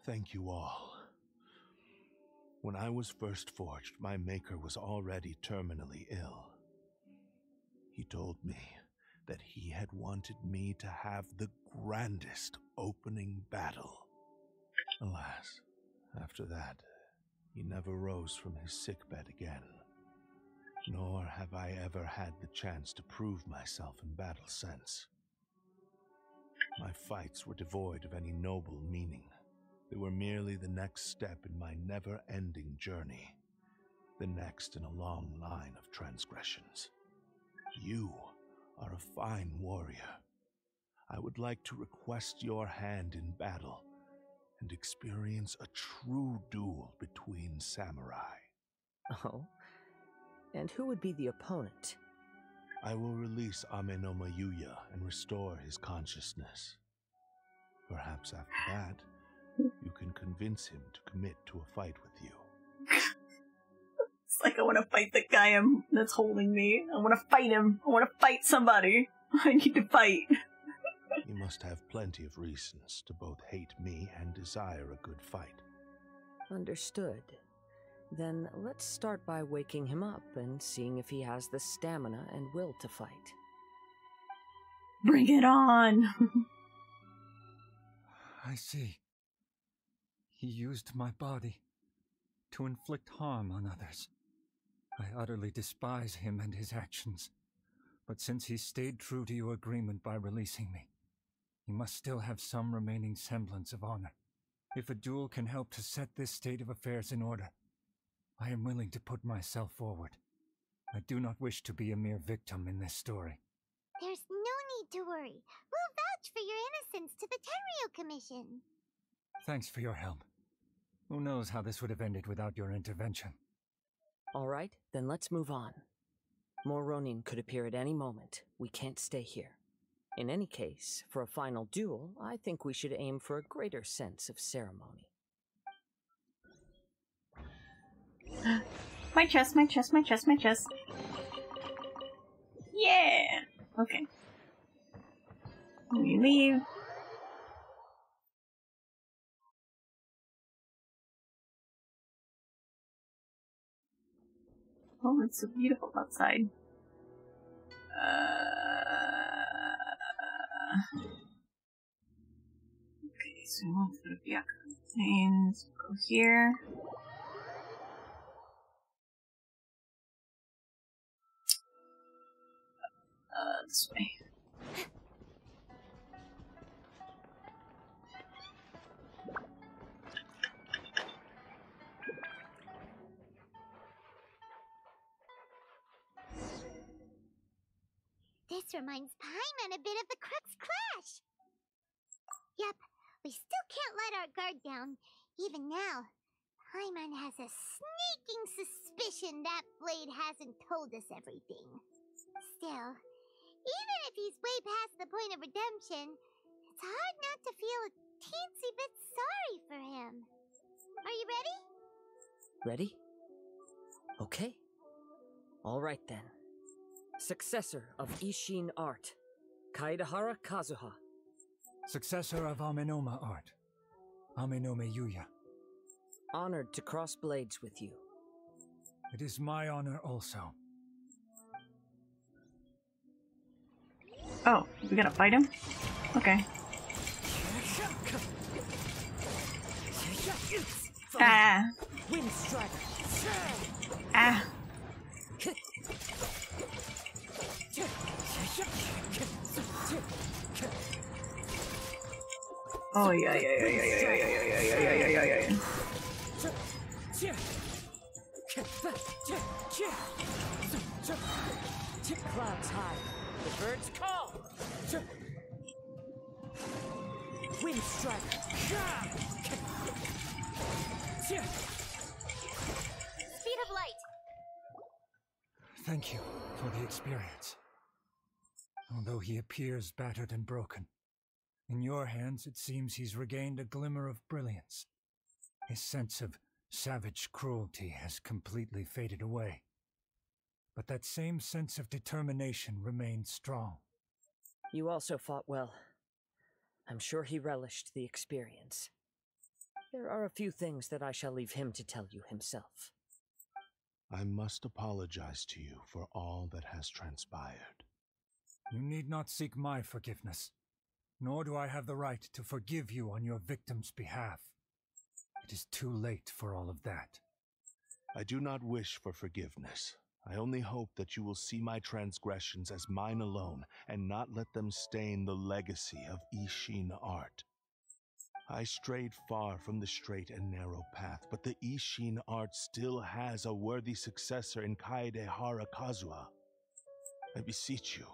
Thank you all. When I was first forged, my maker was already terminally ill. He told me that he had wanted me to have the grandest opening battle. Alas, after that, he never rose from his sickbed again. Nor have I ever had the chance to prove myself in battle since. My fights were devoid of any noble meaning. They were merely the next step in my never-ending journey, the next in a long line of transgressions. You are a fine warrior. I would like to request your hand in battle and experience a true duel between samurai. Oh? And who would be the opponent? I will release Amenoma Yuya and restore his consciousness. Perhaps after that, you can convince him to commit to a fight with you. It's like I want to fight the guy that's holding me. I want to fight him. I want to fight somebody. I need to fight. You must have plenty of reasons to both hate me and desire a good fight. Understood. Then let's start by waking him up and seeing if he has the stamina and will to fight. Bring it on! I see. He used my body to inflict harm on others. I utterly despise him and his actions. But since he stayed true to your agreement by releasing me, he must still have some remaining semblance of honor. If a duel can help to set this state of affairs in order, I am willing to put myself forward. I do not wish to be a mere victim in this story. There's no need to worry. We'll vouch for your innocence to the Tenryu Commission. Thanks for your help. Who knows how this would have ended without your intervention? All right, then let's move on. More Ronin could appear at any moment. We can't stay here. In any case, for a final duel, I think we should aim for a greater sense of ceremony. My chest, my chest, my chest, my chest. Yeah! Okay. We leave. Oh, it's so beautiful outside. Okay, so we won't go to Byakuya Plains. Go here. This way. This reminds Paimon a bit of the Crux Clash. Yep, we still can't let our guard down. Even now, Paimon has a sneaking suspicion that Blade hasn't told us everything. Still, even if he's way past the point of redemption, it's hard not to feel a teensy bit sorry for him. Are you ready? Ready? Okay. All right then. Successor of Ishin Art, Kaidahara Kazuha. Successor of Amenoma Art, Amenoma Yuya. Honored to cross blades with you. It is my honor also. Oh, we gotta fight him? Okay. Ah! Wind Strider. Ah! Oh yeah. Clouds high. The birds call. Wind Strider. Speed of light. Thank you for the experience. Although he appears battered and broken, in your hands it seems he's regained a glimmer of brilliance. His sense of savage cruelty has completely faded away. But that same sense of determination remains strong. You also fought well. I'm sure he relished the experience. There are a few things that I shall leave him to tell you himself. I must apologize to you for all that has transpired. You need not seek my forgiveness, nor do I have the right to forgive you on your victim's behalf. It is too late for all of that. I do not wish for forgiveness. I only hope that you will see my transgressions as mine alone and not let them stain the legacy of Ishin art. I strayed far from the straight and narrow path, but the Ishin art still has a worthy successor in Kaedehara Kazuha. I beseech you,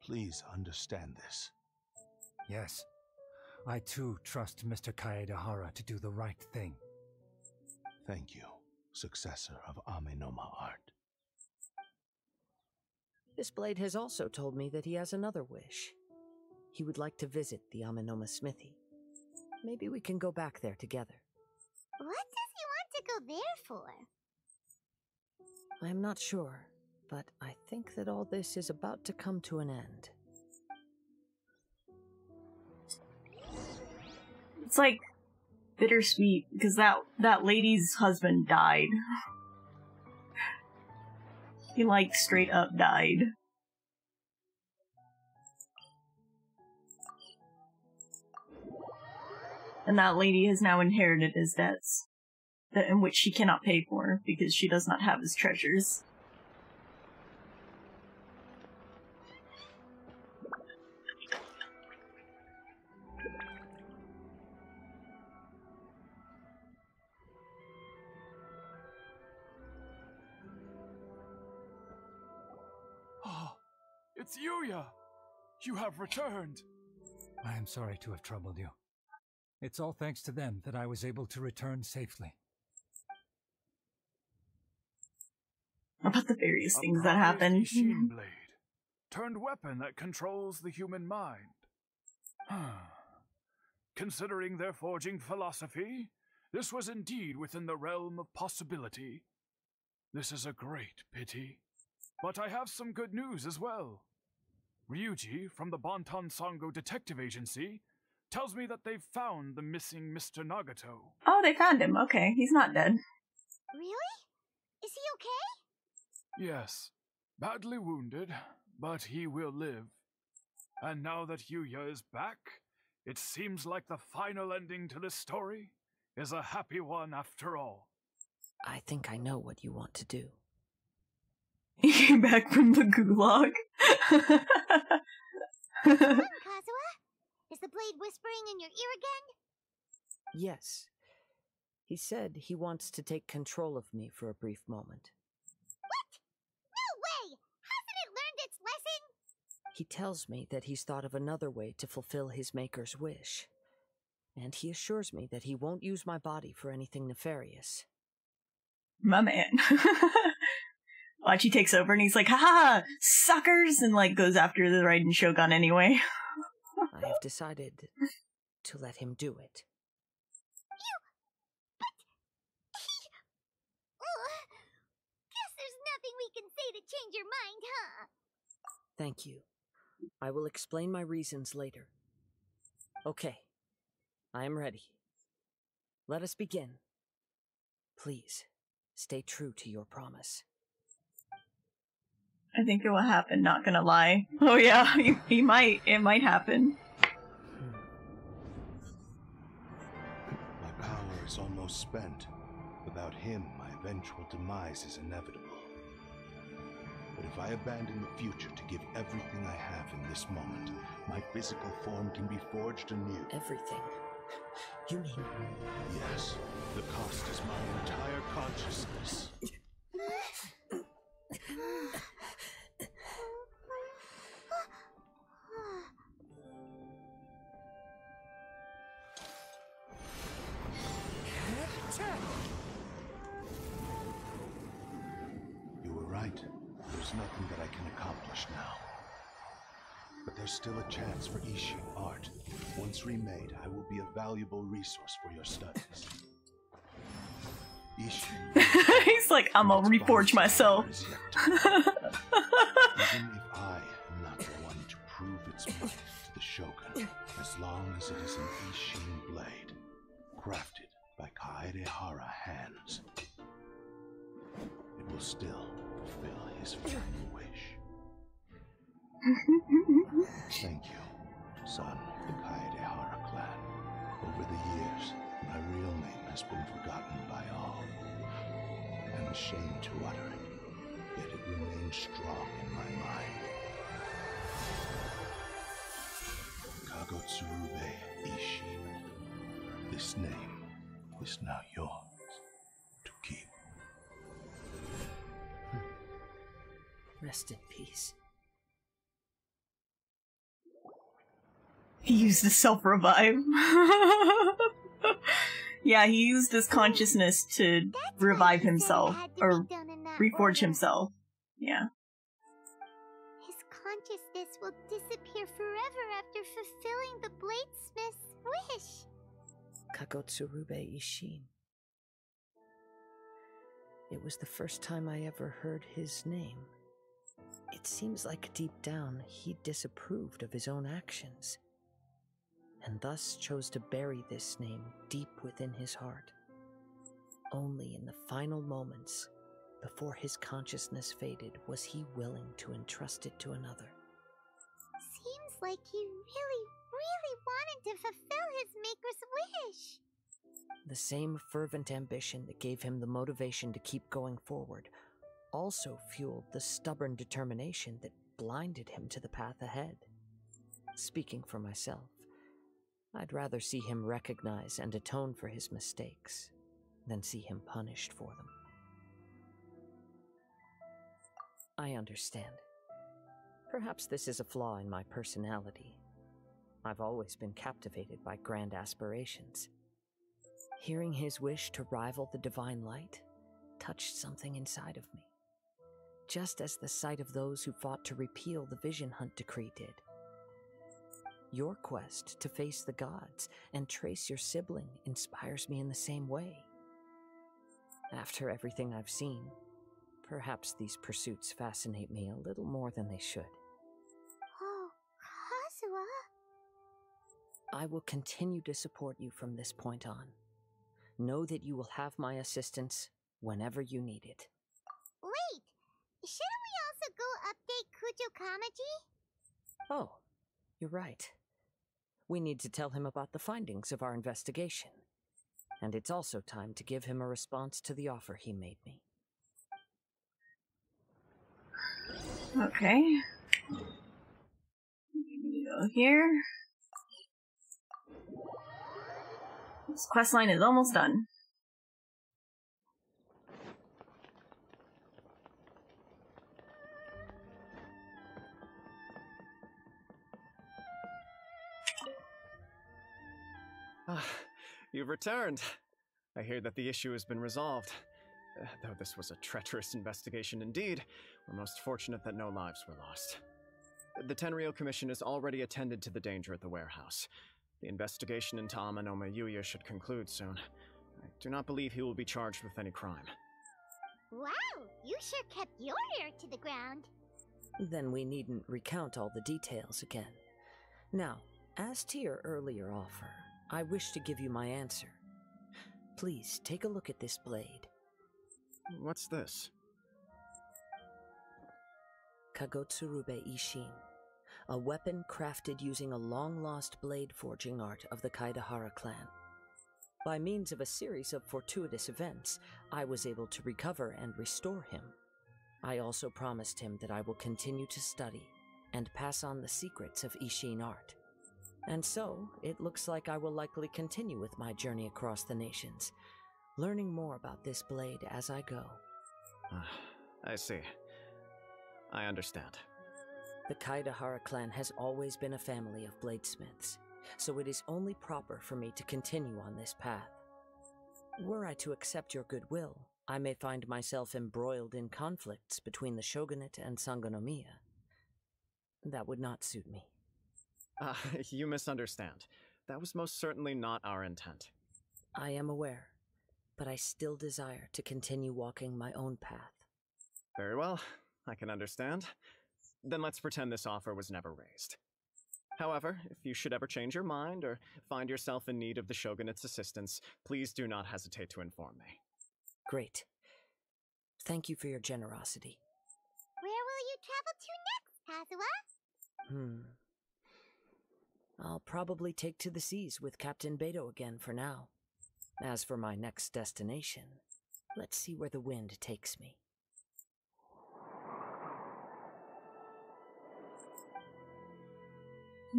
please understand this. Yes, I too trust Mr. Kaedehara to do the right thing. Thank you, successor of Amenoma art. This blade has also told me that he has another wish. He would like to visit the Amenoma smithy. Maybe we can go back there together. What does he want to go there for? I am not sure, but I think that all this is about to come to an end. It's like bittersweet because that lady's husband died. He like straight up died. And that lady has now inherited his debts, in which she cannot pay for because she does not have his treasures. Oh, it's Yuya! You have returned! I am sorry to have troubled you. It's all thanks to them that I was able to return safely. About the various things that happened. Ishin blade, turned weapon that controls the human mind. Considering their forging philosophy, this was indeed within the realm of possibility. This is a great pity. But I have some good news as well. Ryuji from the Bonton Sango Detective Agency tells me that they've found the missing Mr. Nagato. Oh, they found him. Okay, he's not dead. Really? Is he okay? Yes, badly wounded, but he will live. And now that Yuya is back, it seems like the final ending to this story is a happy one after all. I think I know what you want to do. He came back from the gulag. Come on, Kazuha. Is the blade whispering in your ear again? Yes. He said he wants to take control of me for a brief moment. What? No way! Hasn't it learned its lesson? He tells me that he's thought of another way to fulfill his maker's wish. And he assures me that he won't use my body for anything nefarious. My man. Watch, he takes over and he's like, haha, suckers! And like goes after the Raiden Shogun anyway. I have decided to let him do it. Guess there's nothing we can say to change your mind, huh? Thank you. I will explain my reasons later. Okay, I am ready. Let us begin. Please, stay true to your promise. I think it will happen, not gonna lie. Oh yeah, he might. It might happen. My power is almost spent. Without him, my eventual demise is inevitable. But if I abandon the future to give everything I have in this moment, my physical form can be forged anew. Everything? You mean... Yes. The cost is my entire consciousness. You were right. There's nothing that I can accomplish now. But there's still a chance for Ishin art. Once remade, I will be a valuable resource for your studies. Ishin... He's like, I'm gonna reforge myself. Even if I am not the one to prove its might to the Shogun, as long as it is an Ishin blade, crafted by Kaedehara hands, it will still fulfill his final wish. Thank you, son of the Kaedehara clan. Over the years, my real name has been forgotten by all. I'm ashamed to utter it, yet it remains strong in my mind. Kagotsurube Ishin. This name is now yours to keep. Rest in peace. He used the self-revive. Yeah, he used his consciousness to revive himself, or reforge himself. Yeah. His consciousness will disappear forever after fulfilling the bladesmith's wish. Kagotsurube Ishin. It was the first time I ever heard his name. It seems like deep down he disapproved of his own actions, and thus chose to bury this name deep within his heart. Only in the final moments, before his consciousness faded, was he willing to entrust it to another. Seems like he really wanted to fulfill his maker's wish. The same fervent ambition that gave him the motivation to keep going forward also fueled the stubborn determination that blinded him to the path ahead. Speaking for myself, I'd rather see him recognize and atone for his mistakes than see him punished for them. I understand. Perhaps this is a flaw in my personality. I've always been captivated by grand aspirations. Hearing his wish to rival the divine light touched something inside of me, just as the sight of those who fought to repeal the Vision Hunt decree did. Your quest to face the gods and trace your sibling inspires me in the same way. After everything I've seen, perhaps these pursuits fascinate me a little more than they should. Oh, Kazuha! I will continue to support you from this point on. Know that you will have my assistance whenever you need it. Wait! Shouldn't we also go update Kujo Kamaji? Oh, you're right. We need to tell him about the findings of our investigation. And it's also time to give him a response to the offer he made me. Okay. Go here. This questline is almost done. You've returned. I hear that the issue has been resolved. Though this was a treacherous investigation indeed, we're most fortunate that no lives were lost. The Tenryou Commission has already attended to the danger at the warehouse. The investigation into Amanoma Yuya should conclude soon. I do not believe he will be charged with any crime. Wow, you sure kept your ear to the ground. Then we needn't recount all the details again. Now, as to your earlier offer, I wish to give you my answer. Please take a look at this blade. What's this? Kagotsurube Ishin, a weapon crafted using a long-lost blade forging art of the Kaidahara clan. By means of a series of fortuitous events, I was able to recover and restore him. I also promised him that I will continue to study and pass on the secrets of Ishin art. And so, it looks like I will likely continue with my journey across the nations, learning more about this blade as I go. I see. I understand. The Kaidahara clan has always been a family of bladesmiths, so it is only proper for me to continue on this path. Were I to accept your goodwill, I may find myself embroiled in conflicts between the shogunate and Sangonomiya. That would not suit me. You misunderstand. That was most certainly not our intent. I am aware, but I still desire to continue walking my own path. Very well, I can understand. Then let's pretend this offer was never raised. However, if you should ever change your mind or find yourself in need of the shogunate's assistance, please do not hesitate to inform me. Great. Thank you for your generosity. Where will you travel to next, Kazuha? I'll probably take to the seas with Captain Beto again for now. As for my next destination, let's see where the wind takes me.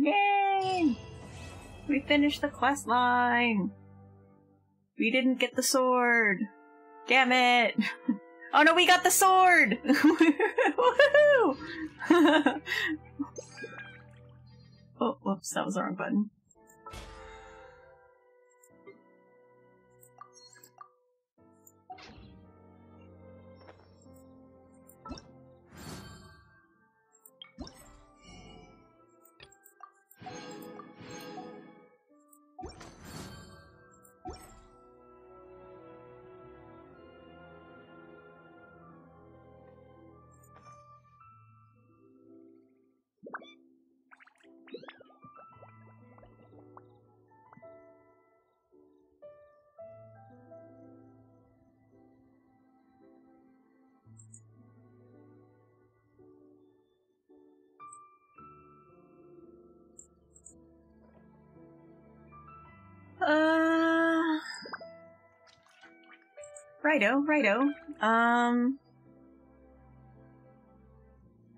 Yay! We finished the quest line! We didn't get the sword! Damn it! Oh no, we got the sword! Woohoo! Oh, whoops, that was the wrong button. Righto.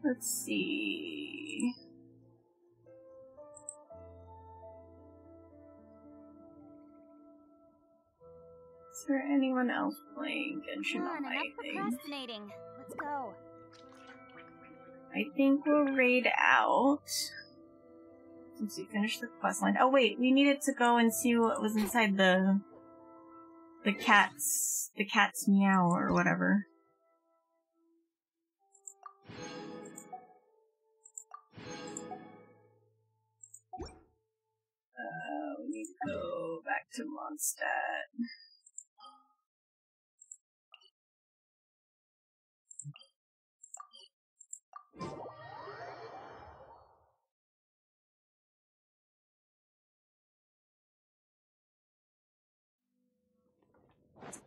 Let's see. Is there anyone else playing Genshin on my thing? Procrastinating. Let's go. I think we'll raid out. Since we finished the quest line. Oh wait, we needed to go and see what was inside the cat's meow or whatever. We need to go back to Mondstadt.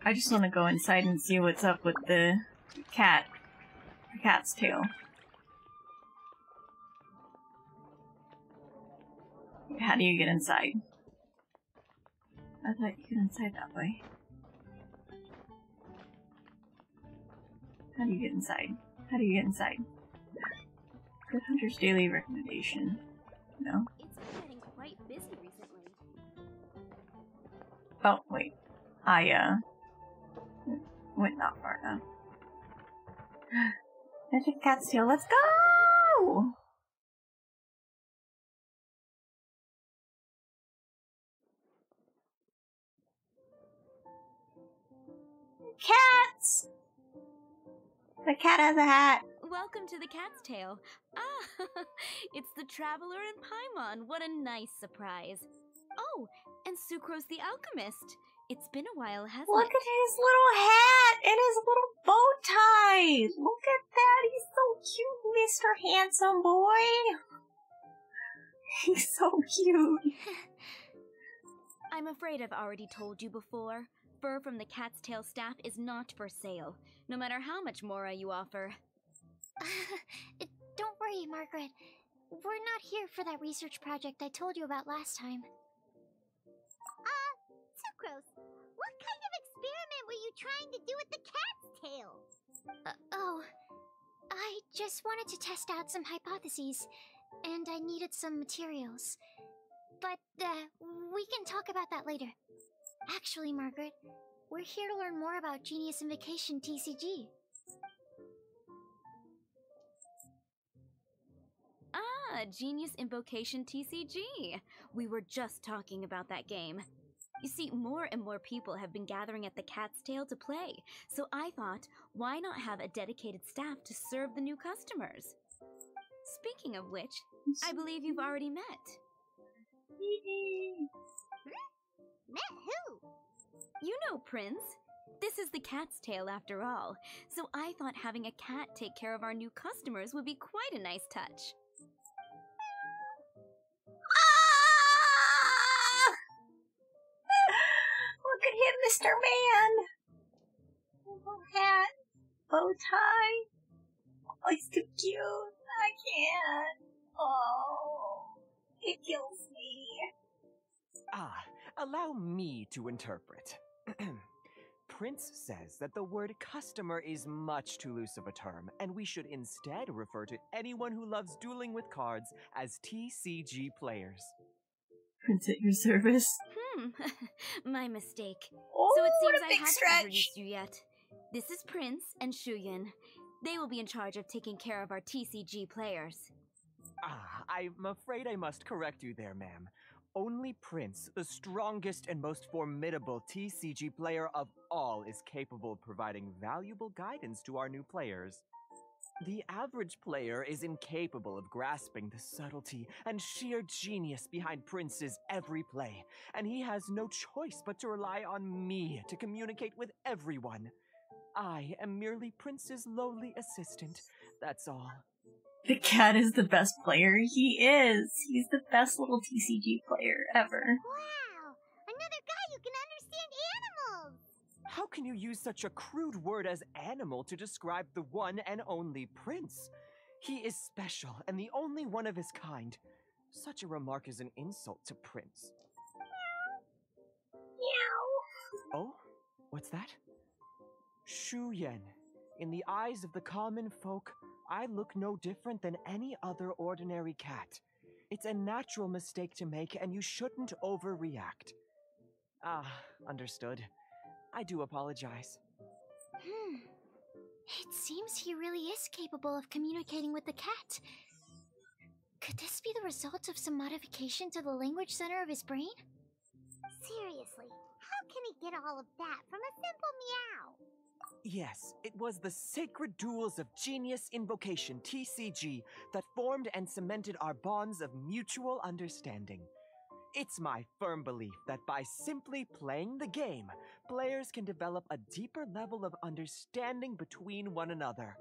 I just want to go inside and see what's up with the cat's tail. How do you get inside? I thought you could inside that way. How do you get inside? How do you get inside? Good Hunter's daily recommendation. No? It's been getting quite busy recently. Oh, wait. I went not far enough. Magic cat's tail, let's go! Cats! The cat has a hat. Welcome to the Cat's Tail. Ah, it's the Traveler in Paimon. What a nice surprise. Oh, and Sucrose the Alchemist. It's been a while, hasn't Look it? at his little hat and his little bow tie. Look at that. He's so cute, Mr. Handsome Boy. He's so cute. I'm afraid I've already told you before. Fur from the Cat's Tail staff is not for sale, no matter how much more you offer. sorry, Margaret. We're not here for that research project I told you about last time. Sucrose, what kind of experiment were you trying to do with the cat's tail? I just wanted to test out some hypotheses, and I needed some materials. But, we can talk about that later. Actually, Margaret, we're here to learn more about Genius Invocation TCG. Ah, Genius Invocation TCG. We were just talking about that game. You see, more and more people have been gathering at the Cat's Tail to play, so I thought, why not have a dedicated staff to serve the new customers? Speaking of which, I believe you've already met. Met who? You know, Prince. This is the Cat's Tail after all, so I thought having a cat take care of our new customers would be quite a nice touch. Look at him, Mr. Man! Little hat, bow tie. Oh, he's too cute. I can't. Oh, it kills me. Allow me to interpret. Prince says that the word customer is much too loose of a term, and we should instead refer to anyone who loves dueling with cards as TCG players. Prince at your service. My mistake. Oh, so it seems what a I big haven't stretch. introduced you yet. This is Prince and Shuyan. They will be in charge of taking care of our TCG players. I'm afraid I must correct you there, ma'am. Only Prince, the strongest and most formidable TCG player of all, is capable of providing valuable guidance to our new players. The average player is incapable of grasping the subtlety and sheer genius behind Prince's every play, and he has no choice but to rely on me to communicate with everyone. I am merely Prince's lowly assistant, that's all. The cat is the best player. He is. He's the best little TCG player ever. Wow! Another guy who can understand animals! How can you use such a crude word as animal to describe the one and only Prince? He is special and the only one of his kind. Such a remark is an insult to Prince. Meow. Oh? What's that? Shuyan. In the eyes of the common folk, I look no different than any other ordinary cat. It's a natural mistake to make, and you shouldn't overreact. Understood. I do apologize. It seems he really is capable of communicating with the cat. Could this be the result of some modification to the language center of his brain? Seriously, how can he get all of that from a simple meow? Yes, it was the sacred duels of Genius Invocation, TCG, that formed and cemented our bonds of mutual understanding. It's my firm belief that by simply playing the game, players can develop a deeper level of understanding between one another.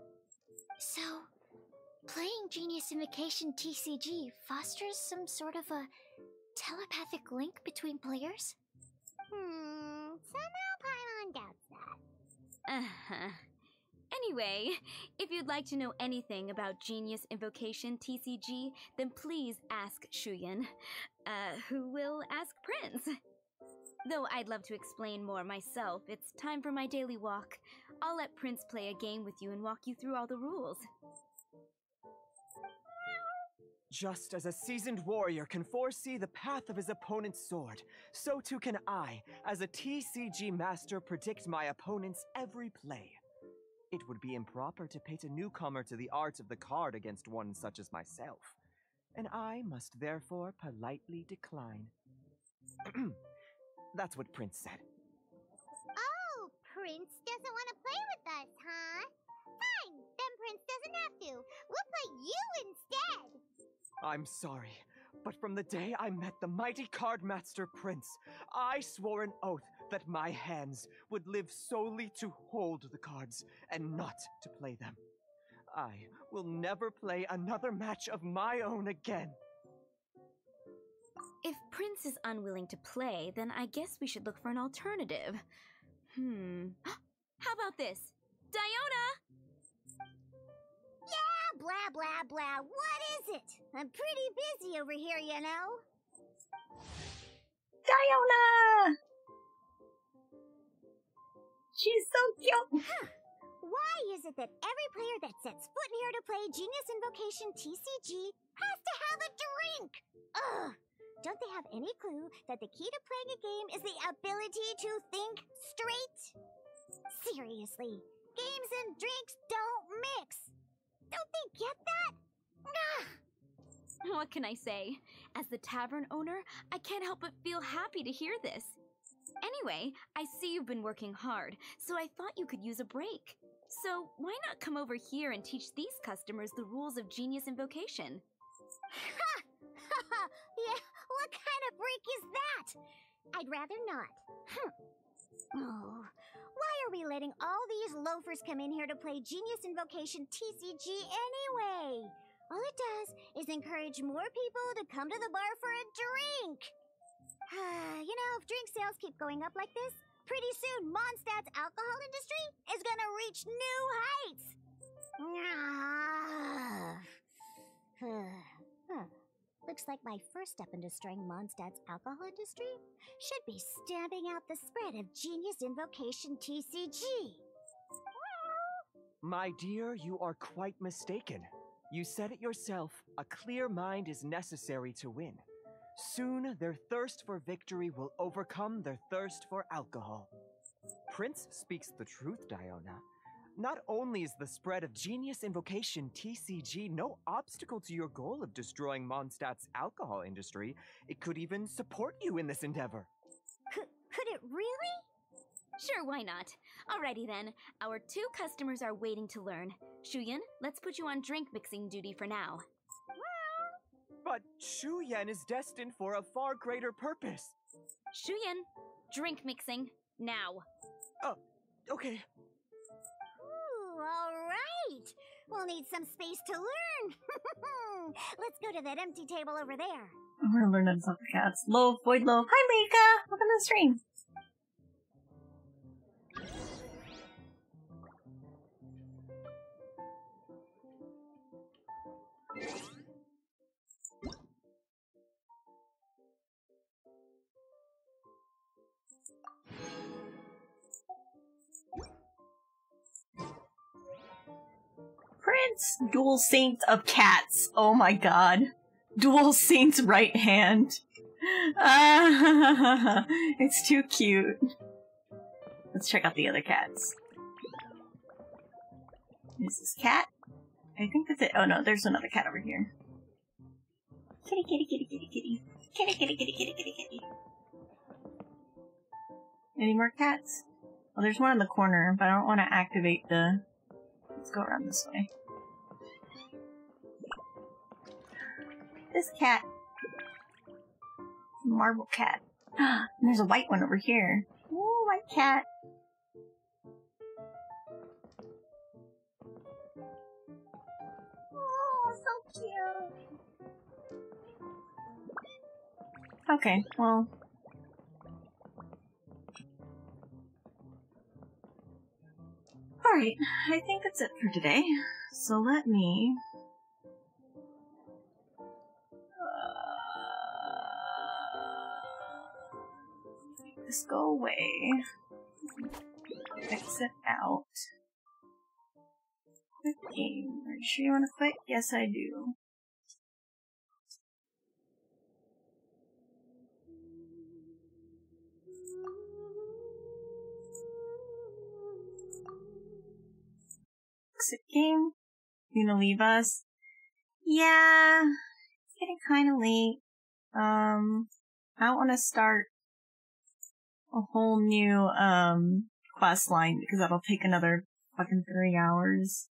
So, playing Genius Invocation TCG fosters some sort of a telepathic link between players? Somehow Paimon doubts that. Anyway, if you'd like to know anything about Genius Invocation TCG, then please ask Shuyan, who will ask Prince. Though I'd love to explain more myself, it's time for my daily walk. I'll let Prince play a game with you and walk you through all the rules. Just as a seasoned warrior can foresee the path of his opponent's sword, so too can I, as a TCG master, predict my opponent's every play. It would be improper to pit a newcomer to the art of the card against one such as myself, and I must therefore politely decline. That's what Prince said. Oh, Prince doesn't want to play with us, huh? Fine, then Prince doesn't have to. We'll play you instead. I'm sorry, but from the day I met the mighty card master Prince, I swore an oath that my hands would live solely to hold the cards and not to play them. I will never play another match of my own again. If Prince is unwilling to play, then I guess we should look for an alternative. How about this? Diona! Yeah, blah, blah, blah. What is it? I'm pretty busy over here, you know. Diona! She's so cute! Huh. Why is it that every player that sets foot in here to play Genius Invocation TCG has to have a drink? Ugh! Don't they have any clue that the key to playing a game is the ability to think straight? Seriously, games and drinks don't mix. Don't they get that? Ugh. What can I say? As the tavern owner, I can't help but feel happy to hear this. Anyway, I see you've been working hard, so I thought you could use a break. So why not come over here and teach these customers the rules of Genius Invocation? Ha! Yeah, what kind of break is that? I'd rather not. Oh, why are we letting all these loafers come in here to play Genius Invocation TCG anyway? All it does is encourage more people to come to the bar for a drink. You know, if drink sales keep going up like this, pretty soon Mondstadt's alcohol industry is gonna reach new heights. Looks like my first step in destroying Mondstadt's alcohol industry should be stamping out the spread of Genius Invocation TCG. My dear, you are quite mistaken. You said it yourself, a clear mind is necessary to win. Soon, their thirst for victory will overcome their thirst for alcohol. Prince speaks the truth, Diona. Not only is the spread of Genius Invocation TCG no obstacle to your goal of destroying Mondstadt's alcohol industry, it could even support you in this endeavor. Could it really? Sure, why not? Alrighty then, our 2 customers are waiting to learn. Shuyan, let's put you on drink mixing duty for now. But Shuyan is destined for a far greater purpose. Shuyan, drink mixing, now. Oh, okay. Ooh, all right. We'll need some space to learn. Let's go to that empty table over there. I'm gonna learn how to talk to cats. Loaf, void loaf. Hi, Mika! Welcome to the stream. Prince, dual saint of cats. Oh my god. Dual saint's right hand. It's too cute. Let's check out the other cats. Is this cat? I think that's it. Oh no, there's another cat over here. Kitty, kitty, kitty, kitty, kitty. Kitty, kitty, kitty, kitty, kitty, kitty. Any more cats? Well, there's one in the corner, but I don't want to activate the... Let's go around this way. This cat. Marble cat. And there's a white one over here. Ooh, white cat. Oh, so cute. Okay, well... Alright, I think that's it for today. So let me... make this go away. Exit out. Quit game. Are you sure you want to quit? Yes, I do. Exit game? You gonna leave us? Yeah, it's getting kinda late. I don't want to start a whole new, quest line because that'll take another fucking 3 hours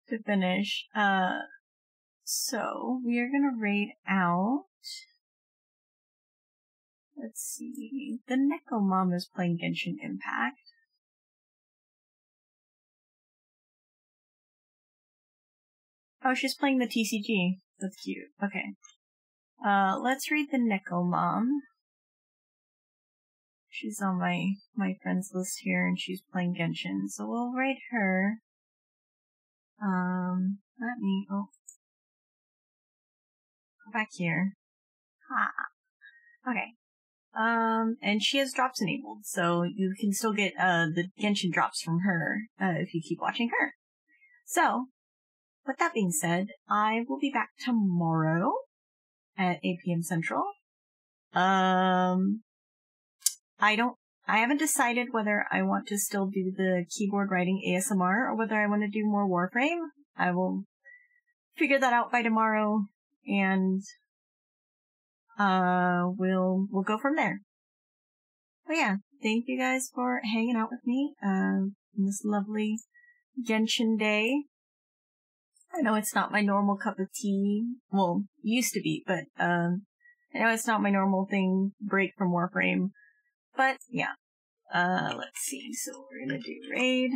to finish. So we are gonna raid out. Let's see. The Neko Mom is playing Genshin Impact. Oh, she's playing the TCG. That's cute. Okay. Let's read the Neko Mom. She's on my friends list here, and she's playing Genshin, so we'll raid her. Let me, go back here. Okay. And she has drops enabled, so you can still get, the Genshin drops from her, if you keep watching her. So, with that being said, I will be back tomorrow at 8 p.m. Central. I haven't decided whether I want to still do the keyboard writing ASMR or whether I want to do more Warframe. I will figure that out by tomorrow, and we'll go from there. But yeah, thank you guys for hanging out with me on this lovely Genshin day. I know it's not my normal cup of tea. Well, used to be, but I know it's not my normal thing, break from Warframe. But yeah. Let's see. So we're gonna do raid.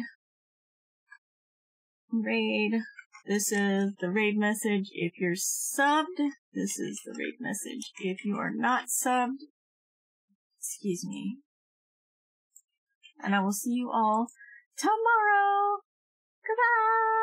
Raid. This is the raid message if you're subbed. This is the raid message if you are not subbed. Excuse me. And I will see you all tomorrow. Goodbye!